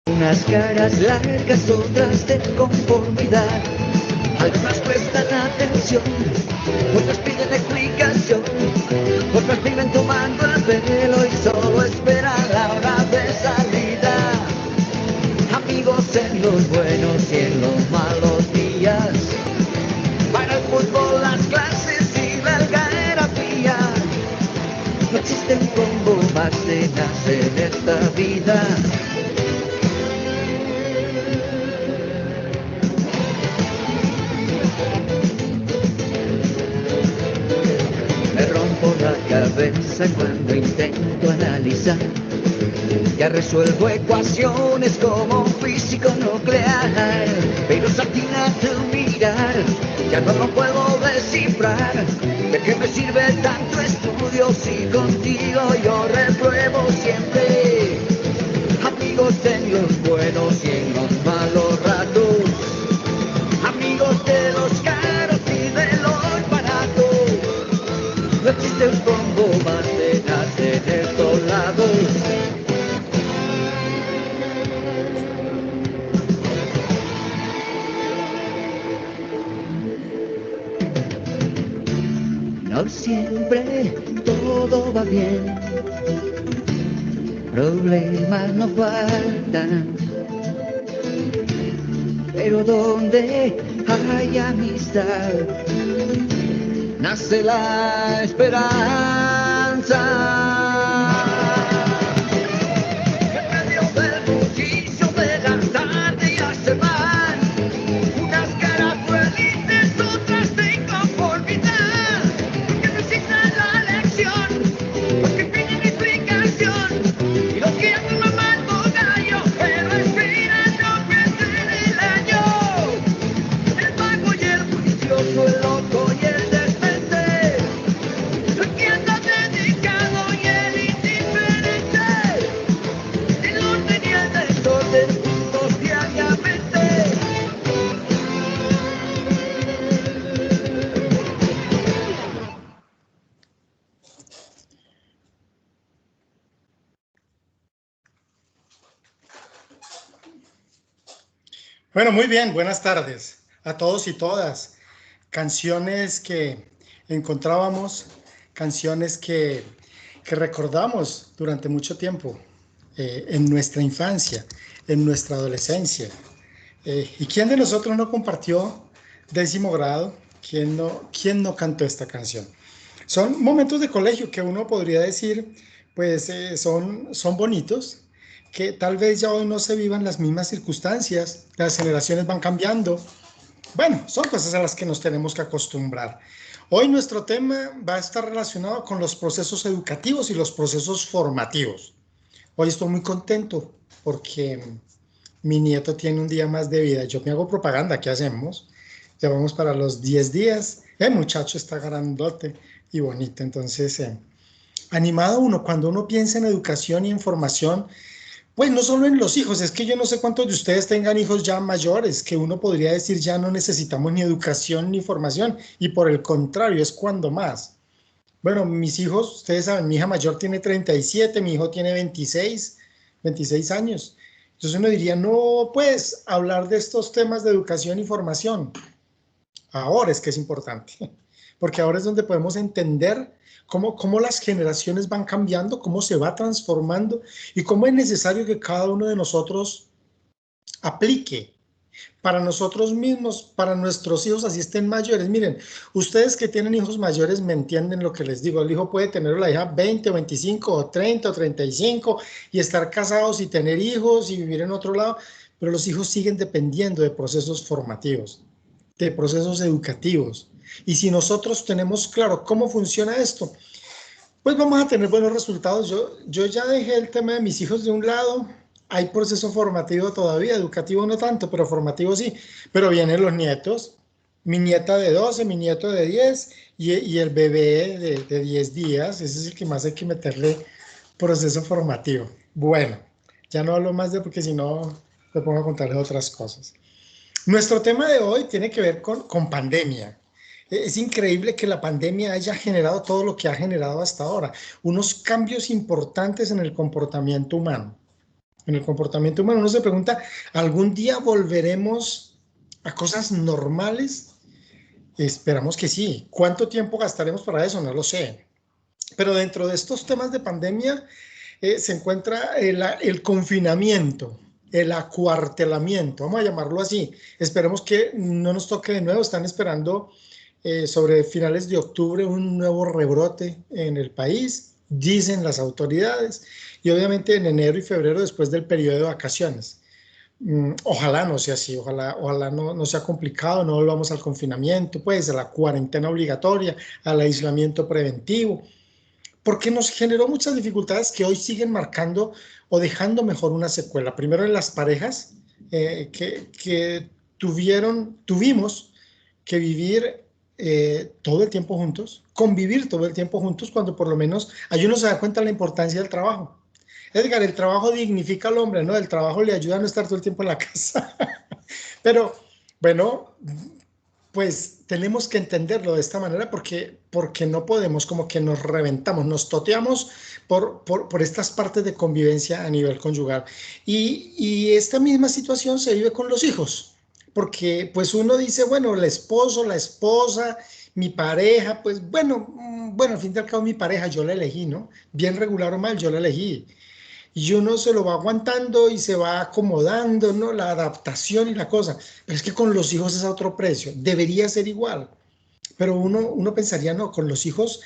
Unas caras largas, otras de conformidad. Algunas prestan atención, otras piden explicación, otras viven tomando el pelo y solo esperan la hora de salida. Amigos en los buenos y en los malos días, para el fútbol, las clases y la algarabía. No existe un combo más tenaz en esta vida. Me rompo la cabeza cuando intento analizar. Ya resuelvo ecuaciones como un físico nuclear, pero satina tu mirar, ya no lo puedo descifrar. ¿De qué me sirve tanto estudio si contigo yo repruebo siempre? Amigos en los buenos y en los malos ratos, amigos de los caros y de los baratos. No existe un combo más tenaz en estos lados. No siempre todo va bien, problemas no faltan, pero donde hay amistad, nace la esperanza. En medio del bullicio de la tarde ya se van unas caras felices, otras de inconformidad, que necesitan la lección, los que piden explicación y los que andan mamando gallo, pero esperan no pierden el año. El mago y el juicioso, el loco y el demente, el que anda dedicado y el indiferente, el orden y el desorden juntos diariamente. Bueno, muy bien, buenas tardes a todos y todas. Canciones que encontrábamos, canciones que recordamos durante mucho tiempo, en nuestra infancia, en nuestra adolescencia. ¿Y quién de nosotros no compartió 10º grado? ¿Quién no cantó esta canción? Son momentos de colegio que uno podría decir, pues son bonitos, que tal vez ya hoy no se vivan las mismas circunstancias, las generaciones van cambiando. Bueno, son cosas a las que nos tenemos que acostumbrar. Hoy nuestro tema va a estar relacionado con los procesos educativos y los procesos formativos. Hoy estoy muy contento porque mi nieto tiene un día más de vida. Yo me hago propaganda, ¿qué hacemos? Ya vamos para los 10 días. El muchacho está grandote y bonito. Entonces, animado uno, cuando uno piensa en educación y en formación, pues no solo en los hijos, es que yo no sé cuántos de ustedes tengan hijos ya mayores, que uno podría decir ya no necesitamos ni educación ni formación, y por el contrario, es cuando más. Bueno, mis hijos, ustedes saben, mi hija mayor tiene 37, mi hijo tiene 26 años. Entonces uno diría, no, pues, hablar de estos temas de educación y formación. Ahora es que es importante, porque ahora es donde podemos entender cómo las generaciones van cambiando, cómo se va transformando y cómo es necesario que cada uno de nosotros aplique para nosotros mismos, para nuestros hijos, así estén mayores. Miren, ustedes que tienen hijos mayores me entienden lo que les digo. El hijo puede tener, la hija 20 o 25 o 30 o 35 y estar casados y tener hijos y vivir en otro lado, pero los hijos siguen dependiendo de procesos formativos, de procesos educativos. Y si nosotros tenemos claro cómo funciona esto, pues vamos a tener buenos resultados. Yo ya dejé el tema de mis hijos de un lado. Hay proceso formativo todavía, educativo no tanto, pero formativo sí. Pero vienen los nietos, mi nieta de 12, mi nieto de 10 y el bebé de 10 días. Ese es el que más hay que meterle proceso formativo. Bueno, ya no hablo más de porque si no me pongo a contarles otras cosas. Nuestro tema de hoy tiene que ver con pandemia. Es increíble que la pandemia haya generado todo lo que ha generado hasta ahora, unos cambios importantes en el comportamiento humano. en el comportamiento humano. Uno se pregunta, ¿algún día volveremos a cosas normales? Esperamos que sí. ¿Cuánto tiempo gastaremos para eso? No lo sé. Pero dentro de estos temas de pandemia se encuentra el confinamiento, el acuartelamiento, vamos a llamarlo así. Esperemos que no nos toque de nuevo. Están esperando sobre finales de octubre un nuevo rebrote en el país, dicen las autoridades, y obviamente en enero y febrero después del periodo de vacaciones. Ojalá no sea así, ojalá no sea complicado, no volvamos al confinamiento, pues a la cuarentena obligatoria, al aislamiento preventivo, porque nos generó muchas dificultades que hoy siguen marcando o dejando mejor una secuela. Primero en las parejas que tuvimos que vivir todo el tiempo juntos, convivir todo el tiempo juntos, cuando por lo menos hay uno se da cuenta de la importancia del trabajo. Edgar, el trabajo dignifica al hombre, ¿no? El trabajo le ayuda a no estar todo el tiempo en la casa. Pero bueno, pues tenemos que entenderlo de esta manera porque no podemos, como que nos reventamos, nos toteamos por estas partes de convivencia a nivel conyugal. Y esta misma situación se vive con los hijos, porque pues uno dice, bueno, el esposo, la esposa, mi pareja, pues bueno, al fin y al cabo mi pareja, yo la elegí, ¿no? Bien regular o mal, yo la elegí y uno se lo va aguantando y se va acomodando, ¿no? La adaptación y la cosa. Pero es que con los hijos es a otro precio, debería ser igual. Pero uno pensaría, no, con los hijos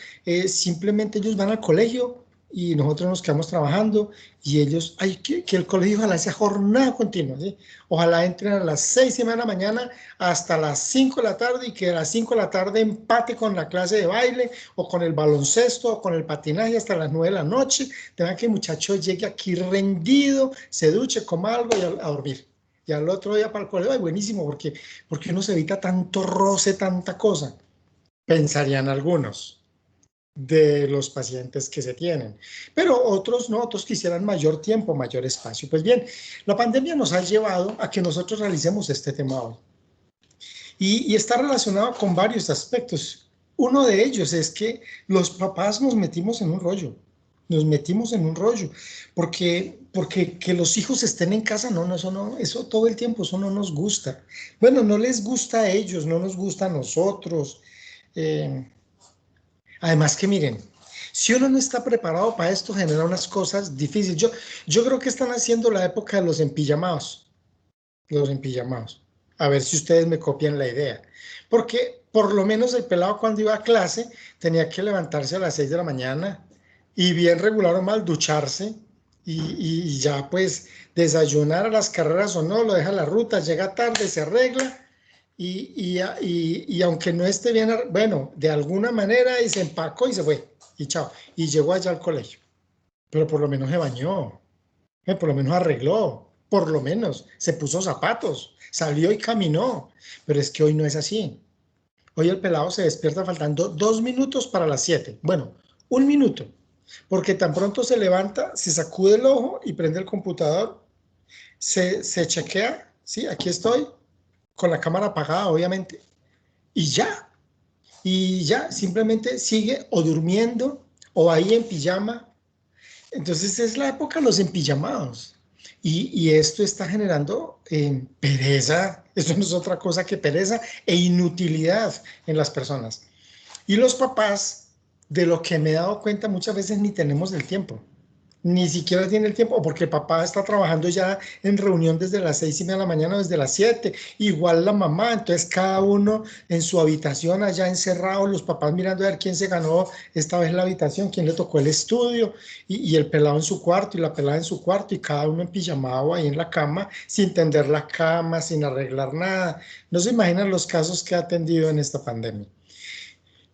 simplemente ellos van al colegio y nosotros nos quedamos trabajando y ellos, ay, que el colegio ojalá sea jornada continua, ¿sí? Ojalá entren a las 6:30 de la mañana hasta las 5 de la tarde y que a las 5 de la tarde empate con la clase de baile o con el baloncesto o con el patinaje hasta las 9 de la noche. Tengan que el muchacho llegue aquí rendido, se duche, coma algo y a dormir. Y al otro día para el colegio, ay, buenísimo, porque uno se evita tanto roce, tanta cosa, pensarían algunos de los pacientes que se tienen. Pero otros no, otros quisieran mayor tiempo, mayor espacio. Pues bien, la pandemia nos ha llevado a que nosotros realicemos este tema hoy. Y está relacionado con varios aspectos. Uno de ellos es que los papás nos metimos en un rollo. Nos metimos en un rollo, porque que los hijos estén en casa, no, eso todo el tiempo, eso no nos gusta. Bueno, no les gusta a ellos, no nos gusta a nosotros. Eh, Además que miren, si uno no está preparado para esto, genera unas cosas difíciles. Yo creo que están haciendo la época de los empillamados, los empillamados. A ver si ustedes me copian la idea. Porque por lo menos el pelado cuando iba a clase tenía que levantarse a las 6 de la mañana y bien regular o mal ducharse y ya pues desayunar a las carreras o no, lo deja en la ruta, llega tarde, se arregla y aunque no esté bien, bueno, de alguna manera y se empacó y se fue y chao. Y llegó allá al colegio, pero por lo menos se bañó, por lo menos arregló, por lo menos se puso zapatos, salió y caminó. Pero es que hoy no es así. Hoy el pelado se despierta faltando 2 minutos para las 7. Bueno, 1 minuto, porque tan pronto se levanta, se sacude el ojo y prende el computador, se chequea, sí, aquí estoy, con la cámara apagada, obviamente, y ya, simplemente sigue o durmiendo o ahí en pijama. Entonces es la época de los empijamados. Y esto está generando pereza, esto no es otra cosa que pereza e inutilidad en las personas. Y los papás, de lo que me he dado cuenta, muchas veces ni tenemos el tiempo. Ni siquiera tiene el tiempo, o porque papá está trabajando ya en reunión desde las 6:30 de la mañana, desde las 7, igual la mamá, entonces cada uno en su habitación allá encerrado, los papás mirando a ver quién se ganó esta vez la habitación, quién le tocó el estudio, y el pelado en su cuarto y la pelada en su cuarto, y cada uno en pijamado ahí en la cama, sin tender la cama, sin arreglar nada. No se imaginan los casos que ha atendido en esta pandemia.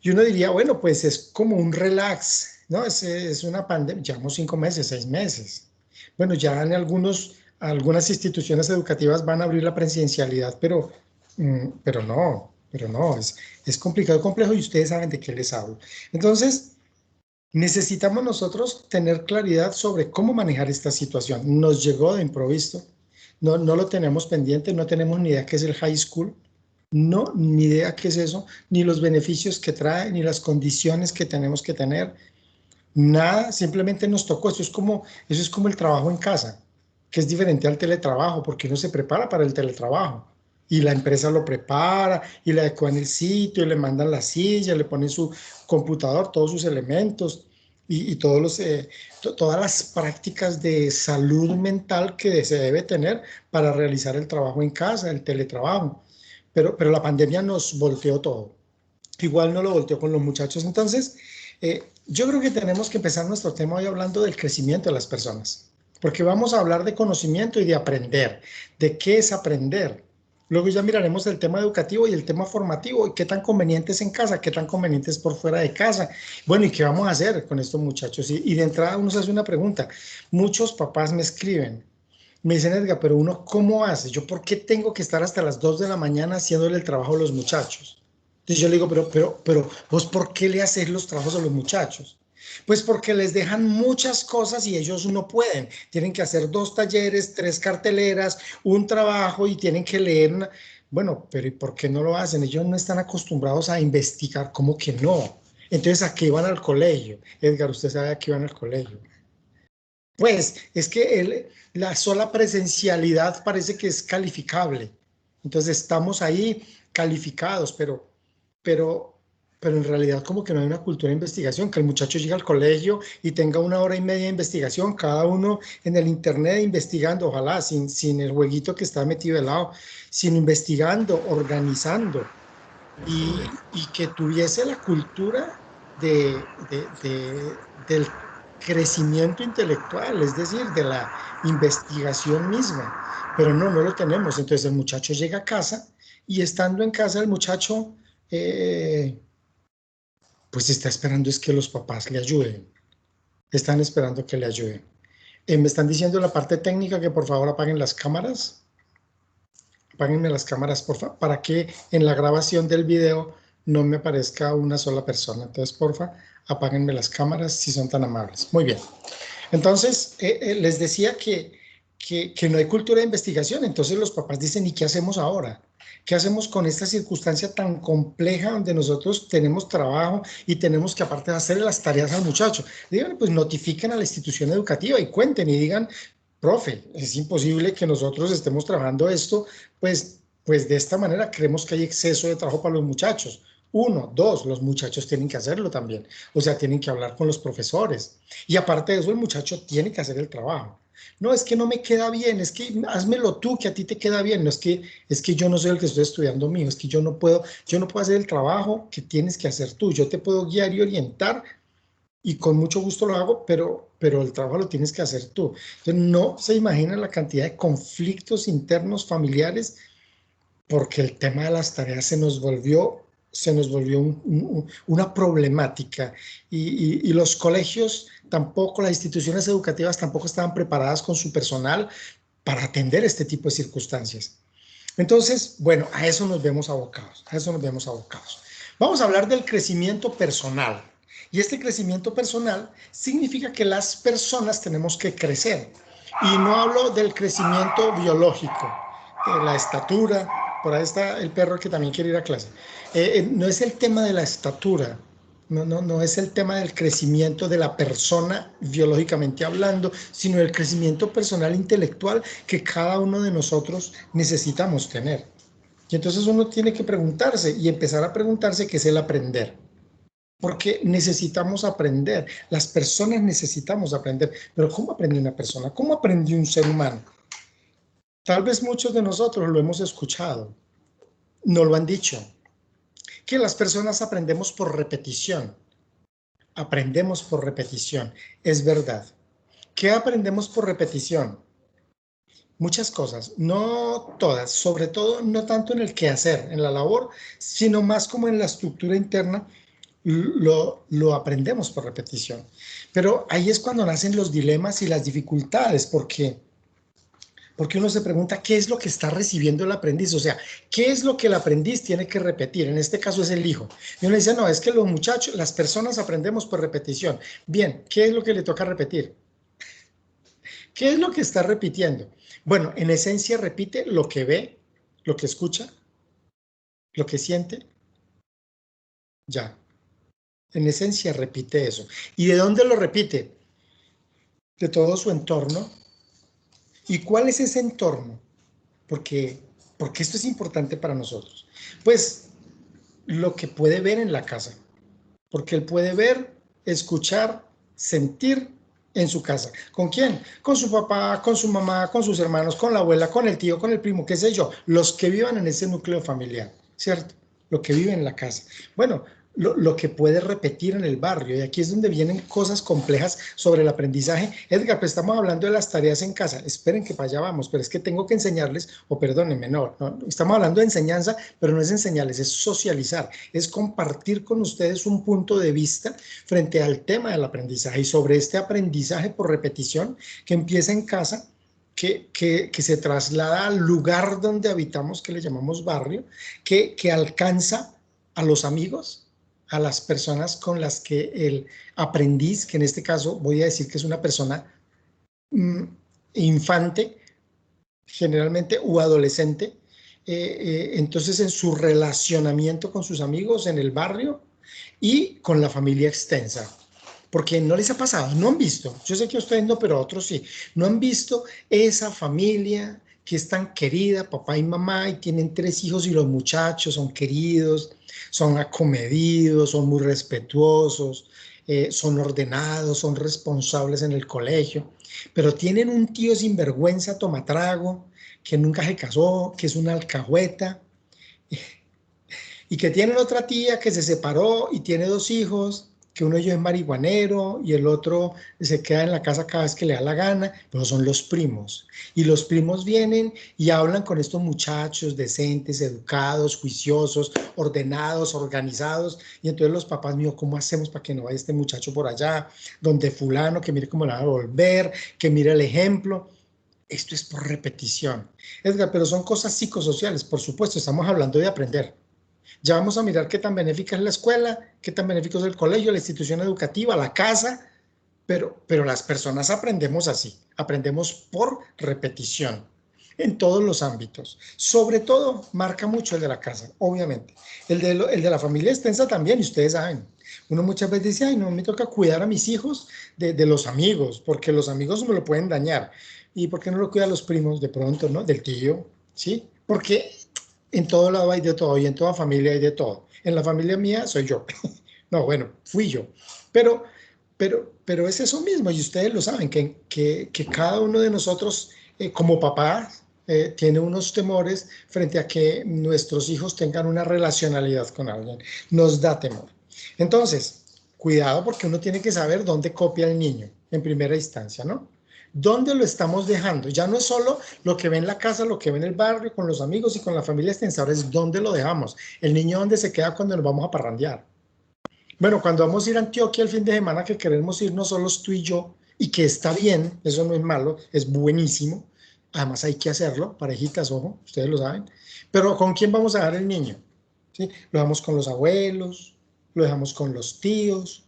Y uno diría, bueno, pues es como un relax, ¿no? Es una pandemia, llevamos 5 meses, 6 meses. Bueno, ya en algunas instituciones educativas van a abrir la presencialidad, pero no, es complicado, complejo y ustedes saben de qué les hablo. Entonces, necesitamos nosotros tener claridad sobre cómo manejar esta situación. Nos llegó de improviso, no lo tenemos pendiente, no tenemos ni idea qué es el high school. No, ni idea qué es eso, ni los beneficios que trae, ni las condiciones que tenemos que tener. Nada, simplemente nos tocó. Eso es como el trabajo en casa. que es diferente al teletrabajo, porque uno se prepara para el teletrabajo y la empresa lo prepara y le adecuan el sitio y le mandan la silla, le ponen su computador, todos sus elementos y todos todas las prácticas de salud mental que se debe tener para realizar el trabajo en casa, el teletrabajo. Pero la pandemia nos volteó todo. Igual no lo volteó con los muchachos. Entonces, yo creo que tenemos que empezar nuestro tema hoy hablando del crecimiento de las personas, porque vamos a hablar de conocimiento y de aprender, de qué es aprender. Luego ya miraremos el tema educativo y el tema formativo, y qué tan conveniente es en casa, qué tan conveniente es por fuera de casa. Bueno, ¿y qué vamos a hacer con estos muchachos? Y de entrada uno se hace una pregunta. Muchos papás me escriben, me dicen, Edgar, pero uno, ¿cómo hace? ¿Yo por qué tengo que estar hasta las 2 de la mañana haciéndole el trabajo a los muchachos? Entonces yo le digo, pero, ¿vos por qué le haces los trabajos a los muchachos? Pues porque les dejan muchas cosas y ellos no pueden. Tienen que hacer 2 talleres, 3 carteleras, un trabajo y tienen que leer. Bueno, pero ¿y por qué no lo hacen? Ellos no están acostumbrados a investigar. ¿Cómo que no? Entonces, ¿a qué van al colegio? Edgar, usted sabe a qué van al colegio. Pues es que la sola presencialidad parece que es calificable. Entonces estamos ahí calificados, pero, pero en realidad como que no hay una cultura de investigación, que el muchacho llegue al colegio y tenga 1 hora y media de investigación, cada uno en el internet investigando, ojalá sin el jueguito que está metido de lado, sino investigando, organizando y que tuviese la cultura del crecimiento intelectual, es decir, de la investigación misma. Pero no lo tenemos. Entonces el muchacho llega a casa y estando en casa el muchacho, eh, pues está esperando es que los papás le ayuden. Están esperando que le ayuden. Me están diciendo la parte técnica que por favor apaguen las cámaras. Apáguenme las cámaras, por favor, para que en la grabación del video no me aparezca una sola persona. Entonces, porfa, apáguenme las cámaras si son tan amables. Muy bien. Entonces, les decía que no hay cultura de investigación. Entonces los papás dicen, ¿y qué hacemos ahora? ¿Qué hacemos con esta circunstancia tan compleja donde nosotros tenemos trabajo y tenemos que aparte de hacer las tareas al muchacho? Digan, pues notifiquen a la institución educativa y cuenten y digan, profe, es imposible que nosotros estemos trabajando esto, pues de esta manera creemos que hay exceso de trabajo para los muchachos. 1, 2, los muchachos tienen que hacerlo también. O sea, tienen que hablar con los profesores. Y aparte de eso, el muchacho tiene que hacer el trabajo. No, es que no me queda bien, es que házmelo tú, que a ti te queda bien. No, es que yo no soy el que estoy estudiando mío, es que yo no puedo hacer el trabajo que tienes que hacer tú. Yo te puedo guiar y orientar y con mucho gusto lo hago, pero el trabajo lo tienes que hacer tú. Entonces, no se imagina la cantidad de conflictos internos familiares porque el tema de las tareas se nos volvió una problemática y los colegios tampoco, las instituciones educativas tampoco estaban preparadas con su personal para atender este tipo de circunstancias. Entonces, bueno, a eso nos vemos abocados, a eso nos vemos abocados. Vamos a hablar del crecimiento personal. Y este crecimiento personal significa que las personas tenemos que crecer. Y no hablo del crecimiento biológico, la estatura, por ahí está el perro que también quiere ir a clase. No es el tema de la estatura, no es el tema del crecimiento de la persona biológicamente hablando, sino el crecimiento personal intelectual que cada uno de nosotros necesitamos tener. Y entonces uno tiene que preguntarse y empezar a preguntarse qué es el aprender. Porque necesitamos aprender, las personas necesitamos aprender. Pero ¿cómo aprende una persona? ¿Cómo aprende un ser humano? Tal vez muchos de nosotros lo hemos escuchado, no lo han dicho, que las personas aprendemos por repetición. Aprendemos por repetición, es verdad. ¿Qué aprendemos por repetición? Muchas cosas, no todas, sobre todo no tanto en el quehacer, en la labor, sino más como en la estructura interna, lo aprendemos por repetición. Pero ahí es cuando nacen los dilemas y las dificultades, porque uno se pregunta qué es lo que está recibiendo el aprendiz, o sea, qué es lo que el aprendiz tiene que repetir, en este caso es el hijo. Y uno dice, no, es que los muchachos, las personas aprendemos por repetición. Bien, ¿qué es lo que le toca repetir? ¿Qué es lo que está repitiendo? Bueno, en esencia repite lo que ve, lo que escucha, lo que siente, ya. En esencia repite eso. ¿Y de dónde lo repite? De todo su entorno, ¿Y cuál es ese entorno? Porque esto es importante para nosotros. Pues lo que puede ver en la casa, porque él puede ver, escuchar, sentir en su casa. ¿Con quién? Con su papá, con su mamá, con sus hermanos, con la abuela, con el tío, con el primo, qué sé yo, los que vivan en ese núcleo familiar, ¿cierto? Lo que vive en la casa. Bueno, lo que puede repetir en el barrio. Y aquí es donde vienen cosas complejas sobre el aprendizaje. Edgar, pues estamos hablando de las tareas en casa. Esperen que para allá vamos, pero es que tengo que enseñarles, o perdónenme, no, estamos hablando de enseñanza, pero no es enseñarles, es socializar, es compartir con ustedes un punto de vista frente al tema del aprendizaje y sobre este aprendizaje por repetición que empieza en casa. Que se traslada al lugar donde habitamos, que le llamamos barrio, que alcanza a los amigos, a las personas con las que el aprendiz, que en este caso voy a decir que es una persona infante, generalmente, o adolescente, entonces en su relacionamiento con sus amigos en el barrio y con la familia extensa. Porque no les ha pasado, no han visto, yo sé que ustedes no, pero otros sí, no han visto esa familia que es tan querida, papá y mamá, y tienen 3 hijos y los muchachos son queridos, son acomedidos, son muy respetuosos, son ordenados, son responsables en el colegio, pero tienen un tío sinvergüenza, tomatrago, que nunca se casó, que es una alcahueta, y que tienen otra tía que se separó y tiene 2 hijos, que uno de ellos es marihuanero y el otro se queda en la casa cada vez que le da la gana, pero son los primos. Y los primos vienen y hablan con estos muchachos decentes, educados, juiciosos, ordenados, organizados. Y entonces los papás míos, ¿cómo hacemos para que no vaya este muchacho por allá? Donde fulano, que mire cómo le va a volver, que mire el ejemplo. Esto es por repetición. Edgar, pero son cosas psicosociales, por supuesto, estamos hablando de aprender. Ya vamos a mirar qué tan benéfica es la escuela, qué tan benéfico es el colegio, la institución educativa, la casa, pero las personas aprendemos así, aprendemos por repetición en todos los ámbitos. Sobre todo, marca mucho el de la casa, obviamente. El de la familia extensa también, y ustedes saben. Uno muchas veces dice, ay, no, me toca cuidar a mis hijos de los amigos, porque los amigos me lo pueden dañar. ¿Y por qué no lo cuidan los primos de pronto, no? Del tío, ¿sí? Porque en todo lado hay de todo y en toda familia hay de todo. En la familia mía soy yo. No, bueno, fui yo. Pero, pero es eso mismo y ustedes lo saben, que cada uno de nosotros como papás tiene unos temores frente a que nuestros hijos tengan una relacionalidad con alguien. Nos da temor. Entonces, cuidado porque uno tiene que saber dónde copia el niño en primera instancia, ¿no? ¿Dónde lo estamos dejando? Ya no es solo lo que ve en la casa, lo que ve en el barrio, con los amigos y con la familia extensa, ahora es dónde lo dejamos. El niño dónde se queda cuando nos vamos a parrandear. Bueno, cuando vamos a ir a Antioquia el fin de semana, que queremos irnos solos tú y yo, y que está bien, eso no es malo, es buenísimo. Además hay que hacerlo, parejitas, ojo, ustedes lo saben. Pero ¿con quién vamos a dejar el niño? ¿Sí? Lo dejamos con los abuelos, lo dejamos con los tíos,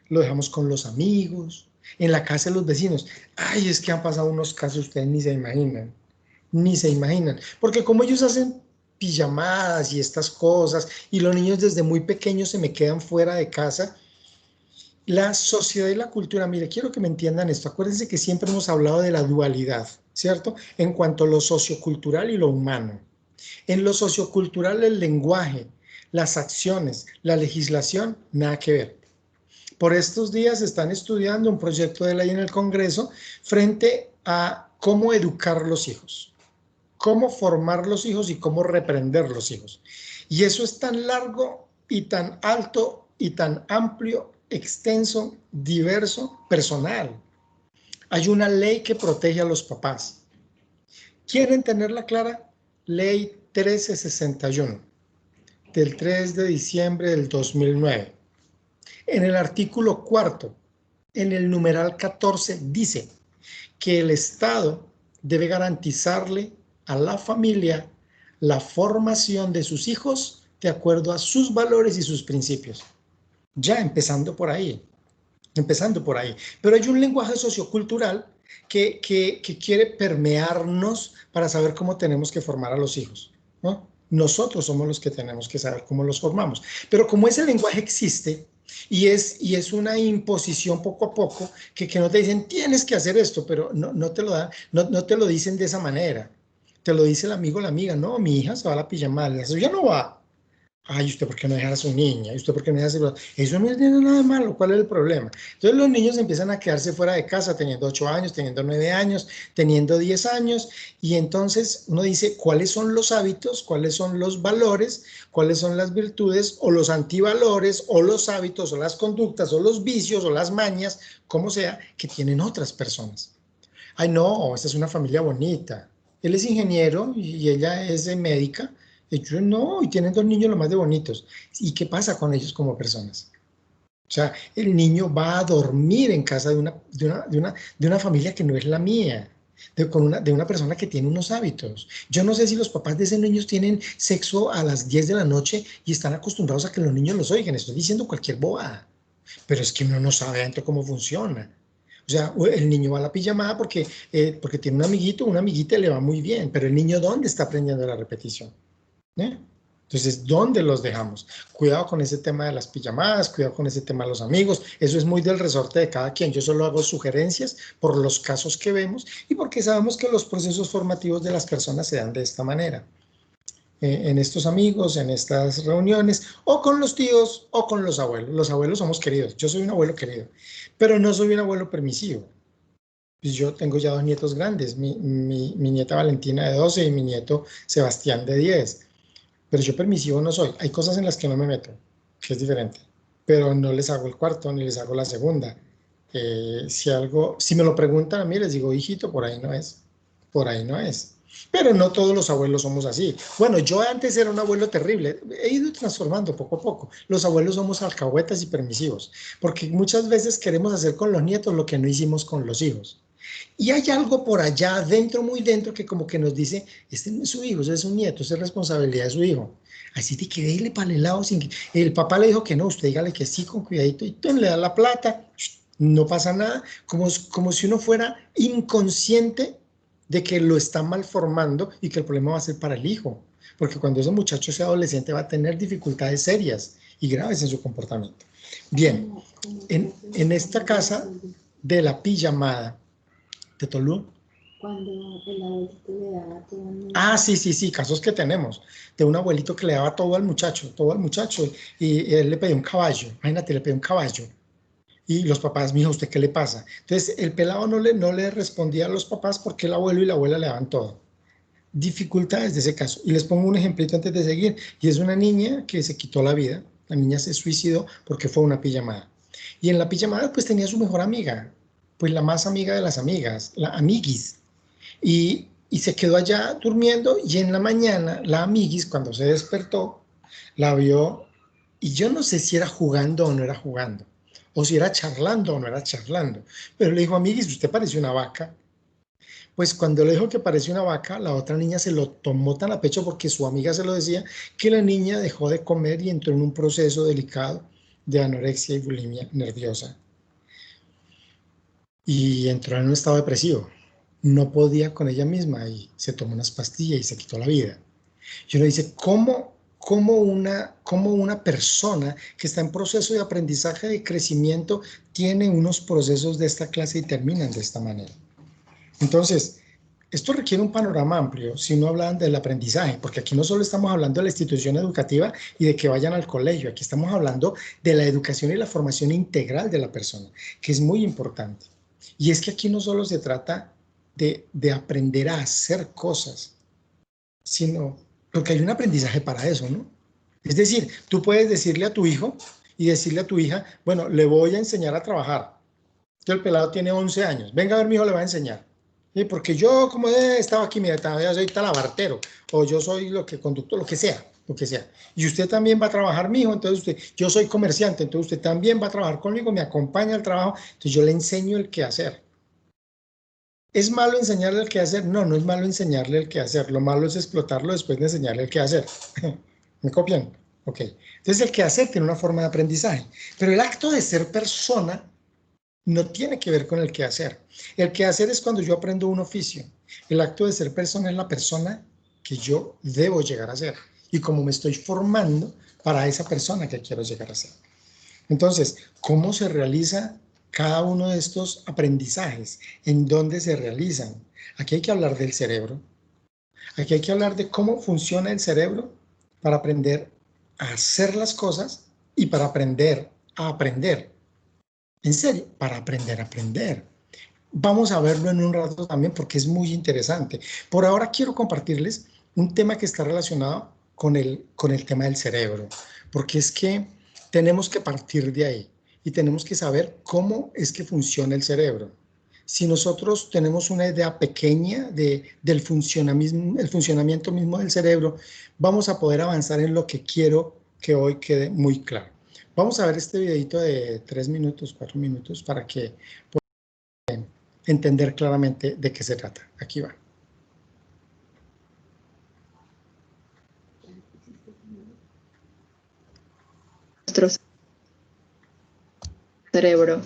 lo dejamos con los amigos, en la casa de los vecinos. Ay, es que han pasado unos casos, ustedes ni se imaginan, ni se imaginan. Porque como ellos hacen pijamadas y estas cosas, y los niños desde muy pequeños se me quedan fuera de casa, la sociedad y la cultura, mire, quiero que me entiendan esto, acuérdense que siempre hemos hablado de la dualidad, ¿cierto? En cuanto a lo sociocultural y lo humano. En lo sociocultural, el lenguaje, las acciones, la legislación, nada que ver. Por estos días están estudiando un proyecto de ley en el Congreso frente a cómo educar los hijos, cómo formar los hijos y cómo reprender los hijos. Y eso es tan largo y tan alto y tan amplio, extenso, diverso, personal. Hay una ley que protege a los papás. ¿Quieren tenerla clara? Ley 1361 del 3 de diciembre del 2009. En el artículo 4, en el numeral 14, dice que el Estado debe garantizarle a la familia la formación de sus hijos de acuerdo a sus valores y sus principios. Ya empezando por ahí, empezando por ahí. Pero hay un lenguaje sociocultural que quiere permearnos para saber cómo tenemos que formar a los hijos, ¿no? Nosotros somos los que tenemos que saber cómo los formamos. Pero como ese lenguaje existe, Y es una imposición poco a poco que no te dicen, tienes que hacer esto, pero no te lo dan, no te lo dicen de esa manera. Te lo dice el amigo o la amiga, no, mi hija se va a la pijamada, eso ya no va. Ay, ¿usted por qué no deja a su niña? ¿Y usted por qué no deja a su... Eso no tiene nada de malo, ¿cuál es el problema? Entonces los niños empiezan a quedarse fuera de casa teniendo 8 años, teniendo 9 años, teniendo 10 años, y entonces uno dice, ¿cuáles son los hábitos? ¿Cuáles son los valores? ¿Cuáles son las virtudes? O los antivalores, o los hábitos, o las conductas, o los vicios, o las mañas, como sea, que tienen otras personas. Ay, no, esta es una familia bonita. Él es ingeniero y ella es médica. Y yo no, y tienen 2 niños lo más de bonitos. ¿Y qué pasa con ellos como personas? O sea, el niño va a dormir en casa de una familia que no es la mía, de una persona que tiene unos hábitos. Yo no sé si los papás de esos niños tienen sexo a las 10 de la noche y están acostumbrados a que los niños los oigan. Estoy diciendo cualquier bobada, pero es que uno no sabe adentro cómo funciona. O sea, el niño va a la pijamada porque tiene un amiguito, una amiguita y le va muy bien, pero el niño ¿dónde está aprendiendo la repetición? ¿Eh? Entonces, ¿dónde los dejamos? Cuidado con ese tema de las pijamadas, cuidado con ese tema de los amigos. Eso es muy del resorte de cada quien. Yo solo hago sugerencias por los casos que vemos y porque sabemos que los procesos formativos de las personas se dan de esta manera. En estos amigos, en estas reuniones, o con los tíos o con los abuelos. Los abuelos somos queridos. Yo soy un abuelo querido, pero no soy un abuelo permisivo. Pues yo tengo ya 2 nietos grandes, mi nieta Valentina de 12 y mi nieto Sebastián de 10. Pero yo permisivo no soy. Hay cosas en las que no me meto, que es diferente. Pero no les hago el cuarto ni les hago la segunda. Si me lo preguntan a mí, les digo, hijito, por ahí no es. Por ahí no es. Pero no todos los abuelos somos así. Bueno, yo antes era un abuelo terrible. He ido transformando poco a poco. Los abuelos somos alcahuetas y permisivos. Porque muchas veces queremos hacer con los nietos lo que no hicimos con los hijos. Y hay algo por allá, dentro, muy dentro, que como que nos dice, este no es su hijo, ese es un nieto, esa es responsabilidad de su hijo. Así te quedé y le para el lado sin que... El papá le dijo que no, usted dígale que sí, con cuidadito, y tú le da la plata, no pasa nada, como si uno fuera inconsciente de que lo está malformando y que el problema va a ser para el hijo. Porque cuando ese muchacho sea adolescente va a tener dificultades serias y graves en su comportamiento. Bien, en esta casa de la pijamada, de Tolú. Cuando el abuelito le daba todo al mundo. Ah, sí, casos que tenemos. De un abuelito que le daba todo al muchacho, y él le pedía un caballo. Imagínate, le pedía un caballo. Y los papás, mija, ¿usted qué le pasa? Entonces, el pelado no le respondía a los papás porque el abuelo y la abuela le daban todo. Dificultades de ese caso. Y les pongo un ejemplito antes de seguir. Y es una niña que se quitó la vida. La niña se suicidó porque fue una pijamada. Y en la pijamada, pues tenía su mejor amiga. Pues la más amiga de las amigas, la amiguis. Y se quedó allá durmiendo y en la mañana la amiguis, cuando se despertó, la vio y yo no sé si era jugando o no era jugando, o si era charlando o no era charlando, pero le dijo, amiguis, usted parece una vaca. Pues cuando le dijo que parecía una vaca, la otra niña se lo tomó tan a pecho porque su amiga se lo decía, que la niña dejó de comer y entró en un proceso delicado de anorexia y bulimia nerviosa. Y entró en un estado depresivo. No podía con ella misma y se tomó unas pastillas y se quitó la vida. Y uno dice, ¿cómo una persona que está en proceso de aprendizaje, de crecimiento, tiene unos procesos de esta clase y terminan de esta manera? Entonces, esto requiere un panorama amplio si no hablan del aprendizaje, porque aquí no solo estamos hablando de la institución educativa y de que vayan al colegio, aquí estamos hablando de la educación y la formación integral de la persona, que es muy importante. Y es que aquí no solo se trata de aprender a hacer cosas, sino porque hay un aprendizaje para eso, ¿no? Es decir, tú puedes decirle a tu hijo y decirle a tu hija, bueno, le voy a enseñar a trabajar. El pelado tiene 11 años. Venga a ver, mi hijo le va a enseñar. ¿Sí? Porque yo, como estaba aquí, mira, yo soy talabartero, o yo soy conductor, lo que sea. Y usted también va a trabajar, mijo, entonces yo soy comerciante, entonces usted también va a trabajar conmigo, me acompaña al trabajo, entonces yo le enseño el qué hacer. ¿Es malo enseñarle el qué hacer? No, no es malo enseñarle el qué hacer, lo malo es explotarlo después de enseñarle el qué hacer. ¿Me copian? Ok. Entonces el qué hacer tiene una forma de aprendizaje, pero el acto de ser persona no tiene que ver con el qué hacer. El qué hacer es cuando yo aprendo un oficio. El acto de ser persona es la persona que yo debo llegar a ser y cómo me estoy formando para esa persona que quiero llegar a ser. Entonces, ¿cómo se realiza cada uno de estos aprendizajes? ¿En dónde se realizan? Aquí hay que hablar del cerebro. Aquí hay que hablar de cómo funciona el cerebro para aprender a hacer las cosas y para aprender a aprender. En serio, para aprender a aprender. Vamos a verlo en un rato también porque es muy interesante. Por ahora quiero compartirles un tema que está relacionado con el tema del cerebro, porque es que tenemos que partir de ahí y tenemos que saber cómo es que funciona el cerebro. Si nosotros tenemos una idea pequeña del funcionamiento mismo del cerebro, vamos a poder avanzar en lo que quiero que hoy quede muy claro. Vamos a ver este videito de 3 minutos, 4 minutos, para que puedan entender claramente de qué se trata. Aquí va. Nuestro cerebro.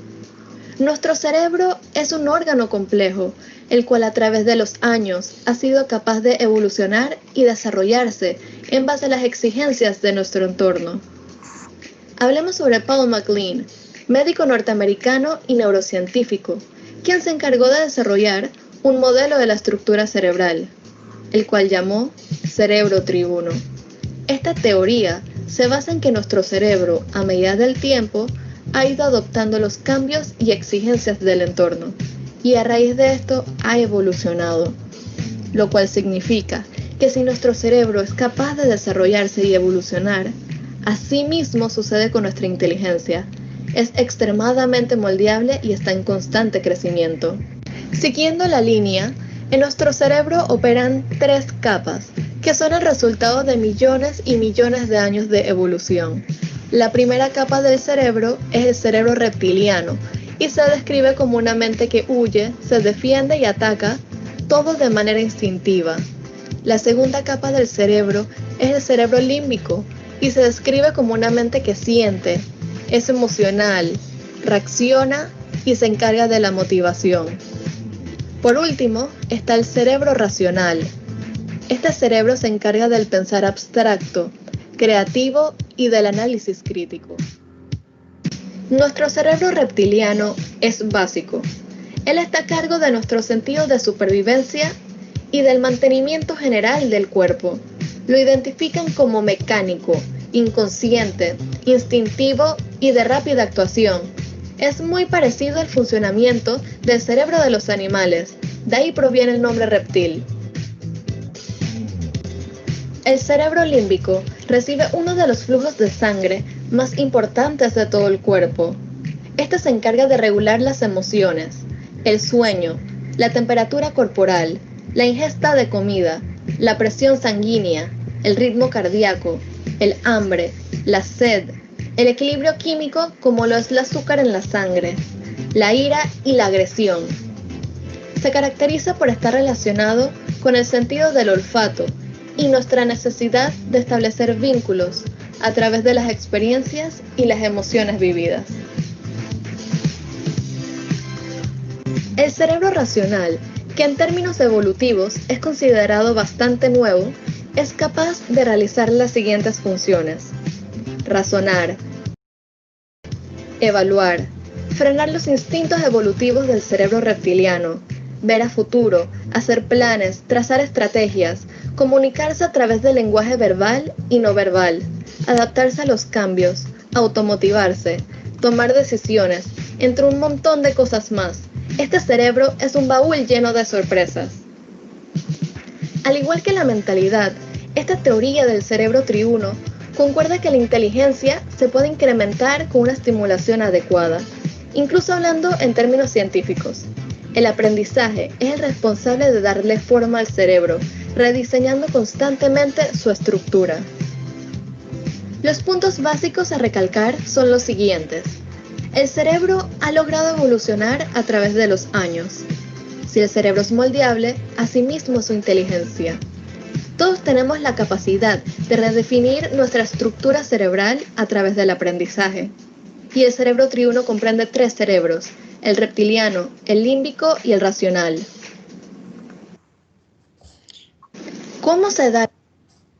Nuestro cerebro es un órgano complejo, el cual a través de los años ha sido capaz de evolucionar y desarrollarse en base a las exigencias de nuestro entorno. Hablemos sobre Paul MacLean, médico norteamericano y neurocientífico, quien se encargó de desarrollar un modelo de la estructura cerebral, el cual llamó cerebro triuno. Esta teoría se basa en que nuestro cerebro, a medida del tiempo, ha ido adoptando los cambios y exigencias del entorno, y a raíz de esto ha evolucionado, lo cual significa que si nuestro cerebro es capaz de desarrollarse y evolucionar, así mismo sucede con nuestra inteligencia. Es extremadamente moldeable y está en constante crecimiento. Siguiendo la línea, en nuestro cerebro operan 3 capas, que son el resultado de millones y millones de años de evolución. La primera capa del cerebro es el cerebro reptiliano y se describe como una mente que huye, se defiende y ataca, todo de manera instintiva. La segunda capa del cerebro es el cerebro límbico y se describe como una mente que siente, es emocional, reacciona y se encarga de la motivación. Por último, está el cerebro racional. Este cerebro se encarga del pensar abstracto, creativo y del análisis crítico. Nuestro cerebro reptiliano es básico. Él está a cargo de nuestro sentido de supervivencia y del mantenimiento general del cuerpo. Lo identifican como mecánico, inconsciente, instintivo y de rápida actuación. Es muy parecido al funcionamiento del cerebro de los animales, de ahí proviene el nombre reptil. El cerebro límbico recibe uno de los flujos de sangre más importantes de todo el cuerpo. Este se encarga de regular las emociones, el sueño, la temperatura corporal, la ingesta de comida, la presión sanguínea, el ritmo cardíaco, el hambre, la sed, el equilibrio químico como lo es el azúcar en la sangre, la ira y la agresión. Se caracteriza por estar relacionado con el sentido del olfato y nuestra necesidad de establecer vínculos a través de las experiencias y las emociones vividas. El cerebro racional, que en términos evolutivos es considerado bastante nuevo, es capaz de realizar las siguientes funciones: razonar, evaluar, frenar los instintos evolutivos del cerebro reptiliano, ver a futuro, hacer planes, trazar estrategias, comunicarse a través del lenguaje verbal y no verbal, adaptarse a los cambios, automotivarse, tomar decisiones, entre un montón de cosas más. Este cerebro es un baúl lleno de sorpresas. Al igual que la mentalidad, esta teoría del cerebro triuno concuerda que la inteligencia se puede incrementar con una estimulación adecuada, incluso hablando en términos científicos. El aprendizaje es el responsable de darle forma al cerebro, rediseñando constantemente su estructura. Los puntos básicos a recalcar son los siguientes. El cerebro ha logrado evolucionar a través de los años. Si el cerebro es moldeable, asimismo su inteligencia. Todos tenemos la capacidad de redefinir nuestra estructura cerebral a través del aprendizaje. Y el cerebro triuno comprende 3 cerebros: el reptiliano, el límbico y el racional. ¿Cómo se da?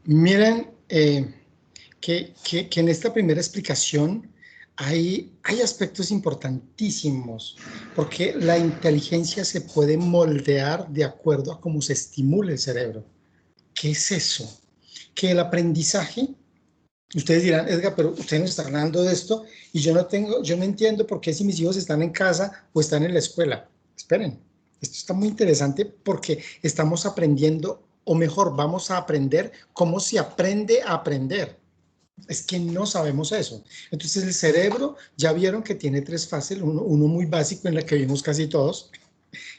Miren que en esta primera explicación hay aspectos importantísimos, porque la inteligencia se puede moldear de acuerdo a cómo se estimule el cerebro. ¿Qué es eso? Que el aprendizaje, ustedes dirán, Edgar, pero usted nos está hablando de esto y yo no entiendo por qué si mis hijos están en casa o están en la escuela. Esperen, esto está muy interesante porque estamos aprendiendo, o mejor, vamos a aprender cómo se aprende a aprender. Es que no sabemos eso. Entonces el cerebro, ya vieron que tiene 3 fases, uno muy básico en la que vimos casi todos,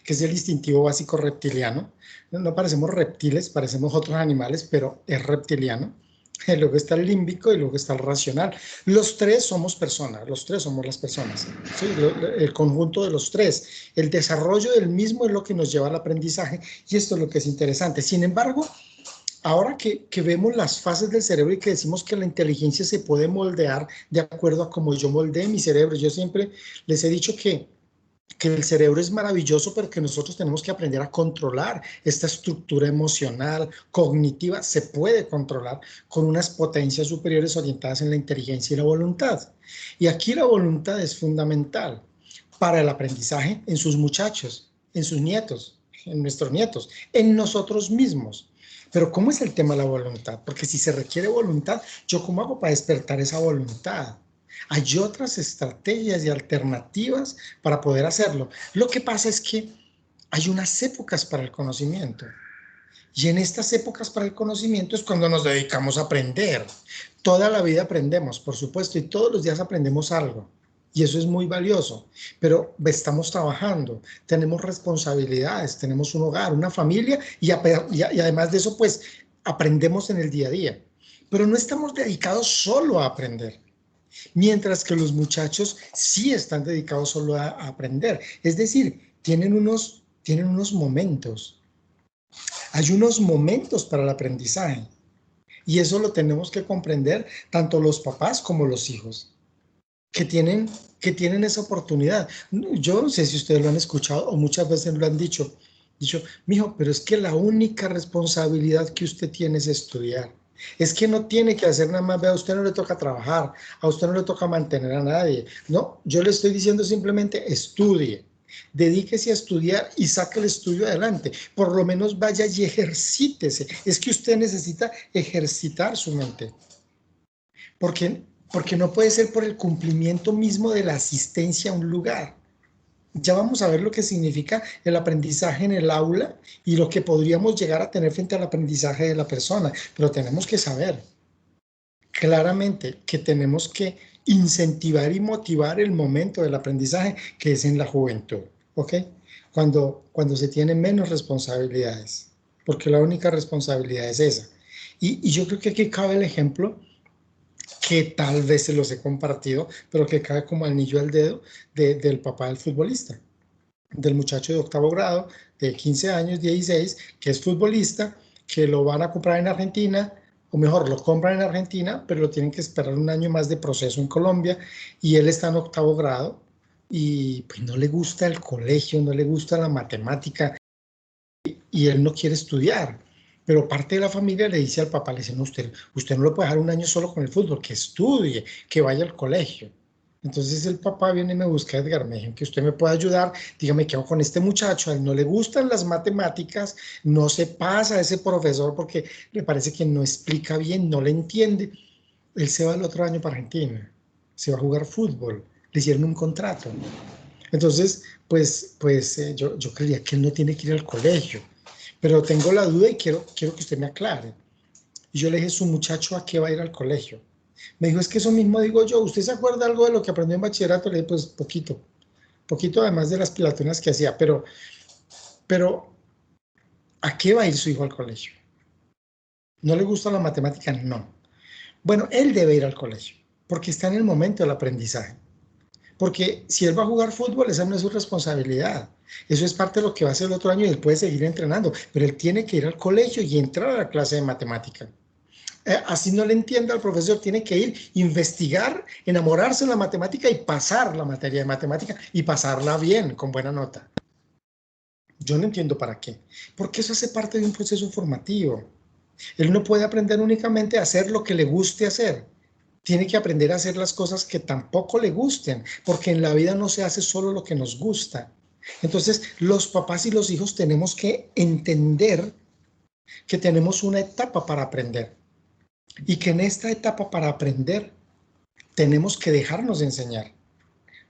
que es el instintivo básico reptiliano. No parecemos reptiles, parecemos otros animales, pero es reptiliano. Luego está el límbico y luego está el racional. Los 3 somos personas, los 3 somos las personas. ¿Sí? El conjunto de los 3. El desarrollo del mismo es lo que nos lleva al aprendizaje y esto es lo que es interesante. Sin embargo, ahora que vemos las fases del cerebro y que decimos que la inteligencia se puede moldear de acuerdo a cómo yo moldeé mi cerebro, yo siempre les he dicho que el cerebro es maravilloso, pero que nosotros tenemos que aprender a controlar esta estructura emocional, cognitiva, se puede controlar con unas potencias superiores orientadas en la inteligencia y la voluntad. Y aquí la voluntad es fundamental para el aprendizaje en sus muchachos, en sus nietos, en nuestros nietos, en nosotros mismos. Pero ¿cómo es el tema de la voluntad? Porque si se requiere voluntad, ¿yo cómo hago para despertar esa voluntad? Hay otras estrategias y alternativas para poder hacerlo. Lo que pasa es que hay unas épocas para el conocimiento. Y en estas épocas para el conocimiento es cuando nos dedicamos a aprender. Toda la vida aprendemos, por supuesto, y todos los días aprendemos algo. Y eso es muy valioso. Pero estamos trabajando, tenemos responsabilidades, tenemos un hogar, una familia, y además de eso, pues, aprendemos en el día a día. Pero no estamos dedicados solo a aprender. Mientras que los muchachos sí están dedicados solo a aprender. Es decir, tienen unos momentos. Hay unos momentos para el aprendizaje. Y eso lo tenemos que comprender tanto los papás como los hijos, que tienen esa oportunidad. Yo no sé si ustedes lo han escuchado o muchas veces lo han dicho, mijo, pero es que la única responsabilidad que usted tiene es estudiar. Es que no tiene que hacer nada más, vea, a usted no le toca trabajar, a usted no le toca mantener a nadie. No, yo le estoy diciendo simplemente estudie, dedíquese a estudiar y saque el estudio adelante. Por lo menos vaya y ejercítese. Es que usted necesita ejercitar su mente. Porque no puede ser por el cumplimiento mismo de la asistencia a un lugar. Ya vamos a ver lo que significa el aprendizaje en el aula y lo que podríamos llegar a tener frente al aprendizaje de la persona, pero tenemos que saber claramente que tenemos que incentivar y motivar el momento del aprendizaje, que es en la juventud, ¿ok? Cuando se tienen menos responsabilidades, porque la única responsabilidad es esa. Y yo creo que aquí cabe el ejemplo que tal vez se los he compartido, pero que cae como anillo al dedo del papá del futbolista, del muchacho de 8º grado, de 15 años, 16, que es futbolista, que lo van a comprar en Argentina, o mejor, lo compran en Argentina, pero lo tienen que esperar un año más de proceso en Colombia, y él está en 8º grado, y pues no le gusta el colegio, no le gusta la matemática, y él no quiere estudiar. Pero parte de la familia le dice al papá, le dice, no, usted no lo puede dejar un año solo con el fútbol, que estudie, que vaya al colegio. Entonces el papá viene y me busca, Edgar, me dijo que usted me puede ayudar, dígame qué hago con este muchacho, a él no le gustan las matemáticas, no se pasa a ese profesor porque le parece que no explica bien, no le entiende. Él se va el otro año para Argentina, se va a jugar fútbol, le hicieron un contrato. Entonces, yo creía que él no tiene que ir al colegio. Pero tengo la duda y quiero que usted me aclare. Y yo le dije, ¿su muchacho a qué va a ir al colegio? Me dijo, es que eso mismo digo yo. ¿Usted se acuerda algo de lo que aprendió en bachillerato? Le dije, pues poquito además de las pilatunas que hacía. Pero, ¿a qué va a ir su hijo al colegio? ¿No le gusta la matemática? No. Bueno, él debe ir al colegio, porque está en el momento del aprendizaje. Porque si él va a jugar fútbol, esa no es su responsabilidad. Eso es parte de lo que va a hacer el otro año y él puede seguir entrenando. Pero él tiene que ir al colegio y entrar a la clase de matemática. Así no le entienda al profesor, tiene que ir, investigar, enamorarse de la matemática y pasar la materia de matemática y pasarla bien, con buena nota. Yo no entiendo para qué. Porque eso hace parte de un proceso formativo. Él no puede aprender únicamente a hacer lo que le guste hacer. Tiene que aprender a hacer las cosas que tampoco le gusten, porque en la vida no se hace solo lo que nos gusta. Entonces, los papás y los hijos tenemos que entender que tenemos una etapa para aprender y que en esta etapa para aprender tenemos que dejarnos enseñar.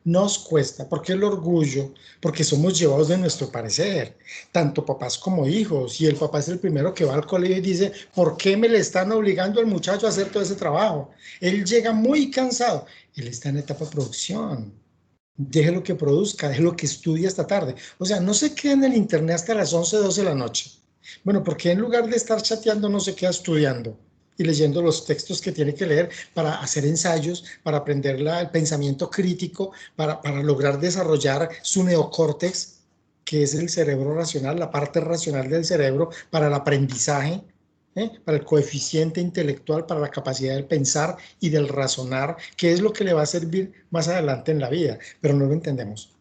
Nos cuesta, porque el orgullo, porque somos llevados de nuestro parecer, tanto papás como hijos, y el papá es el primero que va al colegio y dice, ¿por qué me le están obligando al muchacho a hacer todo ese trabajo? Él llega muy cansado, él está en etapa de producción, déjelo que produzca, déjelo que estudie hasta tarde, o sea, no se queda en el internet hasta las 11, 12 de la noche. Bueno, ¿por qué en lugar de estar chateando no se queda estudiando y leyendo los textos que tiene que leer para hacer ensayos, para aprender el pensamiento crítico, para lograr desarrollar su neocórtex, que es el cerebro racional, la parte racional del cerebro, para el aprendizaje, para el coeficiente intelectual, para la capacidad del pensar y del razonar, que es lo que le va a servir más adelante en la vida? Pero no lo entendemos,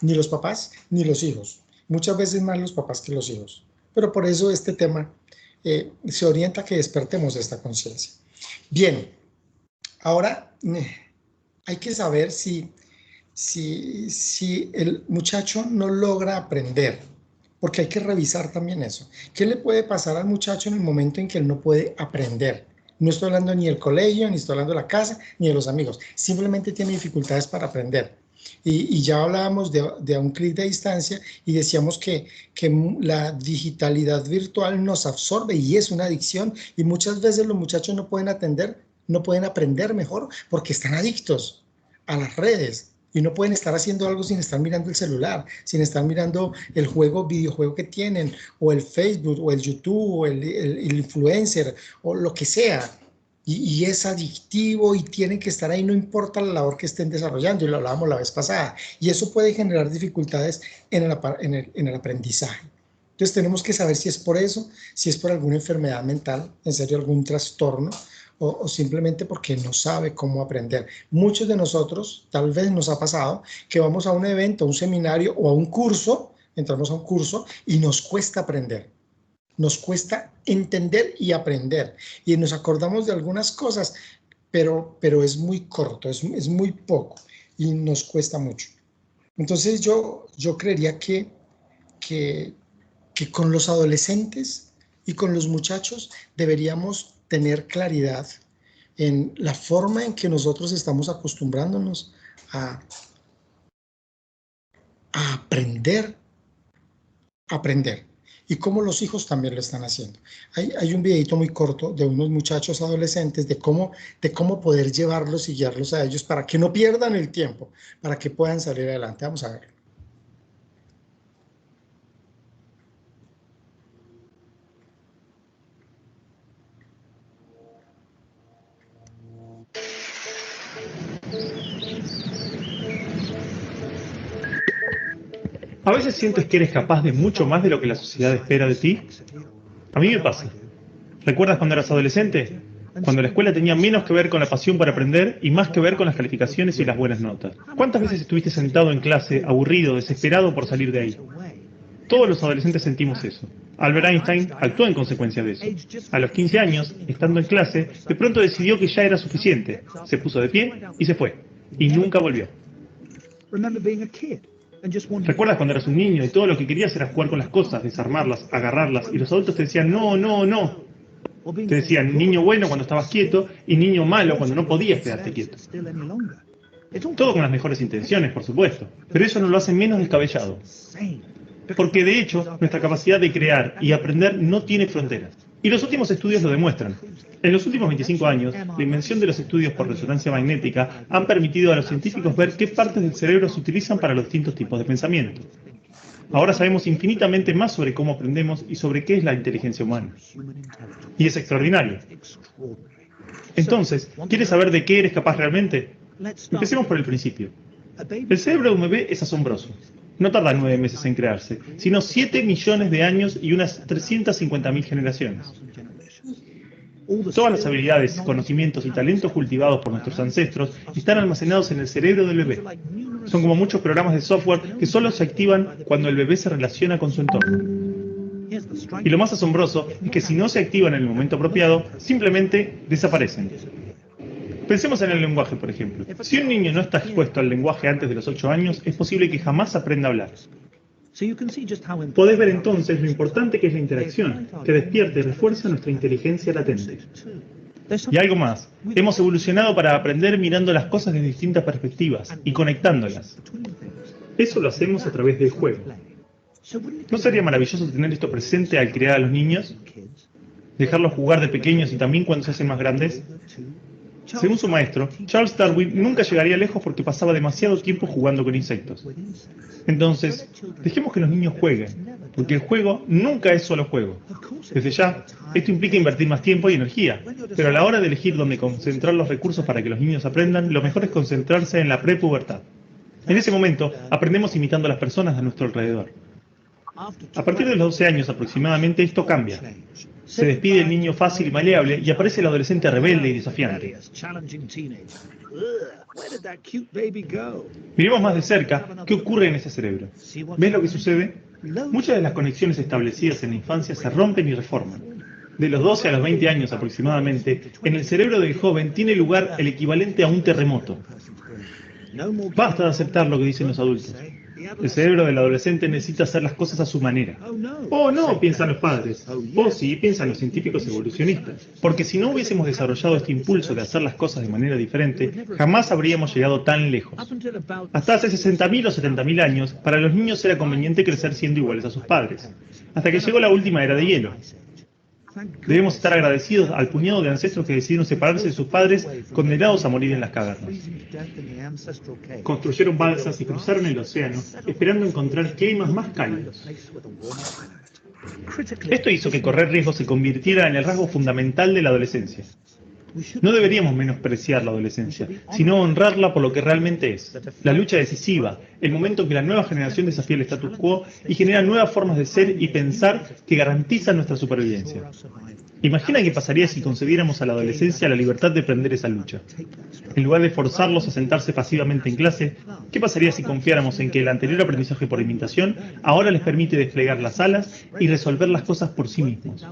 ni los papás ni los hijos. Muchas veces más los papás que los hijos. Pero por eso este tema se orienta a que despertemos esta conciencia. Bien, ahora hay que saber si el muchacho no logra aprender, porque hay que revisar también eso. ¿Qué le puede pasar al muchacho en el momento en que él no puede aprender? No estoy hablando ni del colegio, ni estoy hablando de la casa, ni de los amigos. Simplemente tiene dificultades para aprender. Y ya hablábamos de un clic de distancia y decíamos que la digitalidad virtual nos absorbe y es una adicción, y muchas veces los muchachos no pueden aprender mejor porque están adictos a las redes y no pueden estar haciendo algo sin estar mirando el celular, sin estar mirando el videojuego que tienen, o el Facebook, o el YouTube, o el influencer, o lo que sea. Y es adictivo y tienen que estar ahí, no importa la labor que estén desarrollando, y lo hablábamos la vez pasada, y eso puede generar dificultades en el aprendizaje. Entonces tenemos que saber si es por eso, si es por alguna enfermedad mental, en serio algún trastorno, o simplemente porque no sabe cómo aprender. Muchos de nosotros, tal vez nos ha pasado, que vamos a un evento, a un seminario o a un curso, entramos a un curso y nos cuesta aprender. Nos cuesta entender y aprender, y nos acordamos de algunas cosas, pero es muy corto, es muy poco, y nos cuesta mucho. Entonces yo creería que con los adolescentes y con los muchachos deberíamos tener claridad en la forma en que nosotros estamos acostumbrándonos a aprender, y cómo los hijos también lo están haciendo. Hay un videito muy corto de unos muchachos adolescentes de cómo poder llevarlos y guiarlos a ellos para que no pierdan el tiempo, para que puedan salir adelante. Vamos a verlo. ¿A veces sientes que eres capaz de mucho más de lo que la sociedad espera de ti? A mí me pasa. ¿Recuerdas cuando eras adolescente? Cuando la escuela tenía menos que ver con la pasión por aprender y más que ver con las calificaciones y las buenas notas. ¿Cuántas veces estuviste sentado en clase, aburrido, desesperado por salir de ahí? Todos los adolescentes sentimos eso. Albert Einstein actuó en consecuencia de eso. A los 15 años, estando en clase, de pronto decidió que ya era suficiente. Se puso de pie y se fue. Y nunca volvió. ¿Recuerdas cuando eras un niño y todo lo que querías era jugar con las cosas, desarmarlas, agarrarlas, y los adultos te decían no, no, no? Te decían niño bueno cuando estabas quieto y niño malo cuando no podías quedarte quieto. Todo con las mejores intenciones, por supuesto, pero eso no lo hace menos descabellado. Porque de hecho, nuestra capacidad de crear y aprender no tiene fronteras. Y los últimos estudios lo demuestran. En los últimos 25 años, la invención de los estudios por resonancia magnética han permitido a los científicos ver qué partes del cerebro se utilizan para los distintos tipos de pensamiento. Ahora sabemos infinitamente más sobre cómo aprendemos y sobre qué es la inteligencia humana. Y es extraordinario. Entonces, ¿quieres saber de qué eres capaz realmente? Empecemos por el principio. El cerebro de un bebé es asombroso. No tarda 9 meses en crearse, sino 7 millones de años y unas 350.000 generaciones. Todas las habilidades, conocimientos y talentos cultivados por nuestros ancestros están almacenados en el cerebro del bebé. Son como muchos programas de software que solo se activan cuando el bebé se relaciona con su entorno. Y lo más asombroso es que si no se activan en el momento apropiado, simplemente desaparecen. Pensemos en el lenguaje, por ejemplo. Si un niño no está expuesto al lenguaje antes de los 8 años, es posible que jamás aprenda a hablar. Podés ver entonces lo importante que es la interacción, que despierta y refuerza nuestra inteligencia latente. Y algo más, hemos evolucionado para aprender mirando las cosas desde distintas perspectivas y conectándolas. Eso lo hacemos a través del juego. ¿No sería maravilloso tener esto presente al criar a los niños? ¿Dejarlos jugar de pequeños y también cuando se hacen más grandes? Según su maestro, Charles Darwin nunca llegaría lejos porque pasaba demasiado tiempo jugando con insectos. Entonces, dejemos que los niños jueguen, porque el juego nunca es solo juego. Desde ya, esto implica invertir más tiempo y energía, pero a la hora de elegir dónde concentrar los recursos para que los niños aprendan, lo mejor es concentrarse en la prepubertad. En ese momento, aprendemos imitando a las personas a nuestro alrededor. A partir de los 12 años aproximadamente, esto cambia. Se despide el niño fácil y maleable y aparece el adolescente rebelde y desafiante. Miremos más de cerca qué ocurre en ese cerebro. ¿Ves lo que sucede? Muchas de las conexiones establecidas en la infancia se rompen y reforman. De los 12 a los 20 años aproximadamente, en el cerebro del joven tiene lugar el equivalente a un terremoto. Basta de aceptar lo que dicen los adultos. El cerebro del adolescente necesita hacer las cosas a su manera. Oh, no, piensan los padres. Oh, sí, piensan los científicos evolucionistas. Porque si no hubiésemos desarrollado este impulso de hacer las cosas de manera diferente, jamás habríamos llegado tan lejos. Hasta hace 60.000 o 70.000 años, para los niños era conveniente crecer siendo iguales a sus padres. Hasta que llegó la última era de hielo. Debemos estar agradecidos al puñado de ancestros que decidieron separarse de sus padres, condenados a morir en las cavernas. Construyeron balsas y cruzaron el océano, esperando encontrar climas más cálidos. Esto hizo que correr riesgos se convirtiera en el rasgo fundamental de la adolescencia. No deberíamos menospreciar la adolescencia, sino honrarla por lo que realmente es. La lucha decisiva, el momento en que la nueva generación desafía el status quo y genera nuevas formas de ser y pensar que garantizan nuestra supervivencia. Imagina qué pasaría si concediéramos a la adolescencia la libertad de emprender esa lucha. En lugar de forzarlos a sentarse pasivamente en clase, ¿qué pasaría si confiáramos en que el anterior aprendizaje por imitación ahora les permite desplegar las alas y resolver las cosas por sí mismos?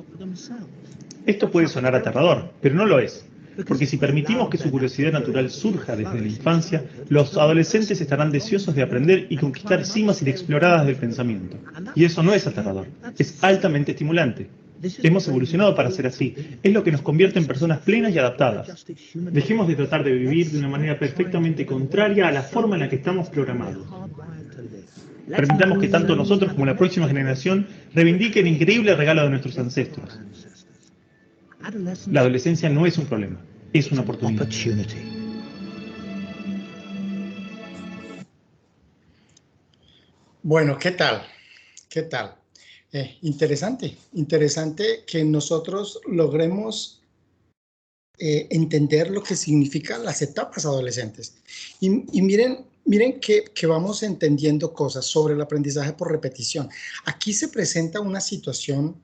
Esto puede sonar aterrador, pero no lo es. Porque si permitimos que su curiosidad natural surja desde la infancia, los adolescentes estarán deseosos de aprender y conquistar cimas inexploradas del pensamiento. Y eso no es aterrador, es altamente estimulante. Hemos evolucionado para ser así. Es lo que nos convierte en personas plenas y adaptadas. Dejemos de tratar de vivir de una manera perfectamente contraria a la forma en la que estamos programados. Permitamos que tanto nosotros como la próxima generación reivindiquen el increíble regalo de nuestros ancestros. La adolescencia no es un problema, es una oportunidad. Bueno, ¿qué tal? ¿Qué tal? Interesante que nosotros logremos entender lo que significan las etapas adolescentes. Y miren que vamos entendiendo cosas sobre el aprendizaje por repetición. Aquí se presenta una situación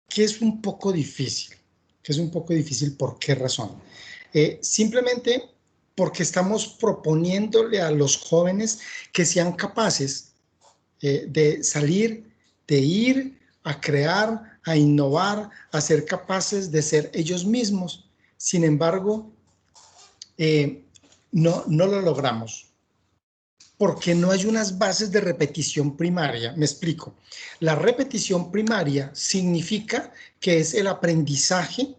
que es un poco difícil. ¿Por qué razón? Simplemente porque estamos proponiéndole a los jóvenes que sean capaces de salir, de ir a crear, a innovar, a ser capaces de ser ellos mismos. Sin embargo, no lo logramos. Porque no hay unas bases de repetición primaria. Me explico. La repetición primaria significa que es el aprendizaje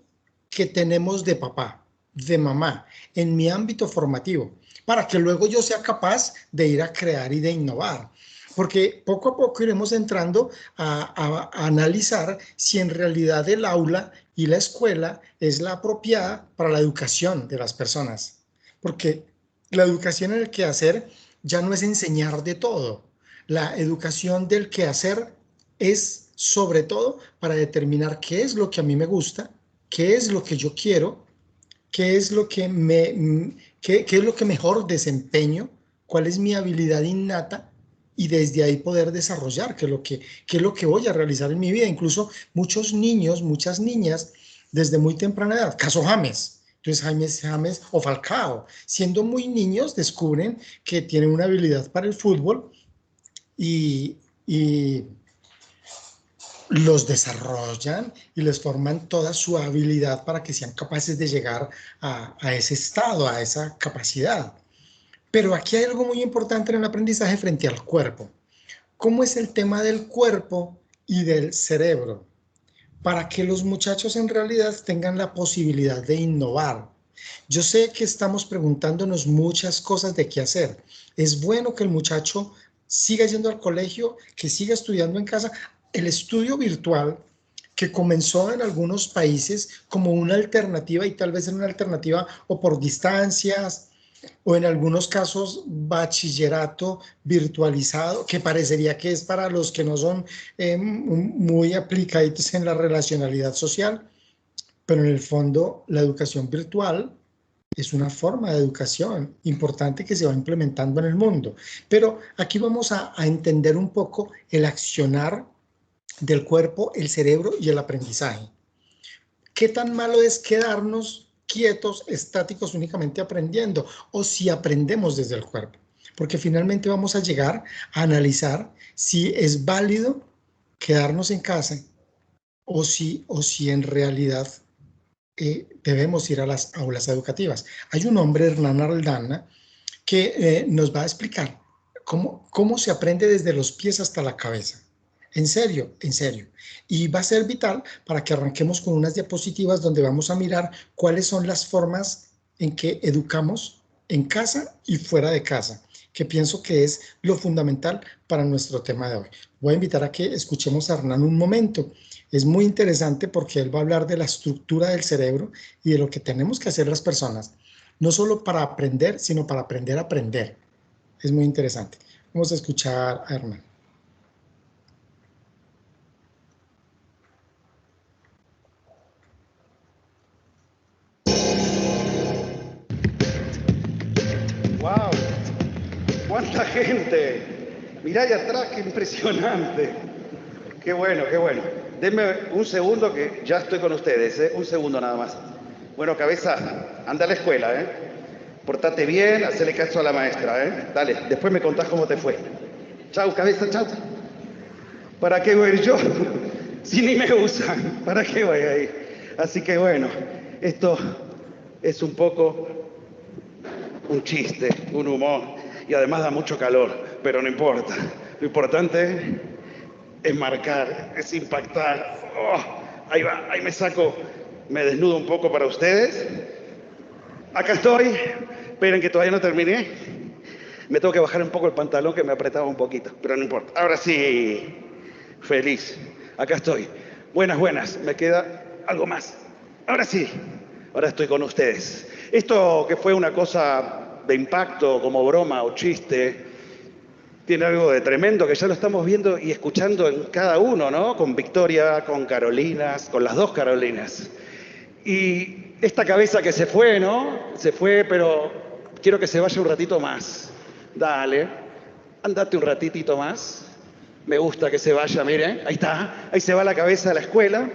que tenemos de papá, de mamá, en mi ámbito formativo, para que luego yo sea capaz de ir a crear y de innovar. Porque poco a poco iremos entrando a analizar si en realidad el aula y la escuela es la apropiada para la educación de las personas. Porque la educación en el quehacer ya no es enseñar de todo. La educación del quehacer es sobre todo para determinar qué es lo que a mí me gusta, qué es lo que yo quiero, qué es lo que mejor desempeño, cuál es mi habilidad innata y desde ahí poder desarrollar qué es lo que voy a realizar en mi vida. Incluso muchos niños, muchas niñas desde muy temprana edad, caso James. Entonces James o Falcao, siendo muy niños, descubren que tienen una habilidad para el fútbol y los desarrollan y les forman toda su habilidad para que sean capaces de llegar a ese estado, a esa capacidad. Pero aquí hay algo muy importante en el aprendizaje frente al cuerpo. ¿Cómo es el tema del cuerpo y del cerebro? Para que los muchachos en realidad tengan la posibilidad de innovar. Yo sé que estamos preguntándonos muchas cosas de qué hacer. Es bueno que el muchacho siga yendo al colegio, que siga estudiando en casa. El estudio virtual, que comenzó en algunos países como una alternativa, y tal vez en una alternativa o por distancias, o en algunos casos bachillerato virtualizado, que parecería que es para los que no son muy aplicados en la relacionalidad social, pero en el fondo la educación virtual es una forma de educación importante que se va implementando en el mundo. Pero aquí vamos a entender un poco el accionar del cuerpo, el cerebro y el aprendizaje. ¿Qué tan malo es quedarnos quietos, estáticos, únicamente aprendiendo? O si aprendemos desde el cuerpo. Porque finalmente vamos a llegar a analizar si es válido quedarnos en casa o si en realidad debemos ir a las aulas educativas. Hay un hombre, Hernán Aldana, que nos va a explicar cómo se aprende desde los pies hasta la cabeza. En serio, en serio. Y va a ser vital para que arranquemos con unas diapositivas donde vamos a mirar cuáles son las formas en que educamos en casa y fuera de casa, que pienso que es lo fundamental para nuestro tema de hoy. Voy a invitar a que escuchemos a Hernán un momento. Es muy interesante porque él va a hablar de la estructura del cerebro y de lo que tenemos que hacer las personas, no solo para aprender, sino para aprender a aprender. Es muy interesante. Vamos a escuchar a Hernán. ¡Wow! ¡Cuánta gente! Mirá ahí atrás, qué impresionante. Qué bueno, qué bueno. Denme un segundo que ya estoy con ustedes, ¿eh? Un segundo nada más. Bueno, cabeza, anda a la escuela, ¿eh? Portate bien, hacele caso a la maestra, ¿eh? Dale, después me contás cómo te fue. Chau, cabeza, chau. ¿Para qué voy a ir yo? Si ni me usan, ¿para qué voy a ir? Así que bueno, esto es un poco un chiste, un humor, y además da mucho calor, pero no importa. Lo importante es marcar, es impactar. Oh, ahí va, ahí me saco, me desnudo un poco para ustedes. Acá estoy. Esperen que todavía no terminé. Me tengo que bajar un poco el pantalón que me apretaba un poquito, pero no importa. Ahora sí, feliz. Acá estoy. Buenas, buenas. Me queda algo más. Ahora sí, ahora estoy con ustedes. Esto que fue una cosa de impacto, como broma o chiste, tiene algo de tremendo que ya lo estamos viendo y escuchando en cada uno, ¿no? Con Victoria, con Carolinas, con las dos Carolinas. Y esta cabeza que se fue, ¿no? Se fue, pero quiero que se vaya un ratito más. Dale, andate un ratitito más. Me gusta que se vaya, miren, ahí está. Ahí se va la cabeza de la escuela.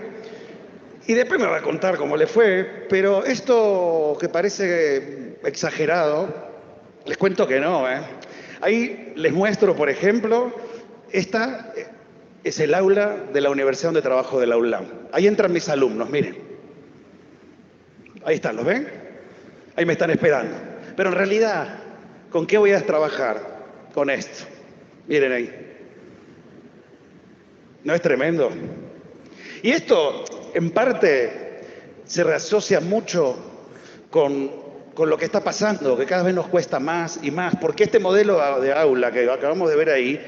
Y después me va a contar cómo le fue, pero esto que parece exagerado, les cuento que no, ¿eh? Ahí les muestro, por ejemplo, esta es el aula de la universidad donde trabajo de la ULAM. Ahí entran mis alumnos, miren. Ahí están, ¿los ven? Ahí me están esperando. Pero en realidad, ¿con qué voy a trabajar? Con esto. Miren ahí. ¿No es tremendo? Y esto, en parte, se reasocia mucho con lo que está pasando, que cada vez nos cuesta más y más, porque este modelo de aula que acabamos de ver ahí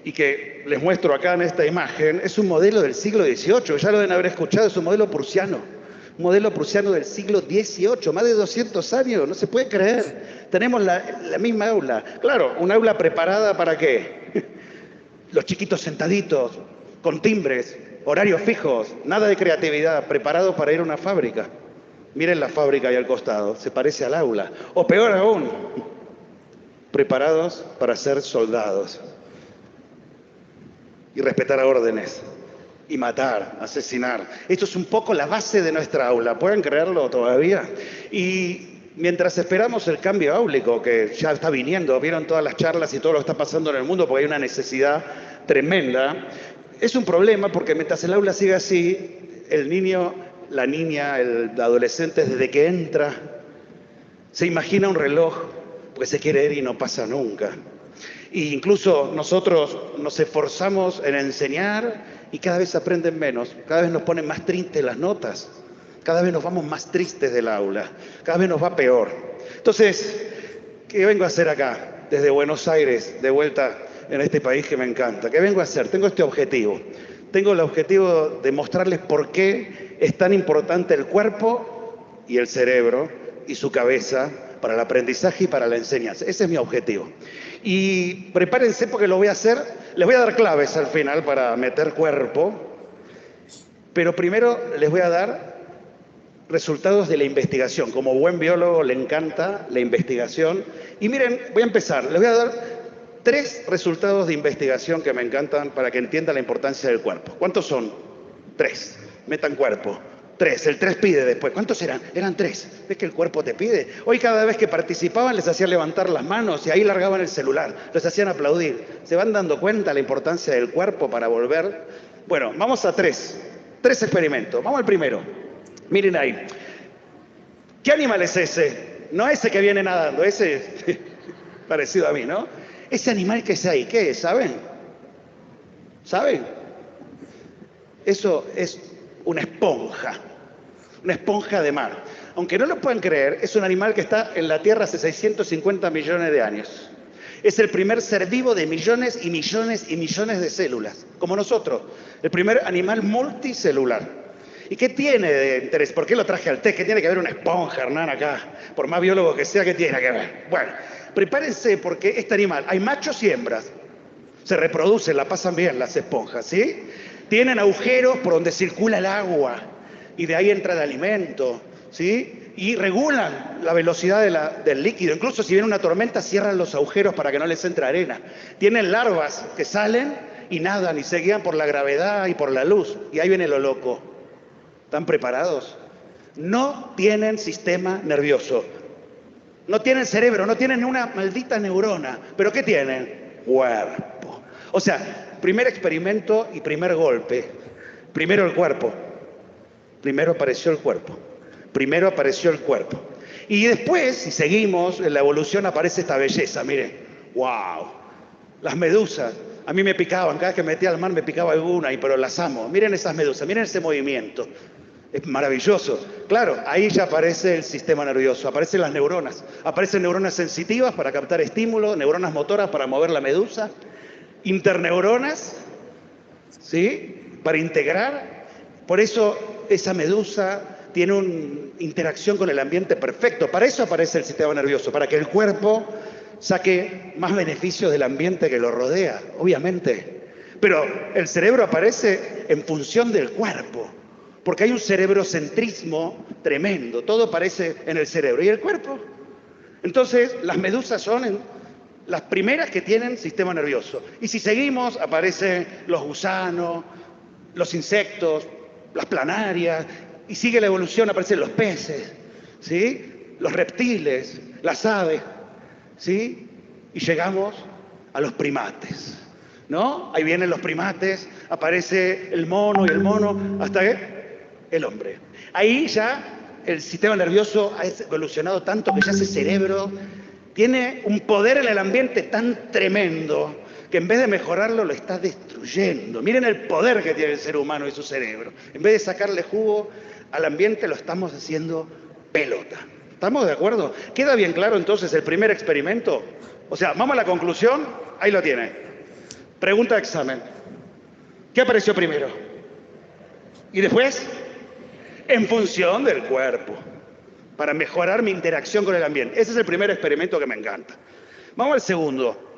y que les muestro acá en esta imagen, es un modelo del siglo XVIII, ya lo deben haber escuchado, es un modelo prusiano del siglo XVIII, más de 200 años, no se puede creer. Tenemos la misma aula. Claro, un aula preparada ¿para qué? Los chiquitos sentaditos, con timbres, horarios fijos, nada de creatividad, preparado para ir a una fábrica. Miren la fábrica ahí al costado, se parece al aula. O peor aún, preparados para ser soldados y respetar órdenes y matar, asesinar. Esto es un poco la base de nuestra aula, ¿pueden creerlo todavía? Y mientras esperamos el cambio áulico, que ya está viniendo, vieron todas las charlas y todo lo que está pasando en el mundo, porque hay una necesidad tremenda, es un problema porque mientras el aula sigue así, el niño, la niña, el adolescente, desde que entra, se imagina un reloj, porque se quiere ir y no pasa nunca. E incluso nosotros nos esforzamos en enseñar y cada vez aprenden menos, cada vez nos ponen más tristes las notas, cada vez nos vamos más tristes del aula, cada vez nos va peor. Entonces, ¿qué vengo a hacer acá, desde Buenos Aires, de vuelta en este país que me encanta? ¿Qué vengo a hacer? Tengo este objetivo. Tengo el objetivo de mostrarles por qué es tan importante el cuerpo y el cerebro y su cabeza para el aprendizaje y para la enseñanza. Ese es mi objetivo. Y prepárense porque lo voy a hacer. Les voy a dar claves al final para meter cuerpo, pero primero les voy a dar resultados de la investigación. Como buen biólogo le encanta la investigación. Y miren, voy a empezar. Les voy a dar 3 resultados de investigación que me encantan para que entiendan la importancia del cuerpo. ¿Cuántos son? 3. Metan cuerpo. 3. El 3 pide después. ¿Cuántos eran? Eran 3. ¿Ves que el cuerpo te pide? Hoy cada vez que participaban les hacían levantar las manos y ahí largaban el celular. Les hacían aplaudir. ¿Se van dando cuenta la importancia del cuerpo para volver? Bueno, vamos a 3. 3 experimentos. Vamos al primero. Miren ahí. ¿Qué animal es ese? No ese que viene nadando, ese parecido a mí, ¿no? Ese animal que es ahí, ¿qué es? ¿Saben? ¿Saben? Eso es una esponja de mar. Aunque no lo puedan creer, es un animal que está en la Tierra hace 650 millones de años. Es el primer ser vivo de millones y millones y millones de células, como nosotros. El primer animal multicelular. ¿Y qué tiene de interés? ¿Por qué lo traje al té? ¿Qué tiene que ver una esponja, Hernán, acá? Por más biólogo que sea, ¿qué tiene que ver? Bueno, prepárense porque este animal, hay machos y hembras. Se reproducen, la pasan bien las esponjas, ¿sí? Tienen agujeros por donde circula el agua y de ahí entra el alimento, ¿sí? Y regulan la velocidad del líquido. Incluso si viene una tormenta, cierran los agujeros para que no les entre arena. Tienen larvas que salen y nadan y se guían por la gravedad y por la luz. Y ahí viene lo loco. ¿Están preparados? No tienen sistema nervioso. No tienen cerebro, no tienen ni una maldita neurona. ¿Pero qué tienen? Cuerpo. O sea, primer experimento y primer golpe. Primero el cuerpo. Primero apareció el cuerpo. Primero apareció el cuerpo. Y después, si seguimos, en la evolución aparece esta belleza. Miren, wow. Las medusas. A mí me picaban, cada vez que me metía al mar me picaba alguna, pero las amo. Miren esas medusas, miren ese movimiento. Es maravilloso. Claro, ahí ya aparece el sistema nervioso, aparecen las neuronas. Aparecen neuronas sensitivas para captar estímulos, neuronas motoras para mover la medusa, interneuronas, ¿sí? Para integrar. Por eso esa medusa tiene una interacción con el ambiente perfecto. Para eso aparece el sistema nervioso, para que el cuerpo saque más beneficios del ambiente que lo rodea, obviamente. Pero el cerebro aparece en función del cuerpo. Porque hay un cerebrocentrismo tremendo, todo aparece en el cerebro. ¿Y el cuerpo? Entonces, las medusas son las primeras que tienen sistema nervioso. Y si seguimos, aparecen los gusanos, los insectos, las planarias, y sigue la evolución, aparecen los peces, ¿sí? Los reptiles, las aves, ¿sí? Y llegamos a los primates, ¿no? Ahí vienen los primates, aparece el mono y el mono, hasta que el hombre. Ahí ya el sistema nervioso ha evolucionado tanto que ya ese cerebro tiene un poder en el ambiente tan tremendo que en vez de mejorarlo lo está destruyendo. Miren el poder que tiene el ser humano y su cerebro. En vez de sacarle jugo al ambiente lo estamos haciendo pelota. ¿Estamos de acuerdo? ¿Queda bien claro entonces el primer experimento? O sea, vamos a la conclusión. Ahí lo tiene. Pregunta de examen. ¿Qué apareció primero? ¿Y después? En función del cuerpo, para mejorar mi interacción con el ambiente. Ese es el primer experimento que me encanta. Vamos al segundo.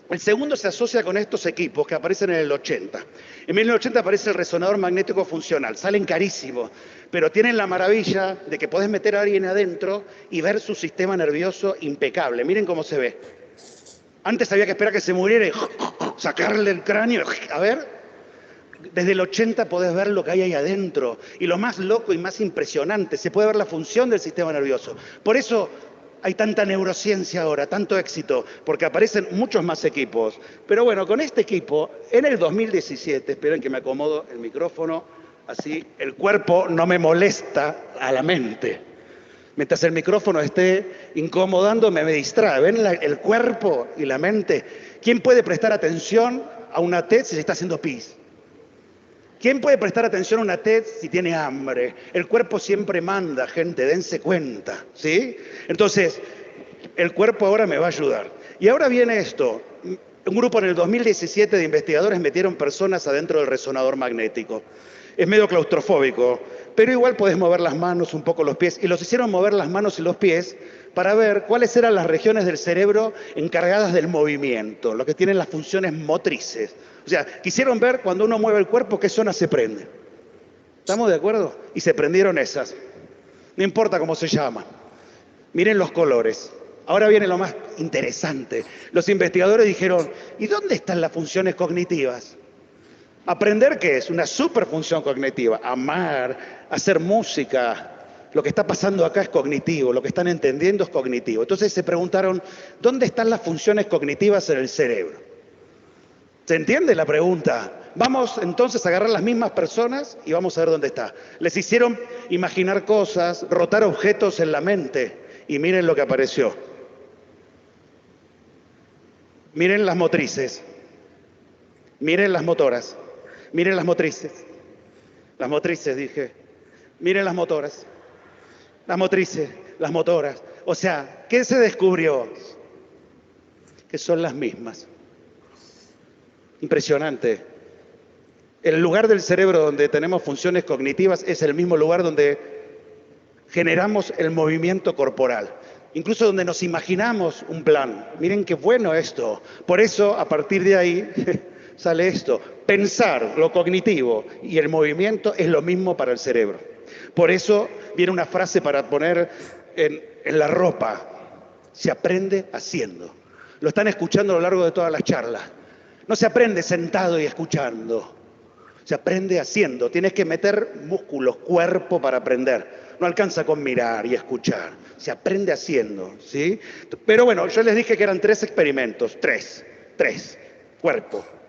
El segundo se asocia con estos equipos que aparecen en el 80. En 1980 aparece el resonador magnético funcional. Salen carísimos, pero tienen la maravilla de que podés meter a alguien adentro y ver su sistema nervioso impecable. Miren cómo se ve. Antes había que esperar que se muriera y sacarle el cráneo. A ver. Desde el 80 podés ver lo que hay ahí adentro. Y lo más loco y más impresionante, se puede ver la función del sistema nervioso. Por eso hay tanta neurociencia ahora, tanto éxito? Porque aparecen muchos más equipos. Pero bueno, con este equipo, en el 2017, esperen que me acomodo el micrófono, así el cuerpo no me molesta a la mente. Mientras el micrófono esté incomodándome, me distrae. ¿Ven el cuerpo y la mente? ¿Quién puede prestar atención a una TED si se está haciendo pis? ¿Quién puede prestar atención a una TED si tiene hambre? El cuerpo siempre manda, gente, dense cuenta, ¿sí? Entonces, el cuerpo ahora me va a ayudar. Y ahora viene esto. Un grupo en el 2017 de investigadores metieron personas adentro del resonador magnético. Es medio claustrofóbico, pero igual podés mover las manos, un poco los pies. Y los hicieron mover las manos y los pies para ver cuáles eran las regiones del cerebro encargadas del movimiento, lo que tienen las funciones motrices. O sea, quisieron ver cuando uno mueve el cuerpo qué zonas se prenden. ¿Estamos de acuerdo? Y se prendieron esas. No importa cómo se llaman. Miren los colores. Ahora viene lo más interesante. Los investigadores dijeron, ¿y dónde están las funciones cognitivas? Aprender, ¿qué es? Una superfunción cognitiva. Amar, hacer música. Lo que está pasando acá es cognitivo, lo que están entendiendo es cognitivo. Entonces se preguntaron, ¿dónde están las funciones cognitivas en el cerebro? ¿Se entiende la pregunta? Vamos entonces a agarrar las mismas personas y vamos a ver dónde está. Les hicieron imaginar cosas, rotar objetos en la mente y miren lo que apareció. Miren las motrices, miren las motoras. Miren las motrices dije, miren las motoras, las motrices, las motoras. O sea, ¿qué se descubrió? Que son las mismas. Impresionante. El lugar del cerebro donde tenemos funciones cognitivas es el mismo lugar donde generamos el movimiento corporal. Incluso donde nos imaginamos un plan. Miren qué bueno esto. Por eso, a partir de ahí, sale esto. Pensar, lo cognitivo y el movimiento es lo mismo para el cerebro. Por eso viene una frase para poner en la ropa. Se aprende haciendo. Lo están escuchando a lo largo de todas las charlas. No se aprende sentado y escuchando. Se aprende haciendo. Tienes que meter músculos, cuerpo para aprender. No alcanza con mirar y escuchar. Se aprende haciendo, ¿sí? Pero bueno, yo les dije que eran 3 experimentos. 3.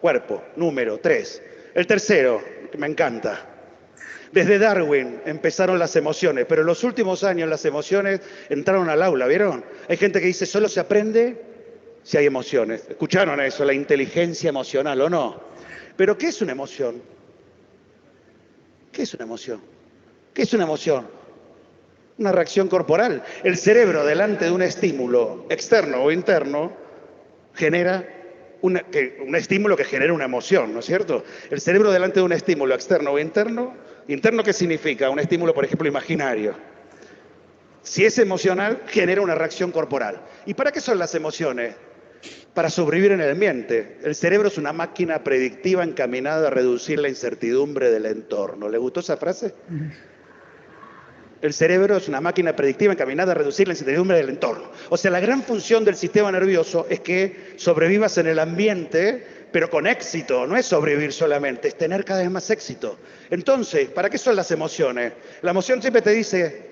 Cuerpo, número 3. El tercero, que me encanta. Desde Darwin empezaron las emociones, pero en los últimos años las emociones entraron al aula, ¿vieron? Hay gente que dice, solo se aprende si hay emociones. ¿Escucharon eso? La inteligencia emocional, ¿o no? Pero ¿qué es una emoción? ¿Qué es una emoción? ¿Qué es una emoción? Una reacción corporal. El cerebro, delante de un estímulo externo o interno, genera un estímulo que genera una emoción, ¿no es cierto? El cerebro, delante de un estímulo externo o interno, ¿interno qué significa? Un estímulo, por ejemplo, imaginario. Si es emocional, genera una reacción corporal. ¿Y para qué son las emociones? Para sobrevivir en el ambiente. El cerebro es una máquina predictiva encaminada a reducir la incertidumbre del entorno. ¿Le gustó esa frase? El cerebro es una máquina predictiva encaminada a reducir la incertidumbre del entorno. O sea, la gran función del sistema nervioso es que sobrevivas en el ambiente, pero con éxito. No es sobrevivir solamente, es tener cada vez más éxito. Entonces, ¿para qué son las emociones? La emoción siempre te dice,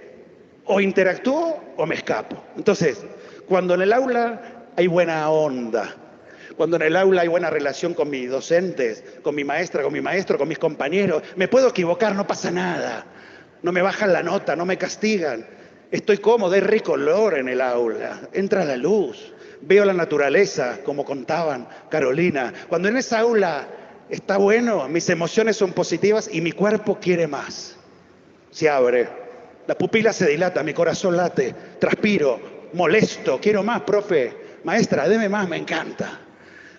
o interactúo o me escapo. Entonces, cuando en el aula hay buena onda, cuando en el aula hay buena relación con mis docentes, con mi maestra, con mi maestro, con mis compañeros, me puedo equivocar, no pasa nada. No me bajan la nota, no me castigan. Estoy cómodo, hay rico olor en el aula. Entra la luz, veo la naturaleza, como contaban Carolina. Cuando en esa aula está bueno, mis emociones son positivas y mi cuerpo quiere más. Se abre, la pupila se dilata, mi corazón late, transpiro, molesto, quiero más, profe. Maestra, deme más, me encanta.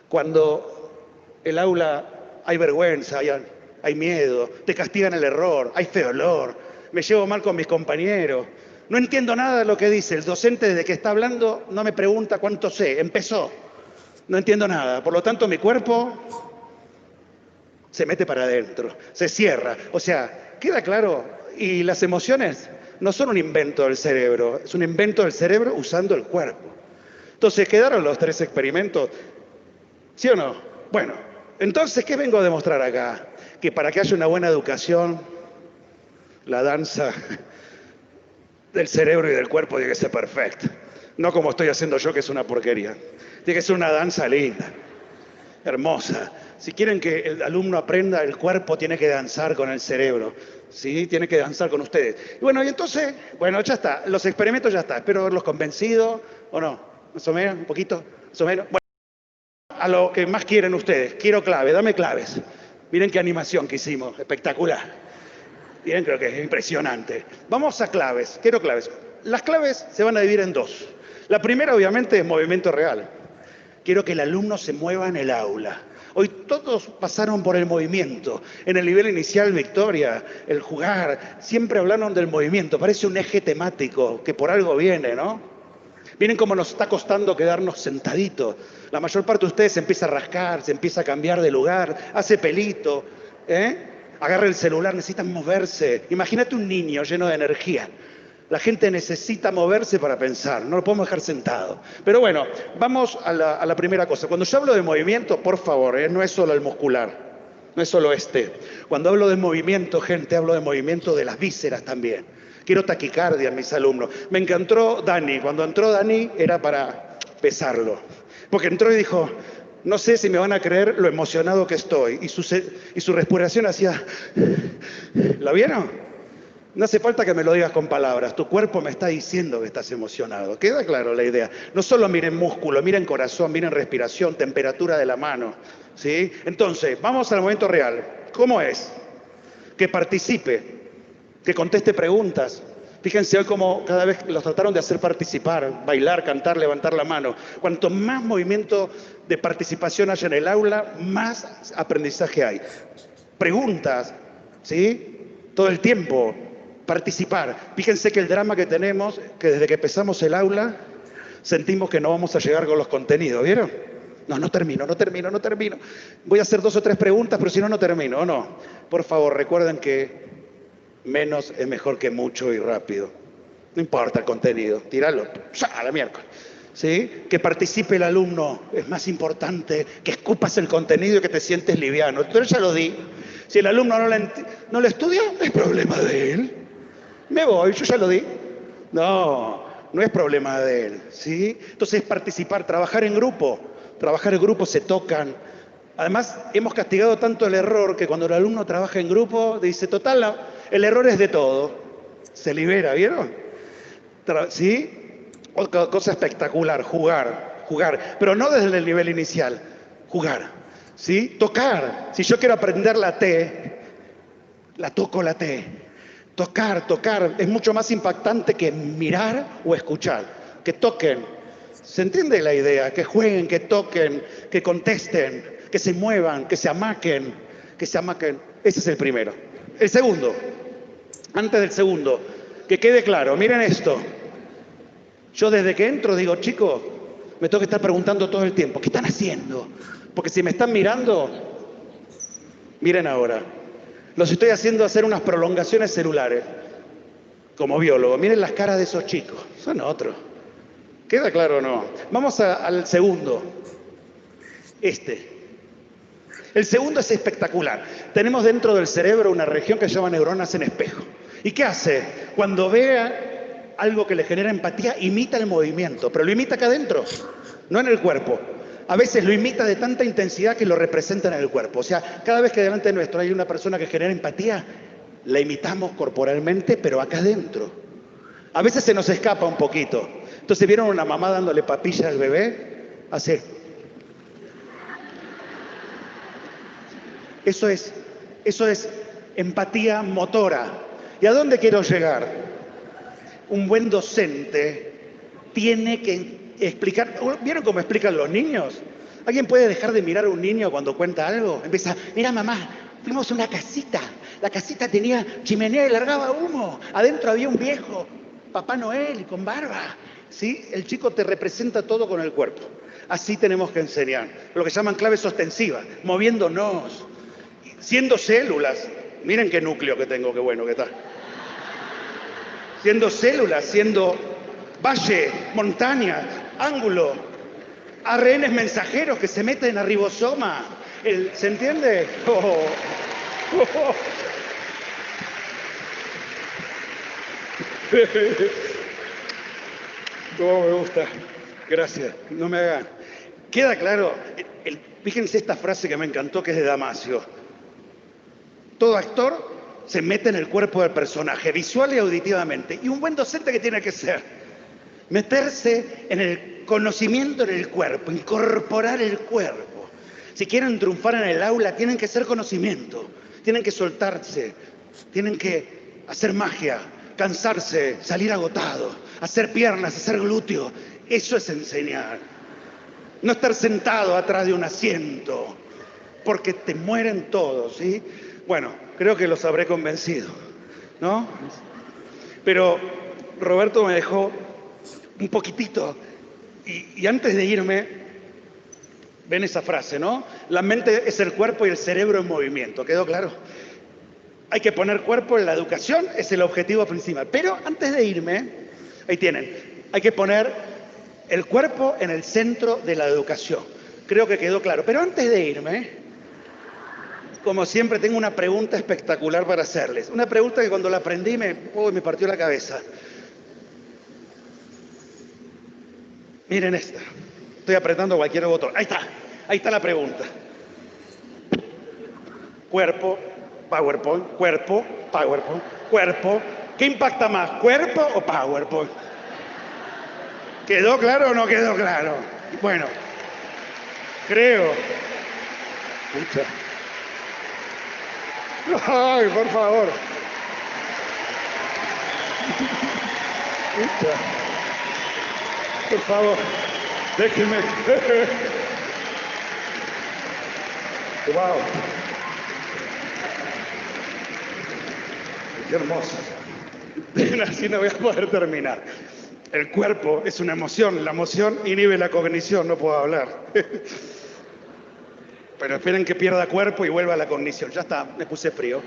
Cuando el aula hay vergüenza, hay miedo, te castigan el error, hay feo olor. Me llevo mal con mis compañeros, no entiendo nada de lo que dice. El docente desde que está hablando no me pregunta cuánto sé, empezó. No entiendo nada, por lo tanto mi cuerpo se mete para adentro, se cierra. O sea, ¿queda claro? Y las emociones no son un invento del cerebro, es un invento del cerebro usando el cuerpo. Entonces, ¿quedaron los 3 experimentos? ¿Sí o no? Bueno, entonces, ¿qué vengo a demostrar acá? Que para que haya una buena educación, la danza del cerebro y del cuerpo tiene que ser perfecta. No como estoy haciendo yo, que es una porquería. Tiene que ser una danza linda, hermosa. Si quieren que el alumno aprenda, el cuerpo tiene que danzar con el cerebro. ¿Sí? Tiene que danzar con ustedes. Y bueno, y entonces, bueno, ya está. Los experimentos ya está. Espero haberlos convencido, ¿o no? ¿Más o menos? ¿Un poquito? ¿Más o menos? Bueno, a lo que más quieren ustedes. Quiero claves, dame claves. Miren qué animación que hicimos, espectacular. Bien, creo que es impresionante. Vamos a claves, quiero claves. Las claves se van a dividir en dos. La primera, obviamente, es movimiento real. Quiero que el alumno se mueva en el aula. Hoy todos pasaron por el movimiento. En el nivel inicial, Victoria, el jugar, siempre hablaron del movimiento. Parece un eje temático que por algo viene, ¿no? Miren cómo nos está costando quedarnos sentaditos. La mayor parte de ustedes se empieza a rascar, se empieza a cambiar de lugar, hace pelito, agarra el celular, necesitan moverse. Imagínate un niño lleno de energía. La gente necesita moverse para pensar, no lo podemos dejar sentado. Pero bueno, vamos a la primera cosa. Cuando yo hablo de movimiento, por favor, no es solo el muscular, no es solo este. Cuando hablo de movimiento, gente, hablo de movimiento de las vísceras también. Quiero taquicardia en mis alumnos. Me encantó Dani. Cuando entró Dani era para pesarlo. Porque entró y dijo, no sé si me van a creer lo emocionado que estoy. Y su respiración hacía... ¿La vieron? No hace falta que me lo digas con palabras, tu cuerpo me está diciendo que estás emocionado. ¿Queda claro la idea? No solo miren músculo, miren corazón, miren respiración, temperatura de la mano. ¿Sí? Entonces, vamos al momento real. ¿Cómo es? Que participe, que conteste preguntas. Fíjense hoy cómo cada vez los trataron de hacer participar, bailar, cantar, levantar la mano. Cuanto más movimiento de participación haya en el aula, más aprendizaje hay. Preguntas, ¿sí? Todo el tiempo. Participar. Fíjense que el drama que tenemos, que desde que empezamos el aula, sentimos que no vamos a llegar con los contenidos, ¿vieron? No termino. Voy a hacer 2 o 3 preguntas, pero si no, no termino, ¿o no? Por favor, recuerden que menos es mejor que mucho y rápido. No importa el contenido, tíralo, ya, a la miércoles. ¿Sí? Que participe el alumno es más importante que escupas el contenido y que te sientes liviano. Entonces ya lo di. Si el alumno no lo estudia, es problema de él. Me voy, yo ya lo di. No es problema de él, ¿sí? Entonces participar, trabajar en grupo se tocan. Además, hemos castigado tanto el error que cuando el alumno trabaja en grupo, dice, total, el error es de todo. Se libera, ¿vieron? ¿Sí? Otra cosa espectacular, jugar. Pero no desde el nivel inicial, jugar. ¿Sí? Tocar. Si yo quiero aprender la T, la toco la T. Tocar, es mucho más impactante que mirar o escuchar. Que toquen. ¿Se entiende la idea? Que jueguen, que toquen, que contesten, que se muevan, que se amaquen. Ese es el primero. El segundo, antes del segundo, que quede claro, miren esto. Yo desde que entro digo, chicos, me tengo que estar preguntando todo el tiempo, ¿qué están haciendo? Porque si me están mirando, miren ahora. Los estoy haciendo hacer unas prolongaciones celulares, como biólogo. Miren las caras de esos chicos, son otros. ¿Queda claro o no? Vamos al segundo. El segundo es espectacular. Tenemos dentro del cerebro una región que se llama neuronas en espejo. ¿Y qué hace? Cuando vea algo que le genera empatía, imita el movimiento, pero lo imita acá adentro, no en el cuerpo. A veces lo imita de tanta intensidad que lo representa en el cuerpo. O sea, cada vez que delante nuestro hay una persona que genera empatía, la imitamos corporalmente, pero acá adentro. A veces se nos escapa un poquito. Entonces, ¿vieron una mamá dándole papilla al bebé? Hace. Eso es empatía motora. ¿Y a dónde quiero llegar? Un buen docente tiene que explicar. ¿Vieron cómo explican los niños? ¿Alguien puede dejar de mirar a un niño cuando cuenta algo? Empieza, mira mamá, fuimos a una casita. La casita tenía chimenea y largaba humo. Adentro había un viejo, Papá Noel y con barba. ¿Sí? El chico te representa todo con el cuerpo. Así tenemos que enseñar. Lo que llaman claves ostensivas, moviéndonos, siendo células. Miren qué núcleo que tengo, qué bueno que está. Siendo células, siendo valle, montaña, ángulo, ARNs mensajeros que se meten a ribosoma. ¿Se entiende? Todo me gusta. Gracias. No me hagan. Queda claro, fíjense esta frase que me encantó, que es de Damasio. Todo actor se mete en el cuerpo del personaje, visual y auditivamente. Y un buen docente, ¿qué tiene que ser? Meterse en el conocimiento en el cuerpo, incorporar el cuerpo. Si quieren triunfar en el aula, tienen que ser conocimiento, tienen que soltarse, tienen que hacer magia, cansarse, salir agotado, hacer piernas, hacer glúteo. Eso es enseñar. No estar sentado atrás de un asiento, porque te mueren todos, ¿sí? Bueno, creo que los habré convencido, ¿no? Pero Roberto me dejó un poquitito, y antes de irme, ven esa frase, ¿no? La mente es el cuerpo y el cerebro en movimiento, ¿quedó claro? Hay que poner cuerpo en la educación, es el objetivo principal. Pero antes de irme, ahí tienen, hay que poner el cuerpo en el centro de la educación. Creo que quedó claro. Pero antes de irme, como siempre, tengo una pregunta espectacular para hacerles. Una pregunta que cuando la aprendí me partió la cabeza. Miren esta. Estoy apretando cualquier botón. Ahí está la pregunta. Cuerpo, PowerPoint, cuerpo, PowerPoint, cuerpo. ¿Qué impacta más, cuerpo o PowerPoint? ¿Quedó claro o no quedó claro? Bueno, creo. Escucha. Ay, por favor. Escucha. Por favor, déjenme. Wow. Qué hermoso. Así no voy a poder terminar. El cuerpo es una emoción, la emoción inhibe la cognición, no puedo hablar. Pero esperen que pierda cuerpo y vuelva a la cognición. Ya está, me puse frío.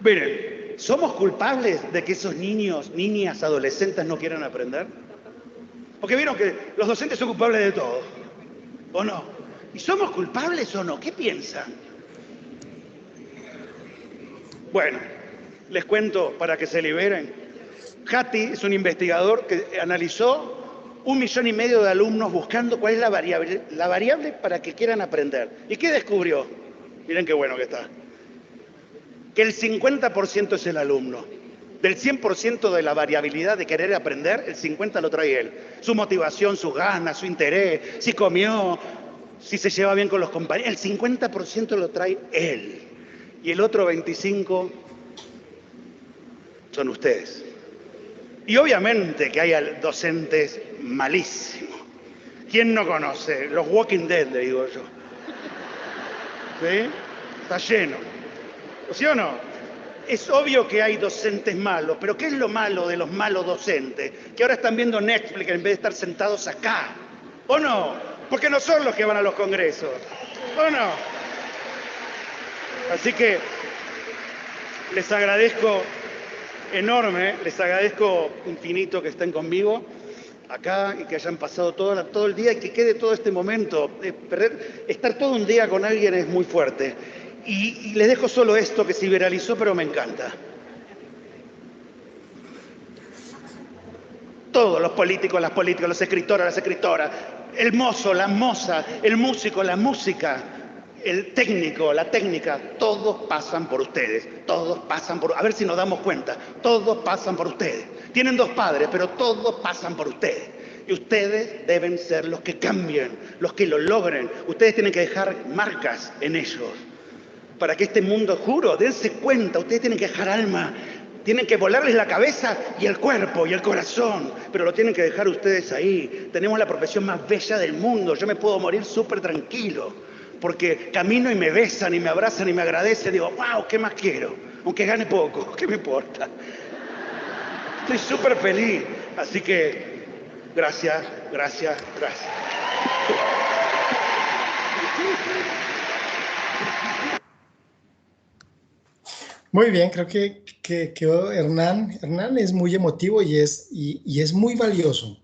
Miren, ¿somos culpables de que esos niños, niñas, adolescentes no quieran aprender? Porque vieron que los docentes son culpables de todo, ¿o no? ¿Y somos culpables o no? ¿Qué piensan? Bueno, les cuento para que se liberen. Hattie es un investigador que analizó 1,5 millones de alumnos buscando cuál es la variable para que quieran aprender. ¿Y qué descubrió? Miren qué bueno que está. Que el 50% es el alumno. Del 100% de la variabilidad de querer aprender, el 50% lo trae él. Su motivación, sus ganas, su interés, si comió, si se lleva bien con los compañeros. El 50% lo trae él. Y el otro 25% son ustedes. Y obviamente que hay docentes malísimos. ¿Quién no conoce? Los Walking Dead, le digo yo. ¿Sí? Está lleno. ¿Sí o no? Es obvio que hay docentes malos, pero ¿qué es lo malo de los malos docentes? Que ahora están viendo Netflix en vez de estar sentados acá. ¿O no? Porque no son los que van a los congresos. ¿O no? Así que les agradezco enorme, les agradezco infinito que estén conmigo acá y que hayan pasado todo el día y que quede todo este momento. Estar todo un día con alguien es muy fuerte. Y les dejo solo esto que se viralizó, pero me encanta. Todos los políticos, las políticas, los escritores, las escritoras, el mozo, la moza, el músico, la música, el técnico, la técnica, todos pasan por ustedes, todos pasan por... A ver si nos damos cuenta, todos pasan por ustedes. Tienen 2 padres, pero todos pasan por ustedes. Y ustedes deben ser los que cambien, los que lo logren. Ustedes tienen que dejar marcas en ellos. Para que este mundo, juro, dense cuenta, ustedes tienen que dejar alma, tienen que volarles la cabeza y el cuerpo y el corazón, pero lo tienen que dejar ustedes ahí. Tenemos la profesión más bella del mundo, yo me puedo morir súper tranquilo, porque camino y me besan y me abrazan y me agradecen, digo, wow, ¿qué más quiero? Aunque gane poco, ¿qué me importa? Estoy súper feliz, así que gracias, gracias, gracias. Muy bien, creo que quedó Hernán. Hernán es muy emotivo y es muy valioso.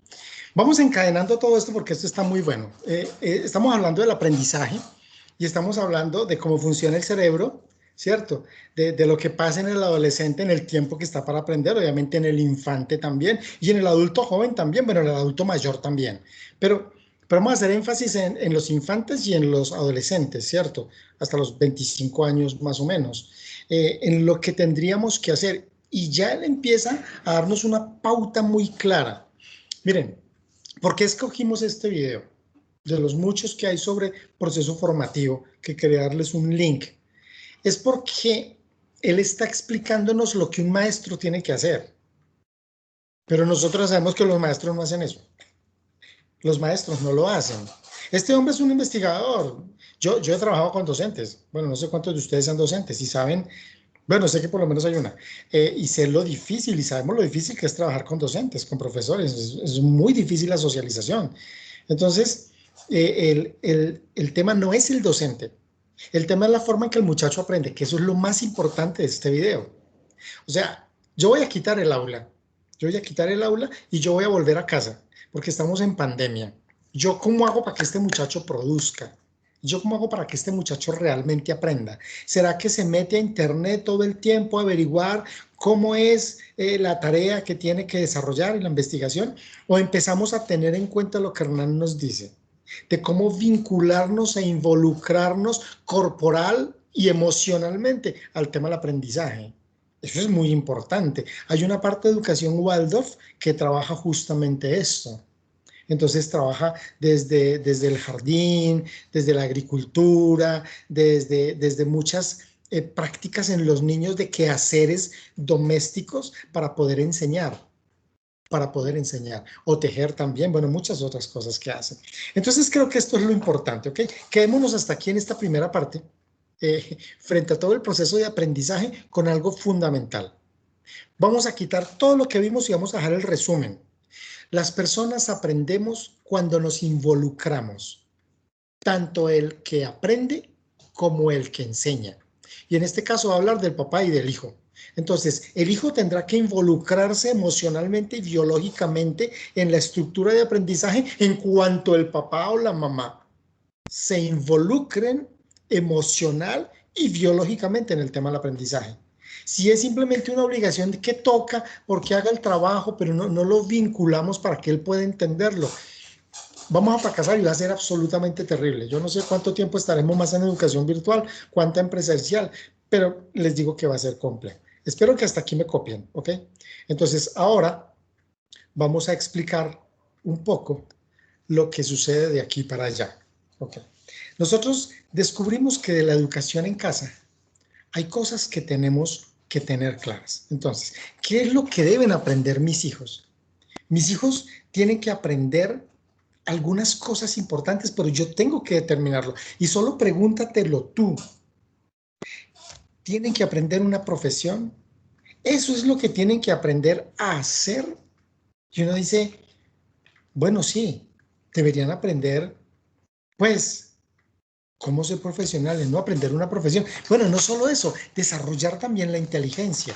Vamos encadenando todo esto porque esto está muy bueno. Estamos hablando del aprendizaje y estamos hablando de cómo funciona el cerebro ¿cierto? De lo que pasa en el adolescente en el tiempo que está para aprender, obviamente en el infante también, y en el adulto joven también, bueno, en el adulto mayor también. Pero vamos a hacer énfasis en los infantes y en los adolescentes, ¿cierto? Hasta los 25 años más o menos, en lo que tendríamos que hacer. Y ya él empieza a darnos una pauta muy clara. Miren, ¿por qué escogimos este video? De los muchos que hay sobre proceso formativo, que quería darles un link. Es porque él está explicándonos lo que un maestro tiene que hacer. Pero nosotros sabemos que los maestros no hacen eso. Los maestros no lo hacen. Este hombre es un investigador. Yo he trabajado con docentes. Bueno, no sé cuántos de ustedes sean docentes y saben, bueno, sé que por lo menos hay una. Y sé lo difícil y sabemos lo difícil que es trabajar con docentes, con profesores. Es muy difícil la socialización. Entonces, el tema no es el docente. El tema es la forma en que el muchacho aprende, que eso es lo más importante de este video. O sea, yo voy a quitar el aula. Yo voy a quitar el aula y yo voy a volver a casa, porque estamos en pandemia. ¿Yo cómo hago para que este muchacho produzca? ¿Yo cómo hago para que este muchacho realmente aprenda? ¿Será que se mete a internet todo el tiempo a averiguar cómo es la tarea que tiene que desarrollar y la investigación? ¿O empezamos a tener en cuenta lo que Hernán nos dice? De cómo vincularnos e involucrarnos corporal y emocionalmente al tema del aprendizaje. Eso es muy importante. Hay una parte de educación Waldorf que trabaja justamente esto. Entonces trabaja desde el jardín, desde la agricultura, desde muchas prácticas en los niños de quehaceres domésticos para poder enseñar. O tejer también, bueno, muchas otras cosas que hacen. Entonces creo que esto es lo importante, ¿ok? Quedémonos hasta aquí en esta primera parte, frente a todo el proceso de aprendizaje, con algo fundamental. Vamos a quitar todo lo que vimos y vamos a dejar el resumen. Las personas aprendemos cuando nos involucramos, tanto el que aprende como el que enseña. Y en este caso va a hablar del papá y del hijo. Entonces, el hijo tendrá que involucrarse emocionalmente y biológicamente en la estructura de aprendizaje en cuanto el papá o la mamá se involucren emocional y biológicamente en el tema del aprendizaje. Si es simplemente una obligación de que toca porque haga el trabajo, pero no lo vinculamos para que él pueda entenderlo, vamos a fracasar y va a ser absolutamente terrible. Yo no sé cuánto tiempo estaremos más en educación virtual, cuánta en presencial, pero les digo que va a ser complejo. Espero que hasta aquí me copien, ¿ok? Entonces, ahora vamos a explicar un poco lo que sucede de aquí para allá, ¿ok? Nosotros descubrimos que de la educación en casa hay cosas que tenemos que tener claras. Entonces, ¿qué es lo que deben aprender mis hijos? Mis hijos tienen que aprender algunas cosas importantes, pero yo tengo que determinarlo. Y solo pregúntatelo tú. ¿Tienen que aprender una profesión? ¿Eso es lo que tienen que aprender a hacer? Y uno dice, bueno, sí, deberían aprender, pues, cómo ser profesionales, no aprender una profesión. Bueno, no solo eso, desarrollar también la inteligencia.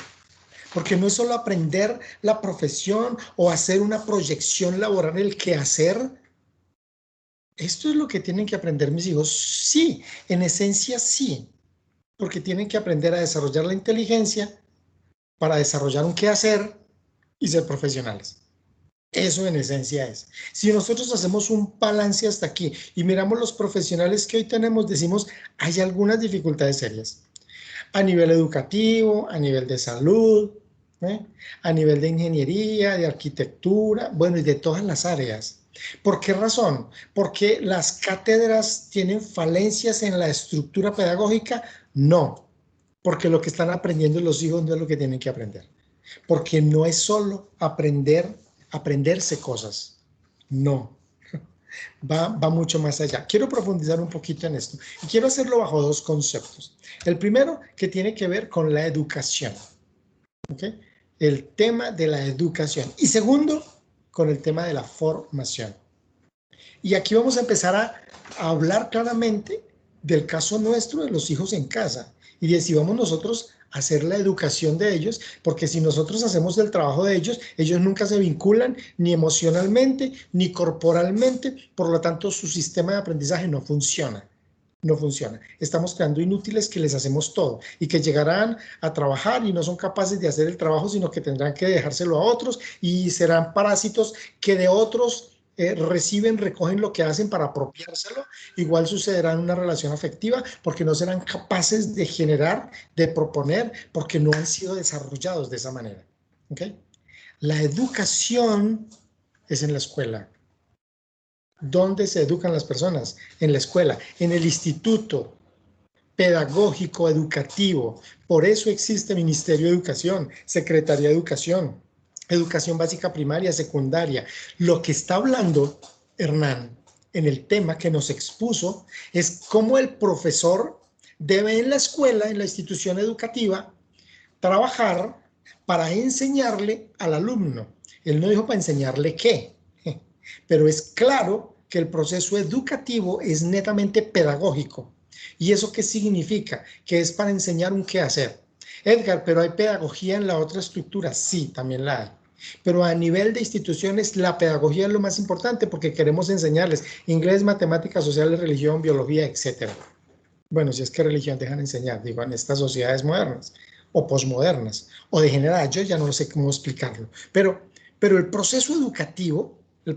Porque no es solo aprender la profesión o hacer una proyección laboral, el quehacer. ¿Esto es lo que tienen que aprender mis hijos? Sí, en esencia sí, porque tienen que aprender a desarrollar la inteligencia para desarrollar un quehacer y ser profesionales. Eso en esencia es. Si nosotros hacemos un balance hasta aquí y miramos los profesionales que hoy tenemos, decimos, hay algunas dificultades serias. A nivel educativo, a nivel de salud, a nivel de ingeniería, de arquitectura, bueno, y de todas las áreas. ¿Por qué razón? Porque las cátedras tienen falencias en la estructura pedagógica. No, porque lo que están aprendiendo los hijos no es lo que tienen que aprender. Porque no es solo aprenderse cosas. No, va mucho más allá. Quiero profundizar un poquito en esto y quiero hacerlo bajo dos conceptos. El primero, que tiene que ver con la educación. ¿Ok? El tema de la educación. Y segundo, con el tema de la formación. Y aquí vamos a empezar a hablar claramente del caso nuestro de los hijos en casa y de si vamos nosotros a hacer la educación de ellos, porque si nosotros hacemos el trabajo de ellos, ellos nunca se vinculan ni emocionalmente ni corporalmente, por lo tanto su sistema de aprendizaje no funciona. No funciona. Estamos creando inútiles que les hacemos todo y que llegarán a trabajar y no son capaces de hacer el trabajo, sino que tendrán que dejárselo a otros y serán parásitos que de otros reciben, recogen lo que hacen para apropiárselo. Igual sucederá en una relación afectiva porque no serán capaces de generar, de proponer, porque no han sido desarrollados de esa manera. ¿Okay? La educación es en la escuela. ¿Dónde se educan las personas? En la escuela, en el instituto pedagógico, educativo. Por eso existe Ministerio de Educación, Secretaría de Educación, Educación Básica Primaria, Secundaria. Lo que está hablando Hernán en el tema que nos expuso es cómo el profesor debe en la escuela, en la institución educativa, trabajar para enseñarle al alumno. Él no dijo para enseñarle qué, pero es claro que el proceso educativo es netamente pedagógico. ¿Y eso qué significa? Que es para enseñar un qué hacer. Edgar, pero ¿hay pedagogía en la otra estructura? Sí, también la hay. Pero a nivel de instituciones, la pedagogía es lo más importante porque queremos enseñarles inglés, matemáticas, sociales, religión, biología, etc. Bueno, si es que religión dejan enseñar, digo, en estas sociedades modernas o posmodernas o degeneradas, yo ya no sé cómo explicarlo. Pero el proceso educativo, el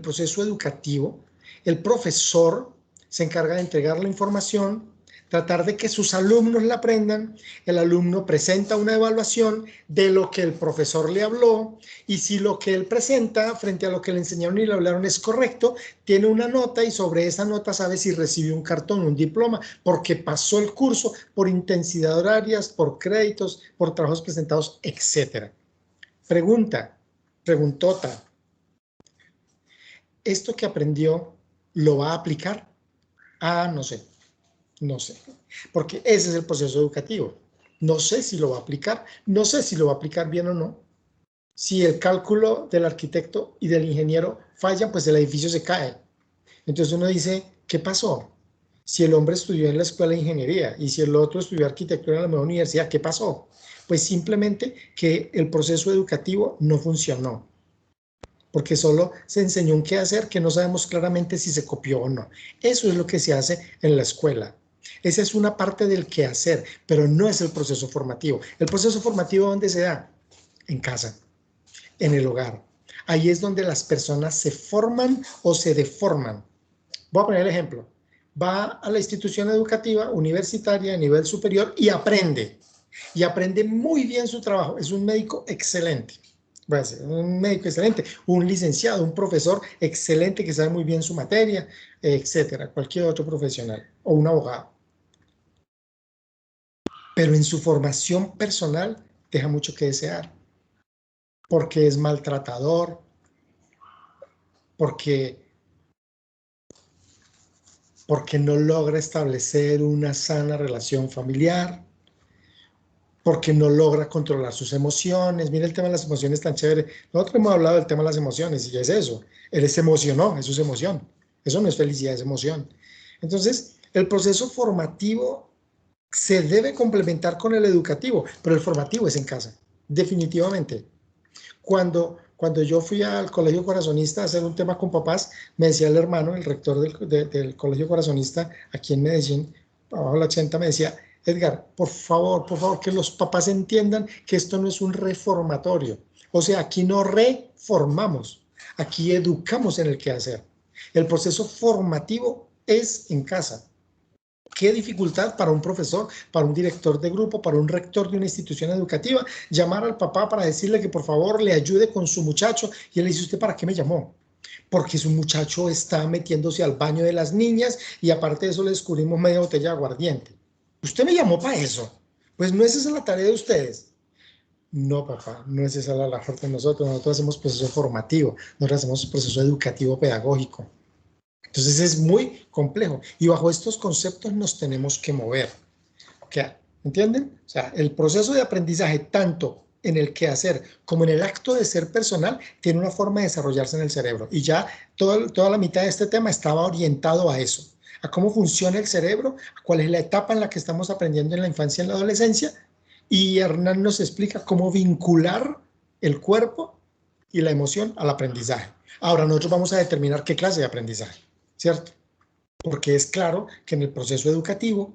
profesor se encarga de entregar la información, tratar de que sus alumnos la aprendan, el alumno presenta una evaluación de lo que el profesor le habló y si lo que él presenta frente a lo que le enseñaron y le hablaron es correcto, tiene una nota y sobre esa nota sabe si recibió un cartón, un diploma, porque pasó el curso por intensidad horarias, por créditos, por trabajos presentados, etc. Preguntota. ¿Esto que aprendió lo va a aplicar? Ah, no sé, porque ese es el proceso educativo. No sé si lo va a aplicar, no sé si lo va a aplicar bien o no. Si el cálculo del arquitecto y del ingeniero falla, pues el edificio se cae. Entonces uno dice, ¿qué pasó? Si el hombre estudió en la escuela de ingeniería y si el otro estudió arquitectura en la misma universidad, ¿qué pasó? Pues simplemente que el proceso educativo no funcionó. Porque solo se enseñó un qué hacer que no sabemos claramente si se copió o no. Eso es lo que se hace en la escuela. Esa es una parte del qué hacer, pero no es el proceso formativo. El proceso formativo, ¿dónde se da? En casa, en el hogar. Ahí es donde las personas se forman o se deforman. Voy a poner el ejemplo. Va a la institución educativa, universitaria, a nivel superior y aprende. Y aprende muy bien su trabajo. Es un médico excelente. Va a ser un médico excelente, un licenciado, un profesor excelente que sabe muy bien su materia, etcétera, cualquier otro profesional o un abogado. Pero en su formación personal deja mucho que desear, porque es maltratador, porque no logra establecer una sana relación familiar, porque no logra controlar sus emociones. Mira el tema de las emociones tan chévere. Nosotros hemos hablado del tema de las emociones y es eso. Él se emocionó, eso es emoción. Eso no es felicidad, es emoción. Entonces, el proceso formativo se debe complementar con el educativo, pero el formativo es en casa, definitivamente. Cuando yo fui al Colegio Corazonista a hacer un tema con papás, me decía el hermano, el rector del Colegio Corazonista aquí en Medellín, abajo de la 80, me decía, Edgar, por favor, que los papás entiendan que esto no es un reformatorio. O sea, aquí no reformamos, aquí educamos en el qué hacer. El proceso formativo es en casa. Qué dificultad para un profesor, para un director de grupo, para un rector de una institución educativa, llamar al papá para decirle que por favor le ayude con su muchacho. Y él le dice, ¿usted para qué me llamó? Porque su muchacho está metiéndose al baño de las niñas y aparte de eso le descubrimos media botella de aguardiente. ¿Usted me llamó para eso? Pues no es esa la tarea de ustedes. No, papá, no es esa la labor de nosotros. Nosotros hacemos proceso formativo, nosotros hacemos proceso educativo pedagógico. Entonces es muy complejo y bajo estos conceptos nos tenemos que mover. ¿Entienden? O sea, el proceso de aprendizaje, tanto en el quehacer como en el acto de ser personal, tiene una forma de desarrollarse en el cerebro. Y ya toda la mitad de este tema estaba orientado a eso, a cómo funciona el cerebro, a cuál es la etapa en la que estamos aprendiendo en la infancia y en la adolescencia. Y Hernán nos explica cómo vincular el cuerpo y la emoción al aprendizaje. Ahora nosotros vamos a determinar qué clase de aprendizaje, ¿cierto? porque es claro que en el proceso educativo,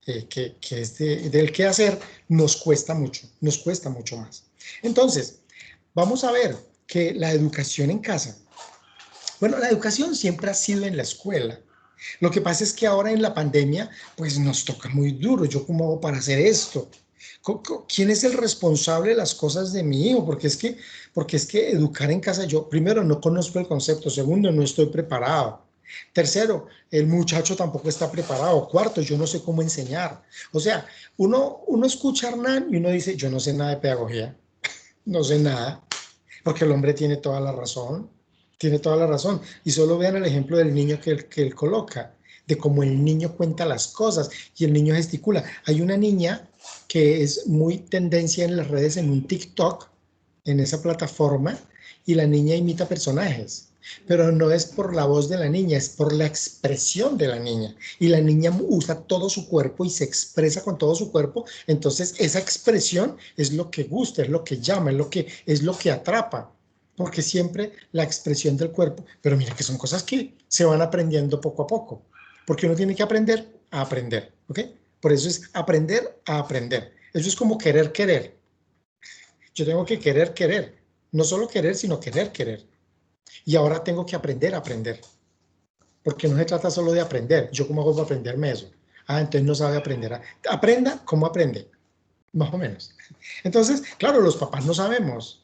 que es del quehacer, nos cuesta mucho más. Entonces, vamos a ver que la educación en casa, bueno, la educación siempre ha sido en la escuela. Lo que pasa es que ahora en la pandemia, pues nos toca muy duro. ¿Yo cómo hago para hacer esto? ¿Quién es el responsable de las cosas de mi hijo? Porque es que educar en casa, yo primero no conozco el concepto, segundo no estoy preparado, tercero el muchacho tampoco está preparado, cuarto yo no sé cómo enseñar. O sea, uno escucha a Hernán y uno dice, yo no sé nada de pedagogía, no sé nada, porque el hombre tiene toda la razón, tiene toda la razón. Y solo vean el ejemplo del niño que él coloca, de cómo el niño cuenta las cosas y el niño gesticula. Hay una niña que es muy tendencia en las redes, en un TikTok, en esa plataforma, y la niña imita personajes. Pero no es por la voz de la niña, es por la expresión de la niña. Y la niña usa todo su cuerpo y se expresa con todo su cuerpo. Entonces esa expresión es lo que gusta, es lo que llama, es lo que atrapa. Porque siempre la expresión del cuerpo, pero mira que son cosas que se van aprendiendo poco a poco. Porque uno tiene que aprender a aprender, ¿ok? Por eso es aprender a aprender. Eso es como querer querer. Yo tengo que querer querer. No solo querer, sino querer querer. Y ahora tengo que aprender a aprender. Porque no se trata solo de aprender. ¿Yo cómo hago para aprenderme eso? Ah, entonces no sabe aprender. Aprenda, ¿cómo aprende? Más o menos. Entonces, claro, los papás no sabemos.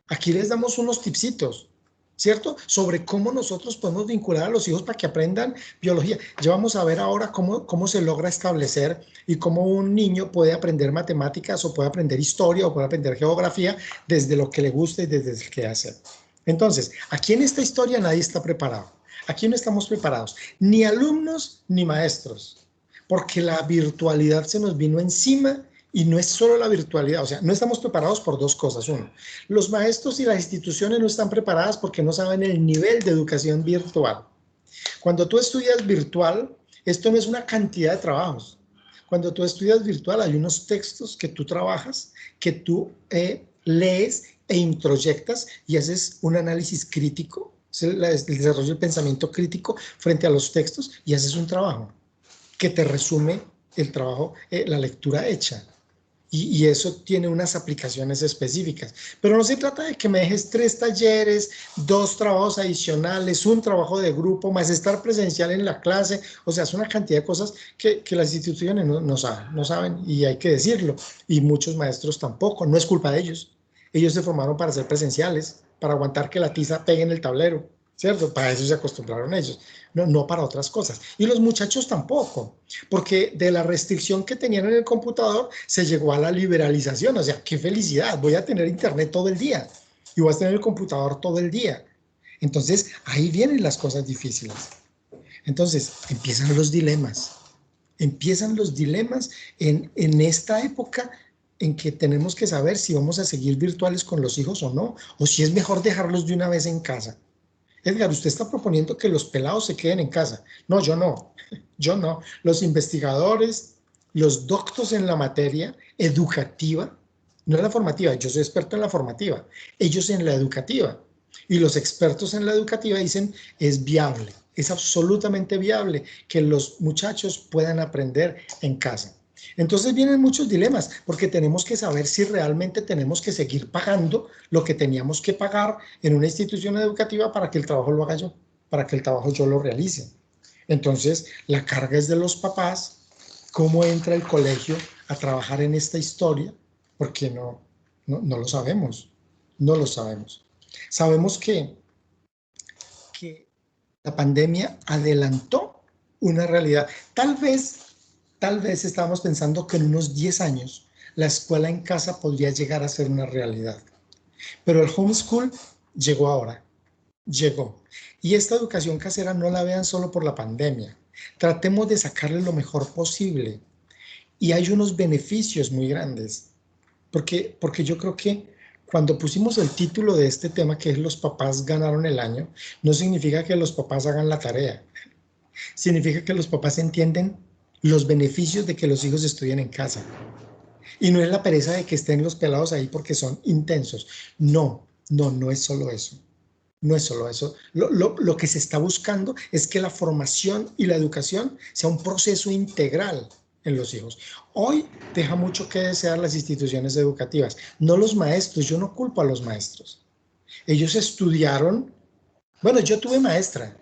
Aquí les damos unos tipsitos, ¿cierto? Sobre cómo nosotros podemos vincular a los hijos para que aprendan biología. Ya vamos a ver ahora cómo se logra establecer y cómo un niño puede aprender matemáticas o puede aprender historia o puede aprender geografía desde lo que le gusta y desde el que hace. Entonces, aquí en esta historia nadie está preparado. Aquí no estamos preparados, ni alumnos ni maestros, porque la virtualidad se nos vino encima. Y no es solo la virtualidad, o sea, no estamos preparados por dos cosas. Uno, los maestros y las instituciones no están preparadas porque no saben el nivel de educación virtual. Cuando tú estudias virtual, esto no es una cantidad de trabajos. Cuando tú estudias virtual, hay unos textos que tú trabajas, que tú lees e introyectas y haces un análisis crítico, el desarrollo del pensamiento crítico frente a los textos y haces un trabajo que te resume el trabajo, la lectura hecha. Y eso tiene unas aplicaciones específicas. Pero no se trata de que me dejes 3 talleres, 2 trabajos adicionales, un trabajo de grupo, más estar presencial en la clase. O sea, es una cantidad de cosas que las instituciones no saben y hay que decirlo. Y muchos maestros tampoco, no es culpa de ellos. Ellos se formaron para ser presenciales, para aguantar que la tiza pegue en el tablero, ¿cierto? Para eso se acostumbraron ellos, no para otras cosas. Y los muchachos tampoco, porque de la restricción que tenían en el computador se llegó a la liberalización. O sea, qué felicidad, voy a tener internet todo el día y voy a tener el computador todo el día. Entonces, ahí vienen las cosas difíciles. Entonces, empiezan los dilemas. Empiezan los dilemas en esta época en que tenemos que saber si vamos a seguir virtuales con los hijos o no, o si es mejor dejarlos de una vez en casa. Edgar, usted está proponiendo que los pelados se queden en casa. No, yo no. Yo no. Los investigadores, los doctos en la materia educativa, no en la formativa, yo soy experto en la formativa, ellos en la educativa. Y los expertos en la educativa dicen, es viable, es absolutamente viable que los muchachos puedan aprender en casa. Entonces vienen muchos dilemas, porque tenemos que saber si realmente tenemos que seguir pagando lo que teníamos que pagar en una institución educativa para que el trabajo lo haga yo, para que el trabajo yo lo realice. Entonces, la carga es de los papás. ¿Cómo entra el colegio a trabajar en esta historia? Porque no lo sabemos, no lo sabemos. Sabemos que la pandemia adelantó una realidad. Tal vez estábamos pensando que en unos 10 años la escuela en casa podría llegar a ser una realidad. Pero el homeschool llegó ahora, llegó. Y esta educación casera no la vean solo por la pandemia. Tratemos de sacarle lo mejor posible. Y hay unos beneficios muy grandes. Porque yo creo que cuando pusimos el título de este tema, que es los papás ganaron el año, no significa que los papás hagan la tarea. Significa que los papás entienden los beneficios de que los hijos estudien en casa. Y no es la pereza de que estén los pelados ahí porque son intensos. No es solo eso. No es solo eso. Lo que se está buscando es que la formación y la educación sea un proceso integral en los hijos. Hoy deja mucho que desear las instituciones educativas, no los maestros. Yo no culpo a los maestros. Ellos estudiaron. Bueno, yo tuve maestra.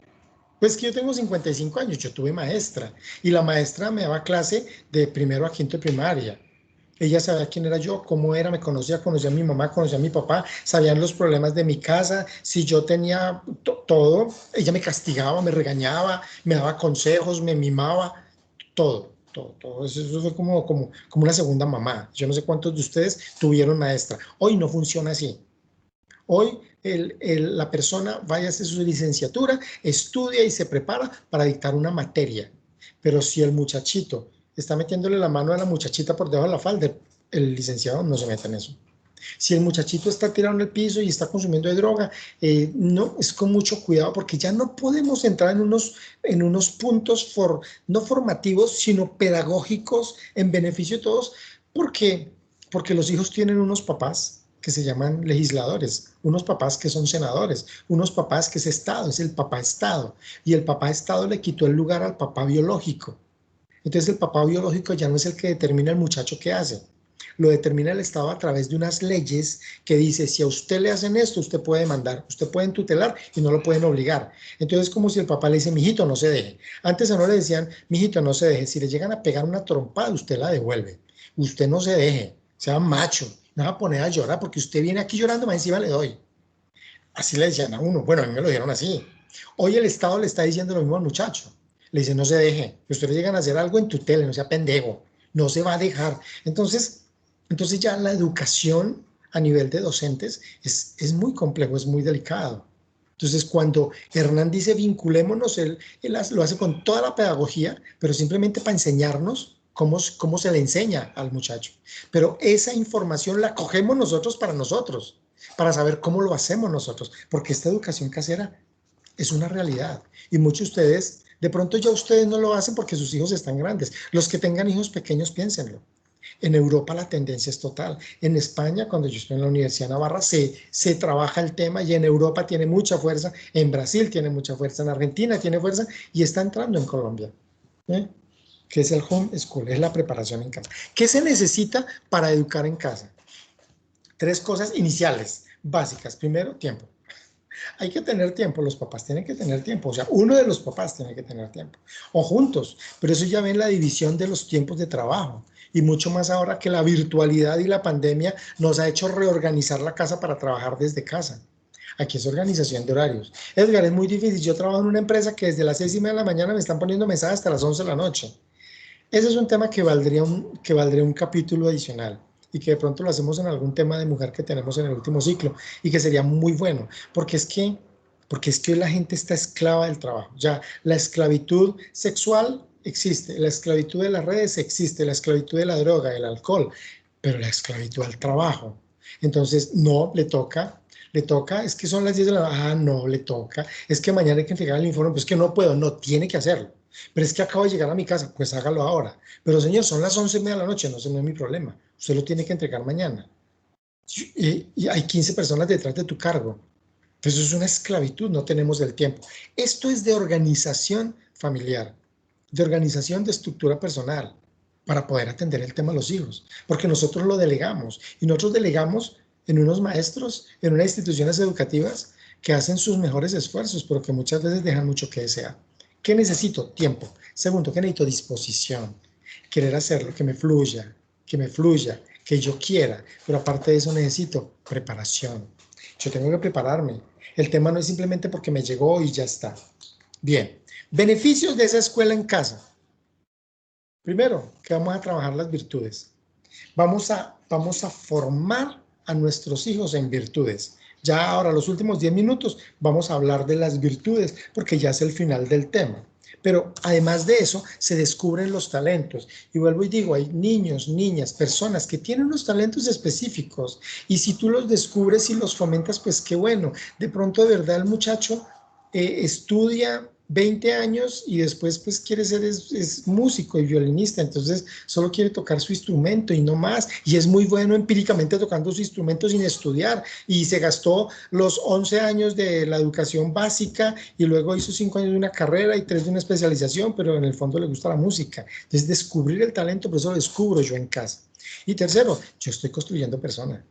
Pues que yo tengo 55 años, yo tuve maestra. Y la maestra me daba clase de primero a quinto de primaria. Ella sabía quién era yo, cómo era, me conocía a mi mamá, conocía a mi papá, sabían los problemas de mi casa, si yo tenía todo, ella me castigaba, me regañaba, me daba consejos, me mimaba, todo. Eso fue como una segunda mamá. Yo no sé cuántos de ustedes tuvieron maestra. Hoy no funciona así. Hoy la persona vaya a hacer su licenciatura, estudia y se prepara para dictar una materia. Pero si el muchachito está metiéndole la mano a la muchachita por debajo de la falda, el licenciado no se mete en eso. Si el muchachito está tirado en el piso y está consumiendo de droga, no, es con mucho cuidado porque ya no podemos entrar en unos puntos no formativos, sino pedagógicos en beneficio de todos, porque los hijos tienen unos papás que se llaman legisladores, unos papás que son senadores, unos papás que es Estado, es el papá Estado, y el papá Estado le quitó el lugar al papá biológico. Entonces el papá biológico ya no es el que determina el muchacho qué hace, lo determina el Estado a través de unas leyes que dice, si a usted le hacen esto, usted puede demandar, usted puede tutelar y no lo pueden obligar. Entonces es como si el papá le dice, mijito, no se deje. Antes a uno le decían, mijito, no se deje. Si le llegan a pegar una trompada, usted la devuelve. Usted no se deje, sea macho, no va a poner a llorar porque usted viene aquí llorando, más encima le doy. Así le decían a uno. Bueno, a mí me lo dijeron así. Hoy el Estado le está diciendo lo mismo al muchacho. Le dice, no se deje. Que ustedes llegan a hacer algo en tutela, no sea pendejo. No se va a dejar. Entonces ya la educación a nivel de docentes es muy complejo, es muy delicado. Entonces, cuando Hernán dice vinculémonos, él lo hace con toda la pedagogía, pero simplemente para enseñarnos cómo se le enseña al muchacho. Pero esa información la cogemos nosotros, para saber cómo lo hacemos nosotros, porque esta educación casera es una realidad. Y muchos de ustedes, de pronto ya ustedes no lo hacen porque sus hijos están grandes. Los que tengan hijos pequeños, piénsenlo. En Europa la tendencia es total. En España, cuando yo estoy en la Universidad de Navarra, se trabaja el tema y en Europa tiene mucha fuerza, en Brasil tiene mucha fuerza, en Argentina tiene fuerza y está entrando en Colombia. Que es el home school, es la preparación en casa. ¿Qué se necesita para educar en casa? 3 cosas iniciales, básicas. Primero, tiempo. Hay que tener tiempo, los papás tienen que tener tiempo, o sea, uno de los papás tiene que tener tiempo, o juntos, pero eso ya ven la división de los tiempos de trabajo, y mucho más ahora que la virtualidad y la pandemia nos ha hecho reorganizar la casa para trabajar desde casa. Aquí es organización de horarios. Edgar, es muy difícil, yo trabajo en una empresa que desde las 6:30 de la mañana me están poniendo mensajes hasta las 11 de la noche. Ese es un tema que valdría un capítulo adicional y que de pronto lo hacemos en algún tema de mujer que tenemos en el último ciclo y que sería muy bueno, porque es que hoy la gente está esclava del trabajo. Ya la esclavitud sexual existe, la esclavitud de las redes existe, la esclavitud de la droga, del alcohol, pero la esclavitud al trabajo. Entonces, no, le toca, es que son las 10 de la noche, no, le toca, es que mañana hay que entregar el informe, pues que no puedo, no, tiene que hacerlo. Pero es que acabo de llegar a mi casa, pues hágalo ahora. Pero señor, son las 11:30 de la noche, no, ese no es mi problema. Usted lo tiene que entregar mañana. Y hay 15 personas detrás de tu cargo. Entonces es una esclavitud, no tenemos el tiempo. Esto es de organización familiar, de organización de estructura personal, para poder atender el tema de los hijos. Porque nosotros lo delegamos. Y nosotros delegamos en unos maestros, en unas instituciones educativas que hacen sus mejores esfuerzos, pero que muchas veces dejan mucho que desear. ¿Qué necesito? Tiempo. Segundo, ¿qué necesito? Disposición. Querer hacerlo, que me fluya, que yo quiera. Pero aparte de eso necesito preparación. Yo tengo que prepararme. El tema no es simplemente porque me llegó y ya está. Bien, beneficios de esa escuela en casa. Primero, que vamos a trabajar las virtudes. Vamos a formar a nuestros hijos en virtudes. Ya ahora, los últimos 10 minutos, vamos a hablar de las virtudes, porque ya es el final del tema. Pero además de eso, se descubren los talentos. Y vuelvo y digo, hay niños, niñas, personas que tienen unos talentos específicos. Y si tú los descubres y los fomentas, pues qué bueno. De pronto, de verdad, el muchacho estudia 20 años y después pues quiere ser es músico y violinista, entonces solo quiere tocar su instrumento y no más, y es muy bueno empíricamente tocando su instrumento sin estudiar, y se gastó los 11 años de la educación básica y luego hizo 5 años de una carrera y 3 de una especialización, pero en el fondo le gusta la música. Entonces descubrir el talento, por eso lo descubro yo en casa. Y tercero, yo estoy construyendo persona.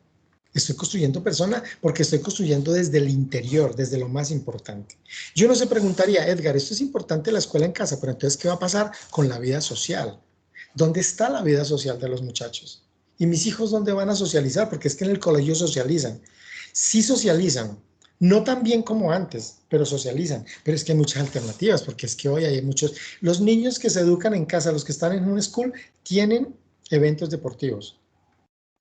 Estoy construyendo persona porque estoy construyendo desde el interior, desde lo más importante. Yo no se preguntaría, Edgar, esto es importante la escuela en casa, pero entonces, ¿qué va a pasar con la vida social? ¿Dónde está la vida social de los muchachos? ¿Y mis hijos dónde van a socializar? Porque es que en el colegio socializan. Sí socializan, no tan bien como antes, pero socializan. Pero es que hay muchas alternativas, porque es que hoy hay muchos... Los niños que se educan en casa, los que están en un school, tienen eventos deportivos.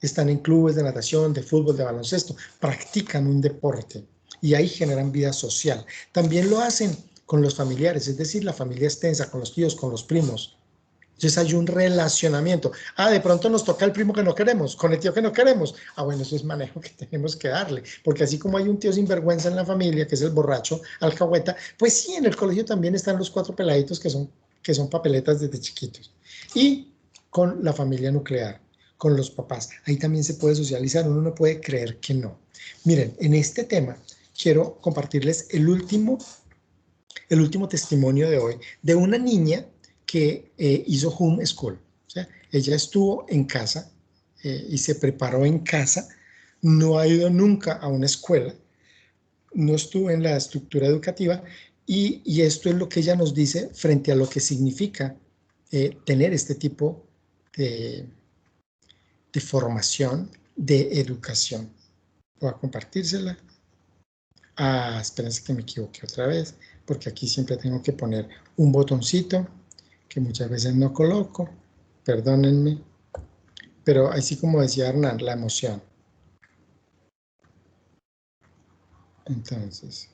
Están en clubes de natación, de fútbol, de baloncesto, practican un deporte y ahí generan vida social. También lo hacen con los familiares, es decir, la familia extensa, con los tíos, con los primos. Entonces hay un relacionamiento. De pronto nos toca el primo que no queremos, con el tío que no queremos. Bueno, eso es manejo que tenemos que darle, porque así como hay un tío sinvergüenza en la familia, que es el borracho, alcahueta, pues sí, en el colegio también están los 4 peladitos que son papeletas desde chiquitos. Y con la familia nuclear, con los papás. Ahí también se puede socializar, uno no puede creer que no. Miren, en este tema quiero compartirles el último testimonio de hoy de una niña que hizo homeschool. O sea, ella estuvo en casa y se preparó en casa, no ha ido nunca a una escuela, no estuvo en la estructura educativa y esto es lo que ella nos dice frente a lo que significa tener este tipo de formación, de educación. Voy a compartírsela. Espérense que me equivoqué otra vez, porque aquí siempre tengo que poner un botoncito que muchas veces no coloco. Perdónenme. Pero así como decía Hernán, la emoción. Entonces,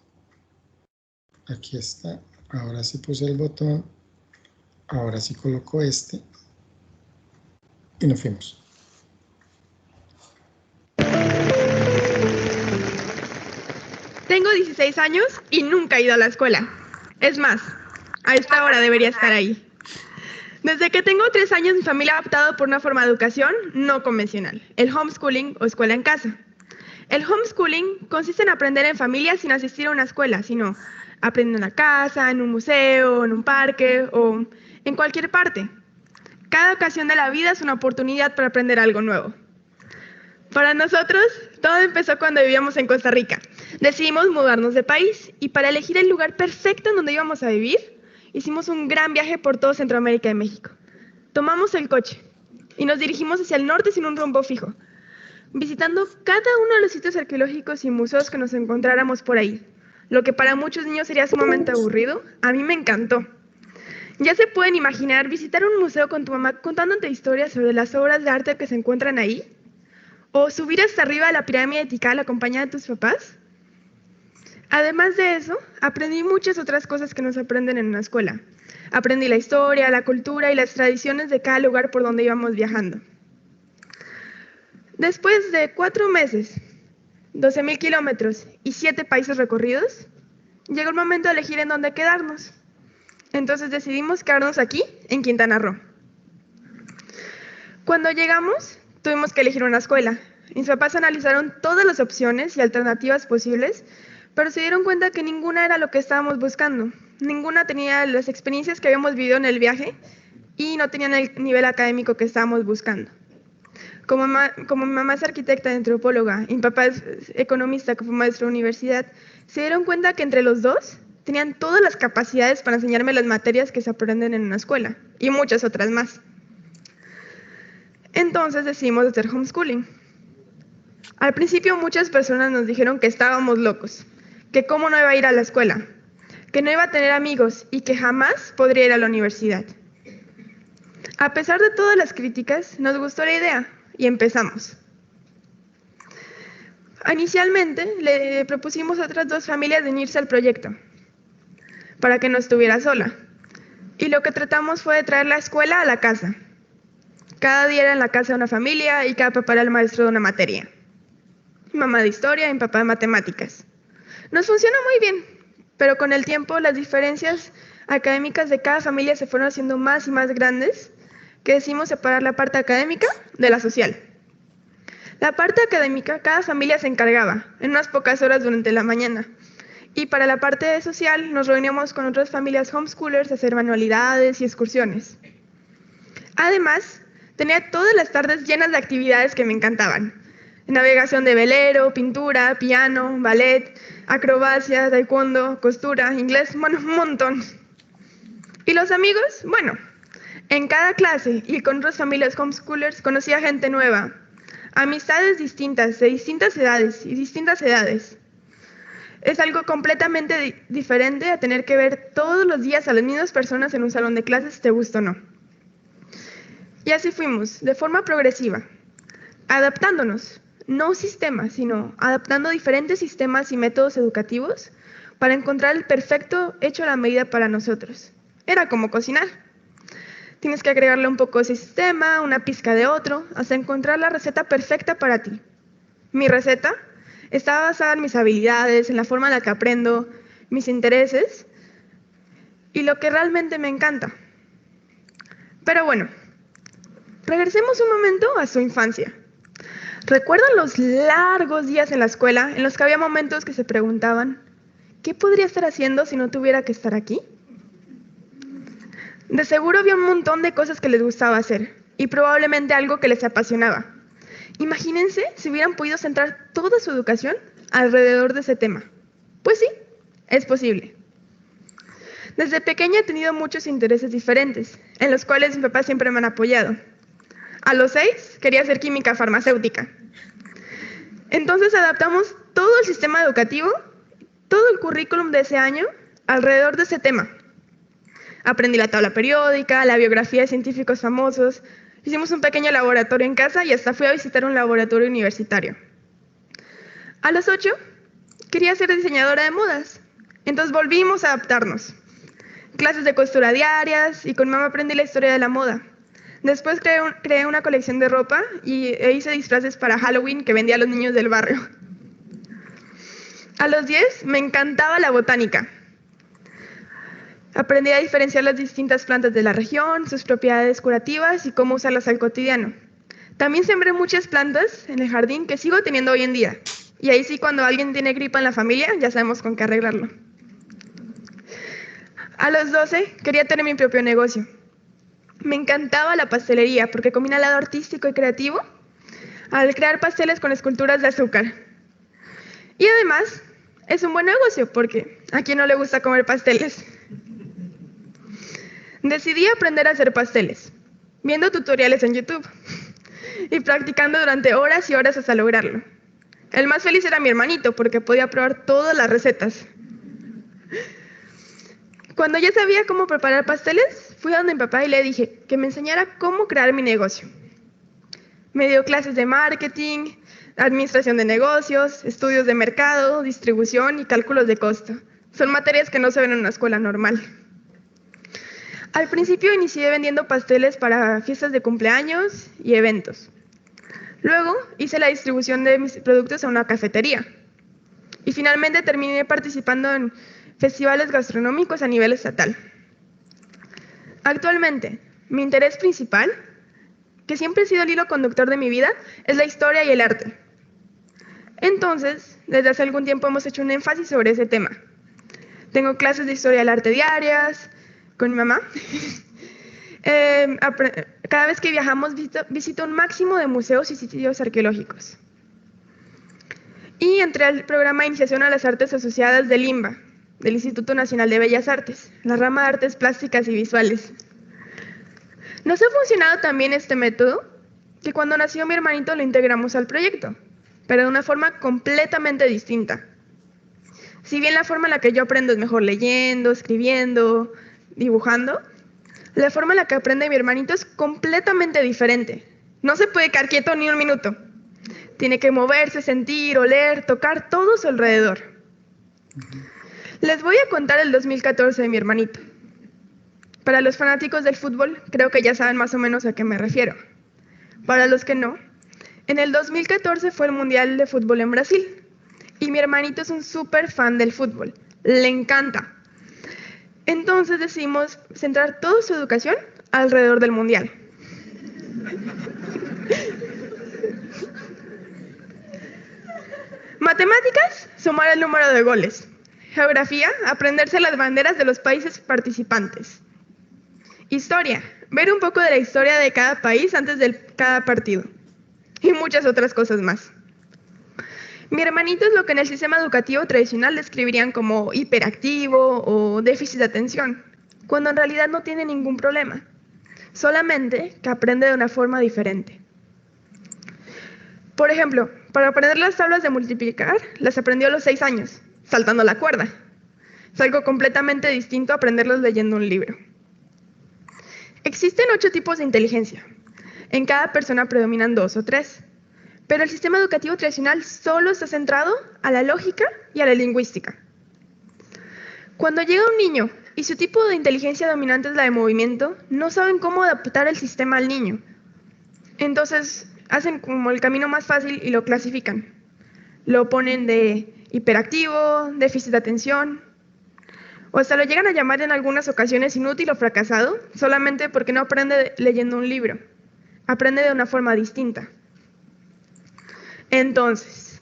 aquí está. Ahora sí puse el botón. Ahora sí coloco este. Y nos fuimos. Tengo 16 años y nunca he ido a la escuela. Es más, a esta hora debería estar ahí. Desde que tengo 3 años, mi familia ha optado por una forma de educación no convencional, el homeschooling o escuela en casa. El homeschooling consiste en aprender en familia sin asistir a una escuela, sino aprendiendo en la casa, en un museo, en un parque o en cualquier parte. Cada ocasión de la vida es una oportunidad para aprender algo nuevo. Para nosotros, todo empezó cuando vivíamos en Costa Rica. Decidimos mudarnos de país y para elegir el lugar perfecto en donde íbamos a vivir, hicimos un gran viaje por todo Centroamérica y México. Tomamos el coche y nos dirigimos hacia el norte sin un rumbo fijo, visitando cada uno de los sitios arqueológicos y museos que nos encontráramos por ahí. Lo que para muchos niños sería sumamente aburrido, a mí me encantó. Ya se pueden imaginar visitar un museo con tu mamá contándote historias sobre las obras de arte que se encuentran ahí, o subir hasta arriba a la pirámide de Tikal acompañada de tus papás. Además de eso, aprendí muchas otras cosas que nos aprenden en una escuela. Aprendí la historia, la cultura y las tradiciones de cada lugar por donde íbamos viajando. Después de 4 meses, 12,000 kilómetros y 7 países recorridos, llegó el momento de elegir en dónde quedarnos. Entonces decidimos quedarnos aquí, en Quintana Roo. Cuando llegamos, tuvimos que elegir una escuela. Mis papás analizaron todas las opciones y alternativas posibles, pero se dieron cuenta que ninguna era lo que estábamos buscando. Ninguna tenía las experiencias que habíamos vivido en el viaje y no tenían el nivel académico que estábamos buscando. Como mi mamá es arquitecta y antropóloga y mi papá es economista que fue maestro de universidad, se dieron cuenta que entre los dos tenían todas las capacidades para enseñarme las materias que se aprenden en una escuela y muchas otras más. Entonces decidimos hacer homeschooling. Al principio muchas personas nos dijeron que estábamos locos, que cómo no iba a ir a la escuela, que no iba a tener amigos y que jamás podría ir a la universidad. A pesar de todas las críticas, nos gustó la idea y empezamos. Inicialmente le propusimos a otras 2 familias de unirse al proyecto para que no estuviera sola. Y lo que tratamos fue de traer la escuela a la casa. Cada día era en la casa de una familia y cada papá era el maestro de una materia. Mi mamá de historia y mi papá de matemáticas. Nos funcionó muy bien, pero con el tiempo las diferencias académicas de cada familia se fueron haciendo más y más grandes, que decidimos separar la parte académica de la social. La parte académica, cada familia se encargaba en unas pocas horas durante la mañana. Y para la parte social nos reuníamos con otras familias homeschoolers a hacer manualidades y excursiones. Además, tenía todas las tardes llenas de actividades que me encantaban. Navegación de velero, pintura, piano, ballet, acrobacia, taekwondo, costura, inglés, bueno, un montón. ¿Y los amigos? Bueno, en cada clase y con otras familias homeschoolers conocía gente nueva, amistades distintas, de distintas edades y distintas edades. Es algo completamente diferente a tener que ver todos los días a las mismas personas en un salón de clases, te gusta o no. Y así fuimos, de forma progresiva, adaptándonos, no sistemas, sino adaptando diferentes sistemas y métodos educativos para encontrar el perfecto hecho a la medida para nosotros. Era como cocinar. Tienes que agregarle un poco de sistema, una pizca de otro, hasta encontrar la receta perfecta para ti. Mi receta estaba basada en mis habilidades, en la forma en la que aprendo, mis intereses y lo que realmente me encanta. Pero bueno, regresemos un momento a su infancia. ¿Recuerdan los largos días en la escuela en los que había momentos que se preguntaban, ¿qué podría estar haciendo si no tuviera que estar aquí? De seguro había un montón de cosas que les gustaba hacer y probablemente algo que les apasionaba. Imagínense si hubieran podido centrar toda su educación alrededor de ese tema. Pues sí, es posible. Desde pequeña he tenido muchos intereses diferentes, en los cuales mis papás siempre me han apoyado. A los 6 quería hacer química farmacéutica. Entonces adaptamos todo el sistema educativo, todo el currículum de ese año alrededor de ese tema. Aprendí la tabla periódica, la biografía de científicos famosos, hicimos un pequeño laboratorio en casa y hasta fui a visitar un laboratorio universitario. A los 8 quería ser diseñadora de modas, entonces volvimos a adaptarnos. Clases de costura diarias y con mamá aprendí la historia de la moda. Después creé una colección de ropa e hice disfraces para Halloween que vendía a los niños del barrio. A los 10 me encantaba la botánica. Aprendí a diferenciar las distintas plantas de la región, sus propiedades curativas y cómo usarlas al cotidiano. También sembré muchas plantas en el jardín que sigo teniendo hoy en día. Y ahí sí, cuando alguien tiene gripa en la familia, ya sabemos con qué arreglarlo. A los 12 quería tener mi propio negocio. Me encantaba la pastelería porque combina el lado artístico y creativo al crear pasteles con esculturas de azúcar. Y además, es un buen negocio porque a quien no le gusta comer pasteles. Decidí aprender a hacer pasteles, viendo tutoriales en YouTube y practicando durante horas y horas hasta lograrlo. El más feliz era mi hermanito porque podía probar todas las recetas. Cuando ya sabía cómo preparar pasteles, fui a donde mi papá y le dije que me enseñara cómo crear mi negocio. Me dio clases de marketing, administración de negocios, estudios de mercado, distribución y cálculos de costo. Son materias que no se ven en una escuela normal. Al principio inicié vendiendo pasteles para fiestas de cumpleaños y eventos. Luego hice la distribución de mis productos a una cafetería. Y finalmente terminé participando en festivales gastronómicos a nivel estatal. Actualmente, mi interés principal, que siempre ha sido el hilo conductor de mi vida, es la historia y el arte. Entonces, desde hace algún tiempo hemos hecho un énfasis sobre ese tema. Tengo clases de historia del arte diarias con mi mamá. Cada vez que viajamos visito un máximo de museos y sitios arqueológicos. Y entré al programa de iniciación a las artes asociadas del INBA, del Instituto Nacional de Bellas Artes, la rama de artes plásticas y visuales. Nos ha funcionado también este método, que cuando nació mi hermanito lo integramos al proyecto, pero de una forma completamente distinta. Si bien la forma en la que yo aprendo es mejor leyendo, escribiendo, dibujando, la forma en la que aprende mi hermanito es completamente diferente. No se puede quedar quieto ni un minuto. Tiene que moverse, sentir, oler, tocar todo a su alrededor. Les voy a contar el 2014 de mi hermanito. Para los fanáticos del fútbol, creo que ya saben más o menos a qué me refiero. Para los que no, en el 2014 fue el Mundial de Fútbol en Brasil. Y mi hermanito es un súper fan del fútbol. Le encanta. Entonces decidimos centrar toda su educación alrededor del mundial. Matemáticas, sumar el número de goles. Geografía, aprenderse las banderas de los países participantes. Historia, ver un poco de la historia de cada país antes de cada partido. Y muchas otras cosas más. Mi hermanito es lo que en el sistema educativo tradicional describirían como hiperactivo o déficit de atención, cuando en realidad no tiene ningún problema, solamente que aprende de una forma diferente. Por ejemplo, para aprender las tablas de multiplicar, las aprendió a los 6 años, saltando la cuerda. Es algo completamente distinto a aprenderlos leyendo un libro. Existen 8 tipos de inteligencia. En cada persona predominan 2 o 3. Pero el sistema educativo tradicional solo está centrado a la lógica y a la lingüística. Cuando llega un niño y su tipo de inteligencia dominante es la de movimiento, no saben cómo adaptar el sistema al niño. Entonces hacen como el camino más fácil y lo clasifican. Lo ponen de hiperactivo, déficit de atención, o hasta lo llegan a llamar en algunas ocasiones inútil o fracasado, solamente porque no aprende leyendo un libro. Aprende de una forma distinta. Entonces,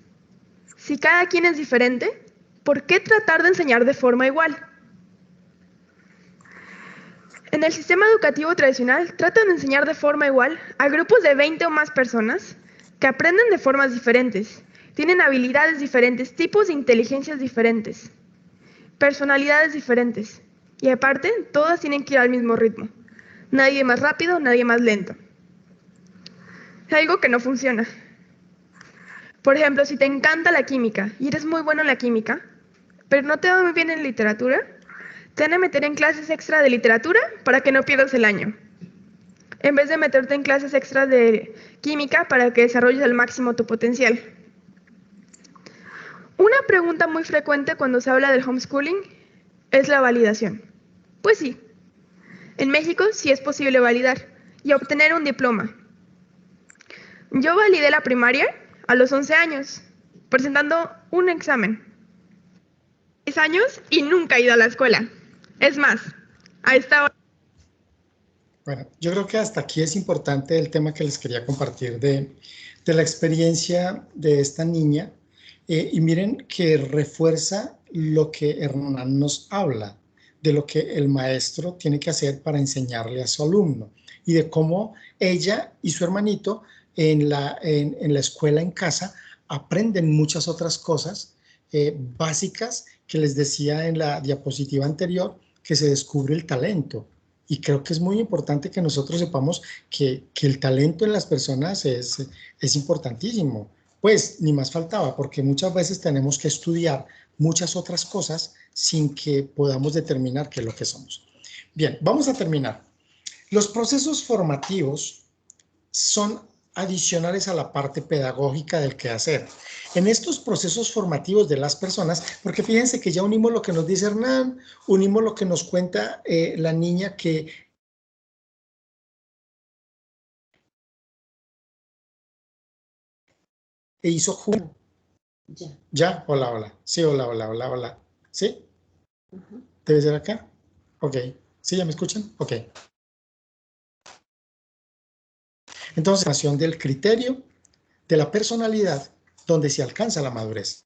si cada quien es diferente, ¿por qué tratar de enseñar de forma igual? En el sistema educativo tradicional, tratan de enseñar de forma igual a grupos de 20 o más personas que aprenden de formas diferentes, tienen habilidades diferentes, tipos de inteligencias diferentes, personalidades diferentes, y aparte, todas tienen que ir al mismo ritmo. Nadie más rápido, nadie más lento. Es algo que no funciona. Por ejemplo, si te encanta la química y eres muy bueno en la química, pero no te va muy bien en literatura, te van a meter en clases extra de literatura para que no pierdas el año, en vez de meterte en clases extra de química para que desarrolles al máximo tu potencial. Una pregunta muy frecuente cuando se habla del homeschooling es la validación. Pues sí, en México sí es posible validar y obtener un diploma. Yo validé la primaria a los 11 años, presentando un examen. 6 años y nunca he ido a la escuela. Es más, a esta hora... Bueno, yo creo que hasta aquí es importante el tema que les quería compartir de la experiencia de esta niña. Y miren que refuerza lo que Hernán nos habla, de lo que el maestro tiene que hacer para enseñarle a su alumno y de cómo ella y su hermanito en la escuela en casa aprenden muchas otras cosas básicas que les decía en la diapositiva anterior, que se descubre el talento. Y creo que es muy importante que nosotros sepamos que el talento en las personas es importantísimo. Pues ni más faltaba, porque muchas veces tenemos que estudiar muchas otras cosas sin que podamos determinar qué es lo que somos. Bien, vamos a terminar. Los procesos formativos son adicionales a la parte pedagógica del quehacer. En estos procesos formativos de las personas, porque fíjense que ya unimos lo que nos dice Hernán, unimos lo que nos cuenta la niña que hizo jugo. Ya, hola, hola. Sí, hola, hola, hola, hola. ¿Sí? ¿Debe ser acá? Ok. ¿Sí, ya me escuchan? Ok. Entonces, formación del criterio, de la personalidad, donde se alcanza la madurez.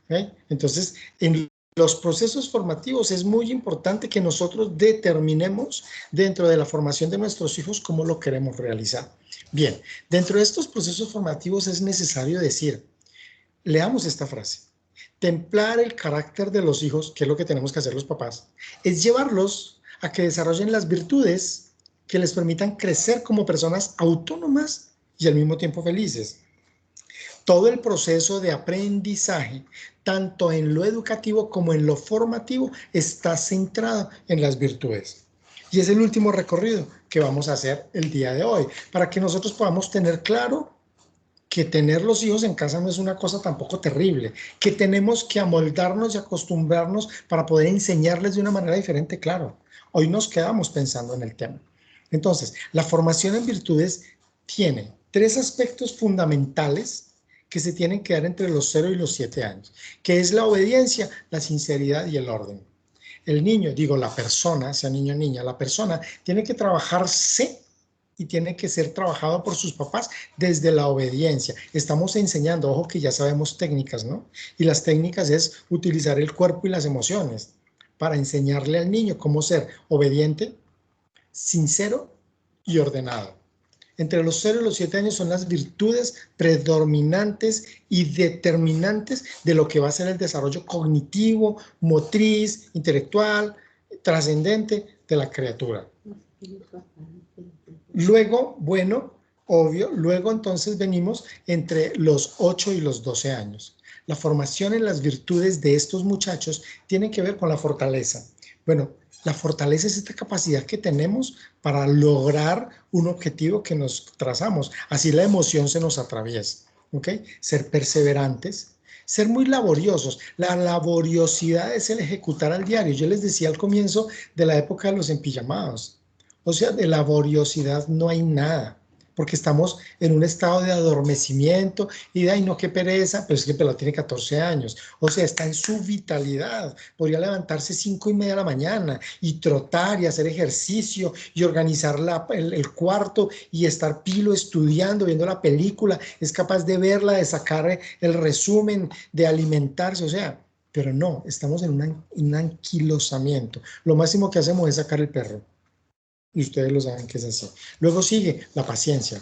¿Okay? Entonces, en los procesos formativos es muy importante que nosotros determinemos dentro de la formación de nuestros hijos cómo lo queremos realizar. Bien, dentro de estos procesos formativos es necesario decir, leamos esta frase, templar el carácter de los hijos, que es lo que tenemos que hacer los papás, es llevarlos a que desarrollen las virtudes que les permitan crecer como personas autónomas y al mismo tiempo felices. Todo el proceso de aprendizaje, tanto en lo educativo como en lo formativo, está centrado en las virtudes. Y es el último recorrido que vamos a hacer el día de hoy, para que nosotros podamos tener claro que tener los hijos en casa no es una cosa tampoco terrible, que tenemos que amoldarnos y acostumbrarnos para poder enseñarles de una manera diferente, claro. Hoy nos quedamos pensando en el tema. Entonces, la formación en virtudes tiene 3 aspectos fundamentales que se tienen que dar entre los 0 y los 7 años, que es la obediencia, la sinceridad y el orden. El niño, digo la persona, sea niño o niña, la persona tiene que trabajarse y tiene que ser trabajado por sus papás desde la obediencia. Estamos enseñando, ojo que ya sabemos técnicas, ¿no? Y las técnicas es utilizar el cuerpo y las emociones para enseñarle al niño cómo ser obediente, sincero y ordenado. Entre los 0 y los 7 años son las virtudes predominantes y determinantes de lo que va a ser el desarrollo cognitivo, motriz, intelectual, trascendente de la criatura. Luego, bueno, obvio, luego entonces venimos entre los 8 y los 12 años. La formación en las virtudes de estos muchachos tiene que ver con la fortaleza. Bueno, la fortaleza es esta capacidad que tenemos para lograr un objetivo que nos trazamos. Así la emoción se nos atraviesa, ¿ok? Ser perseverantes, ser muy laboriosos. La laboriosidad es el ejecutar al diario. Yo les decía al comienzo de la época de los empijamados. O sea, de laboriosidad no hay nada, porque estamos en un estado de adormecimiento y de, ay, no, qué pereza, pero es que el pelado tiene 14 años. O sea, está en su vitalidad. Podría levantarse 5:30 de la mañana y trotar y hacer ejercicio y organizar el cuarto y estar pilo estudiando, viendo la película. Es capaz de verla, de sacar el resumen, de alimentarse, o sea, pero no, estamos en un anquilosamiento. Lo máximo que hacemos es sacar el perro. Y ustedes lo saben que es así. Luego sigue la paciencia.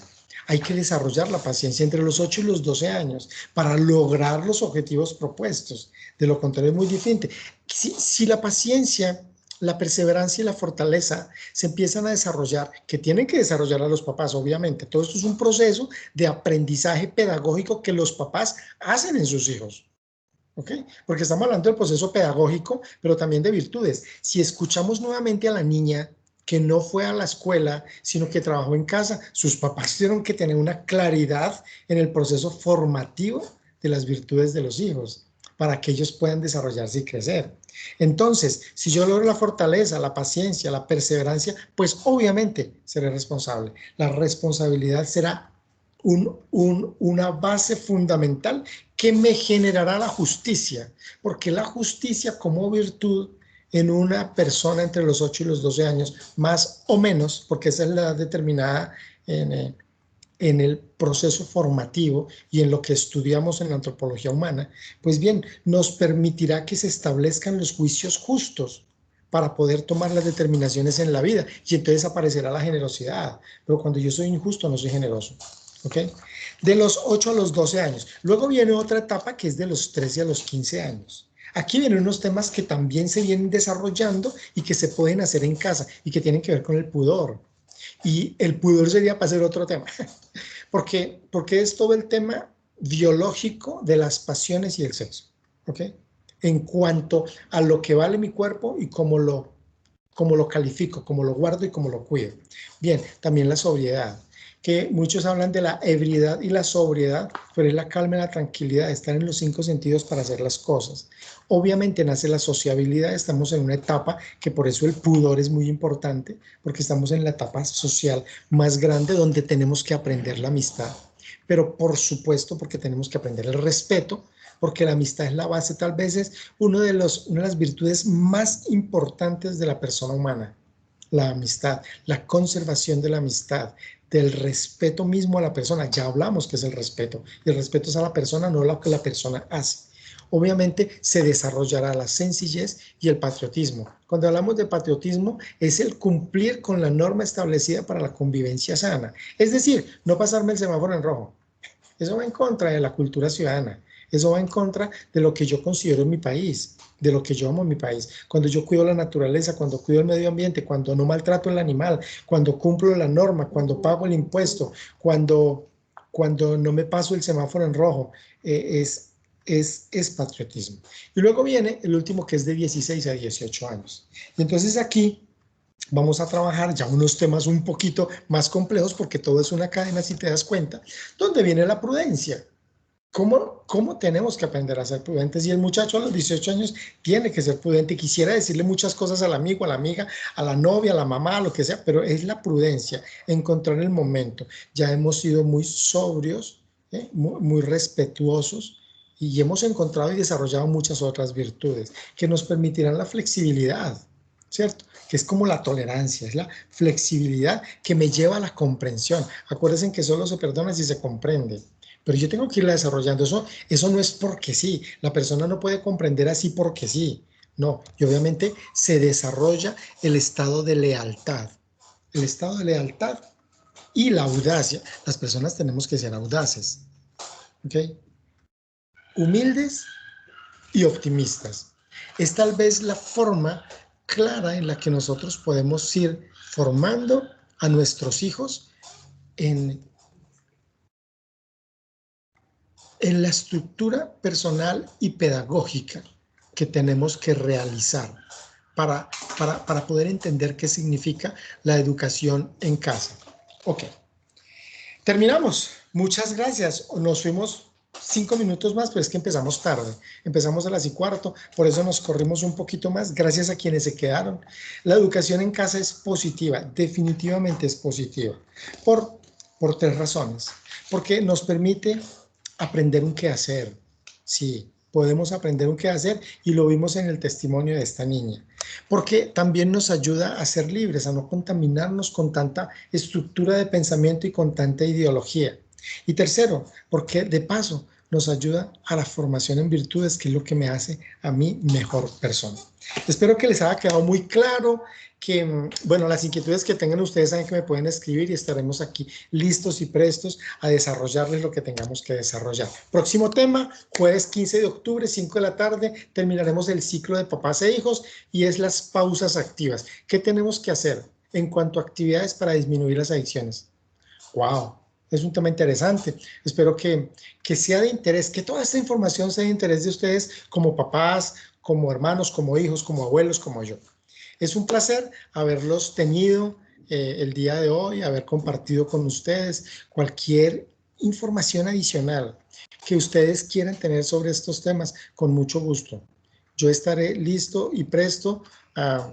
Hay que desarrollar la paciencia entre los 8 y los 12 años para lograr los objetivos propuestos. De lo contrario es muy difícil. Si la paciencia, la perseverancia y la fortaleza se empiezan a desarrollar, que tienen que desarrollar a los papás, obviamente. Todo esto es un proceso de aprendizaje pedagógico que los papás hacen en sus hijos. ¿Ok? Porque estamos hablando del proceso pedagógico, pero también de virtudes. Si escuchamos nuevamente a la niña que no fue a la escuela, sino que trabajó en casa, sus papás tuvieron que tener una claridad en el proceso formativo de las virtudes de los hijos, para que ellos puedan desarrollarse y crecer. Entonces, si yo logro la fortaleza, la paciencia, la perseverancia, pues obviamente seré responsable. La responsabilidad será una base fundamental que me generará la justicia, porque la justicia como virtud en una persona entre los 8 y los 12 años, más o menos, porque esa es la edad determinada en el proceso formativo y en lo que estudiamos en la antropología humana, pues bien, nos permitirá que se establezcan los juicios justos para poder tomar las determinaciones en la vida, y entonces aparecerá la generosidad. Pero cuando yo soy injusto, no soy generoso. ¿Ok? De los 8 a los 12 años. Luego viene otra etapa que es de los 13 a los 15 años. Aquí vienen unos temas que también se vienen desarrollando y que se pueden hacer en casa y que tienen que ver con el pudor. Y el pudor sería para hacer otro tema, porque es todo el tema biológico de las pasiones y el sexo, ¿ok? En cuanto a lo que vale mi cuerpo y cómo lo califico, cómo lo guardo y cómo lo cuido. Bien, también la sobriedad, que muchos hablan de la ebriedad y la sobriedad, pero es la calma y la tranquilidad, estar en los 5 sentidos para hacer las cosas. Obviamente nace la sociabilidad, estamos en una etapa que por eso el pudor es muy importante, porque estamos en la etapa social más grande donde tenemos que aprender la amistad, pero por supuesto porque tenemos que aprender el respeto, porque la amistad es la base, tal vez es una de las virtudes más importantes de la persona humana, la amistad, la conservación de la amistad, del respeto mismo a la persona. Ya hablamos que es el respeto, y el respeto es a la persona, no lo que la persona hace. Obviamente se desarrollará la sencillez y el patriotismo. Cuando hablamos de patriotismo es el cumplir con la norma establecida para la convivencia sana. Es decir, no pasarme el semáforo en rojo. Eso va en contra de la cultura ciudadana. Eso va en contra de lo que yo considero en mi país, de lo que yo amo en mi país. Cuando yo cuido la naturaleza, cuando cuido el medio ambiente, cuando no maltrato al animal, cuando cumplo la norma, cuando pago el impuesto, cuando no me paso el semáforo en rojo, es patriotismo. Y luego viene el último, que es de 16 a 18 años. Y entonces aquí vamos a trabajar ya unos temas un poquito más complejos, porque todo es una cadena, si te das cuenta, donde viene la prudencia. ¿Cómo tenemos que aprender a ser prudentes? Y el muchacho a los 18 años tiene que ser prudente. Quisiera decirle muchas cosas al amigo, a la amiga, a la novia, a la mamá, a lo que sea, pero es la prudencia, encontrar el momento. Ya hemos sido muy sobrios muy respetuosos, y hemos encontrado y desarrollado muchas otras virtudes que nos permitirán la flexibilidad, ¿cierto? Que es como la tolerancia, es la flexibilidad que me lleva a la comprensión. Acuérdense que solo se perdona si se comprende, pero yo tengo que irla desarrollando. Eso no es porque sí, la persona no puede comprender así porque sí, no, y obviamente se desarrolla el estado de lealtad. El estado de lealtad y la audacia. Las personas tenemos que ser audaces, ¿ok? Humildes y optimistas. Es tal vez la forma clara en la que nosotros podemos ir formando a nuestros hijos en la estructura personal y pedagógica que tenemos que realizar para poder entender qué significa la educación en casa. Ok, terminamos. Muchas gracias. Nos fuimos 5 minutos más, pero es que empezamos tarde. Empezamos a las 1:15, por eso nos corrimos un poquito más. Gracias a quienes se quedaron. La educación en casa es positiva, definitivamente es positiva, por 3 razones. Porque nos permite aprender un quehacer. Sí, podemos aprender un quehacer y lo vimos en el testimonio de esta niña. Porque también nos ayuda a ser libres, a no contaminarnos con tanta estructura de pensamiento y con tanta ideología. Y tercero, porque de paso nos ayuda a la formación en virtudes, que es lo que me hace a mí mejor persona. Espero que les haya quedado muy claro, que, bueno, las inquietudes que tengan ustedes saben que me pueden escribir y estaremos aquí listos y prestos a desarrollarles lo que tengamos que desarrollar. Próximo tema, jueves 15 de octubre, 5 de la tarde, terminaremos el ciclo de papás e hijos y es las pausas activas. ¿Qué tenemos que hacer en cuanto a actividades para disminuir las adicciones? ¡Wow! Es un tema interesante. Espero que sea de interés, que toda esta información sea de interés de ustedes como papás, como hermanos, como hijos, como abuelos, como yo. Es un placer haberlos tenido el día de hoy, haber compartido con ustedes cualquier información adicional que ustedes quieran tener sobre estos temas, con mucho gusto. Yo estaré listo y presto a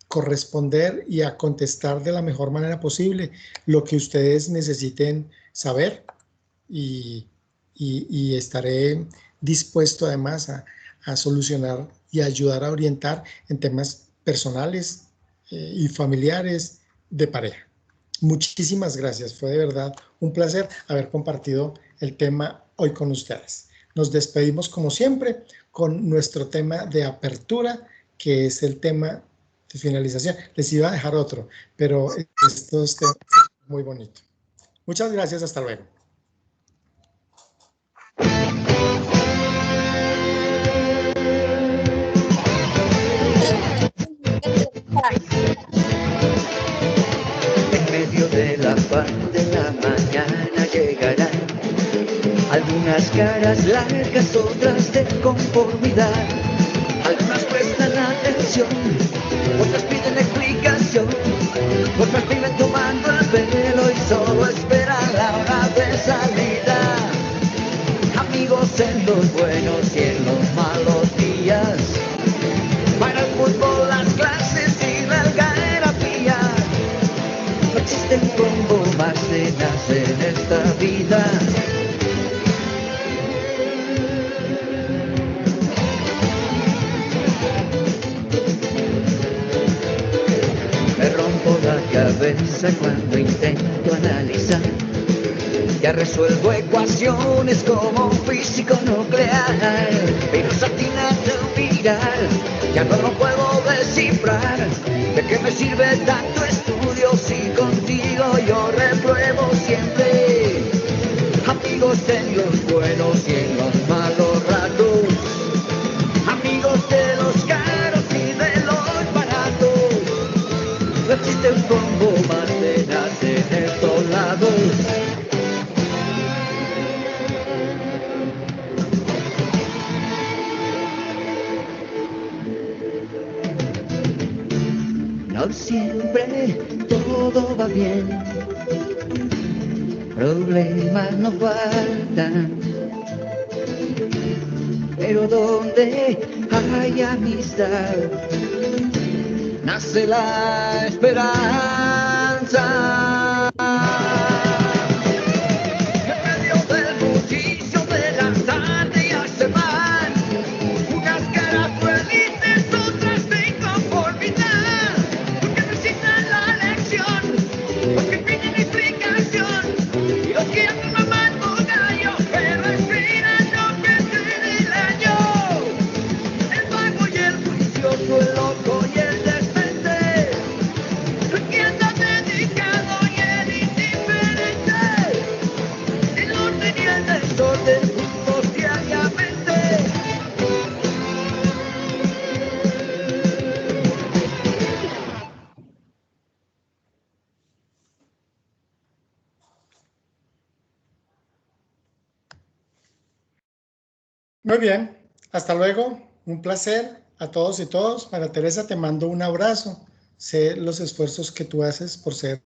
corresponder y a contestar de la mejor manera posible lo que ustedes necesiten saber y estaré dispuesto además a solucionar y a ayudar a orientar en temas personales y familiares de pareja. Muchísimas gracias. Fue de verdad un placer haber compartido el tema hoy con ustedes. Nos despedimos como siempre con nuestro tema de apertura, que es el tema de finalización. Les iba a dejar otro, pero estos temas son muy bonitos. Muchas gracias. Hasta luego. En medio de la paz de la mañana llegarán algunas caras largas, otras de conformidad. Algunas prestan atención, otras piden explicación, otras viven tomando el pelo y solo esperan la hora de salida. Amigos en los buenos y en los malos días, para el fútbol, las clases y la algarabía. No existe un combo más tenaz en esta vida. Me rompo la cabeza cuando intento analizar. Ya resuelvo ecuaciones como un físico nuclear, pero satina de mirar, ya no lo puedo descifrar. ¿De qué me sirve tanto estudio si contigo yo repruebo siempre? Amigos en los buenos y en los malos ratos, amigos de los caros y de los baratos. No existe un combo más tenaz en estos lados. No siempre todo va bien, problemas no faltan, pero donde hay amistad, nace la esperanza. En medio del bullicio Muy bien, hasta luego, un placer a todos y todos. María Teresa, te mando un abrazo. Sé los esfuerzos que tú haces por ser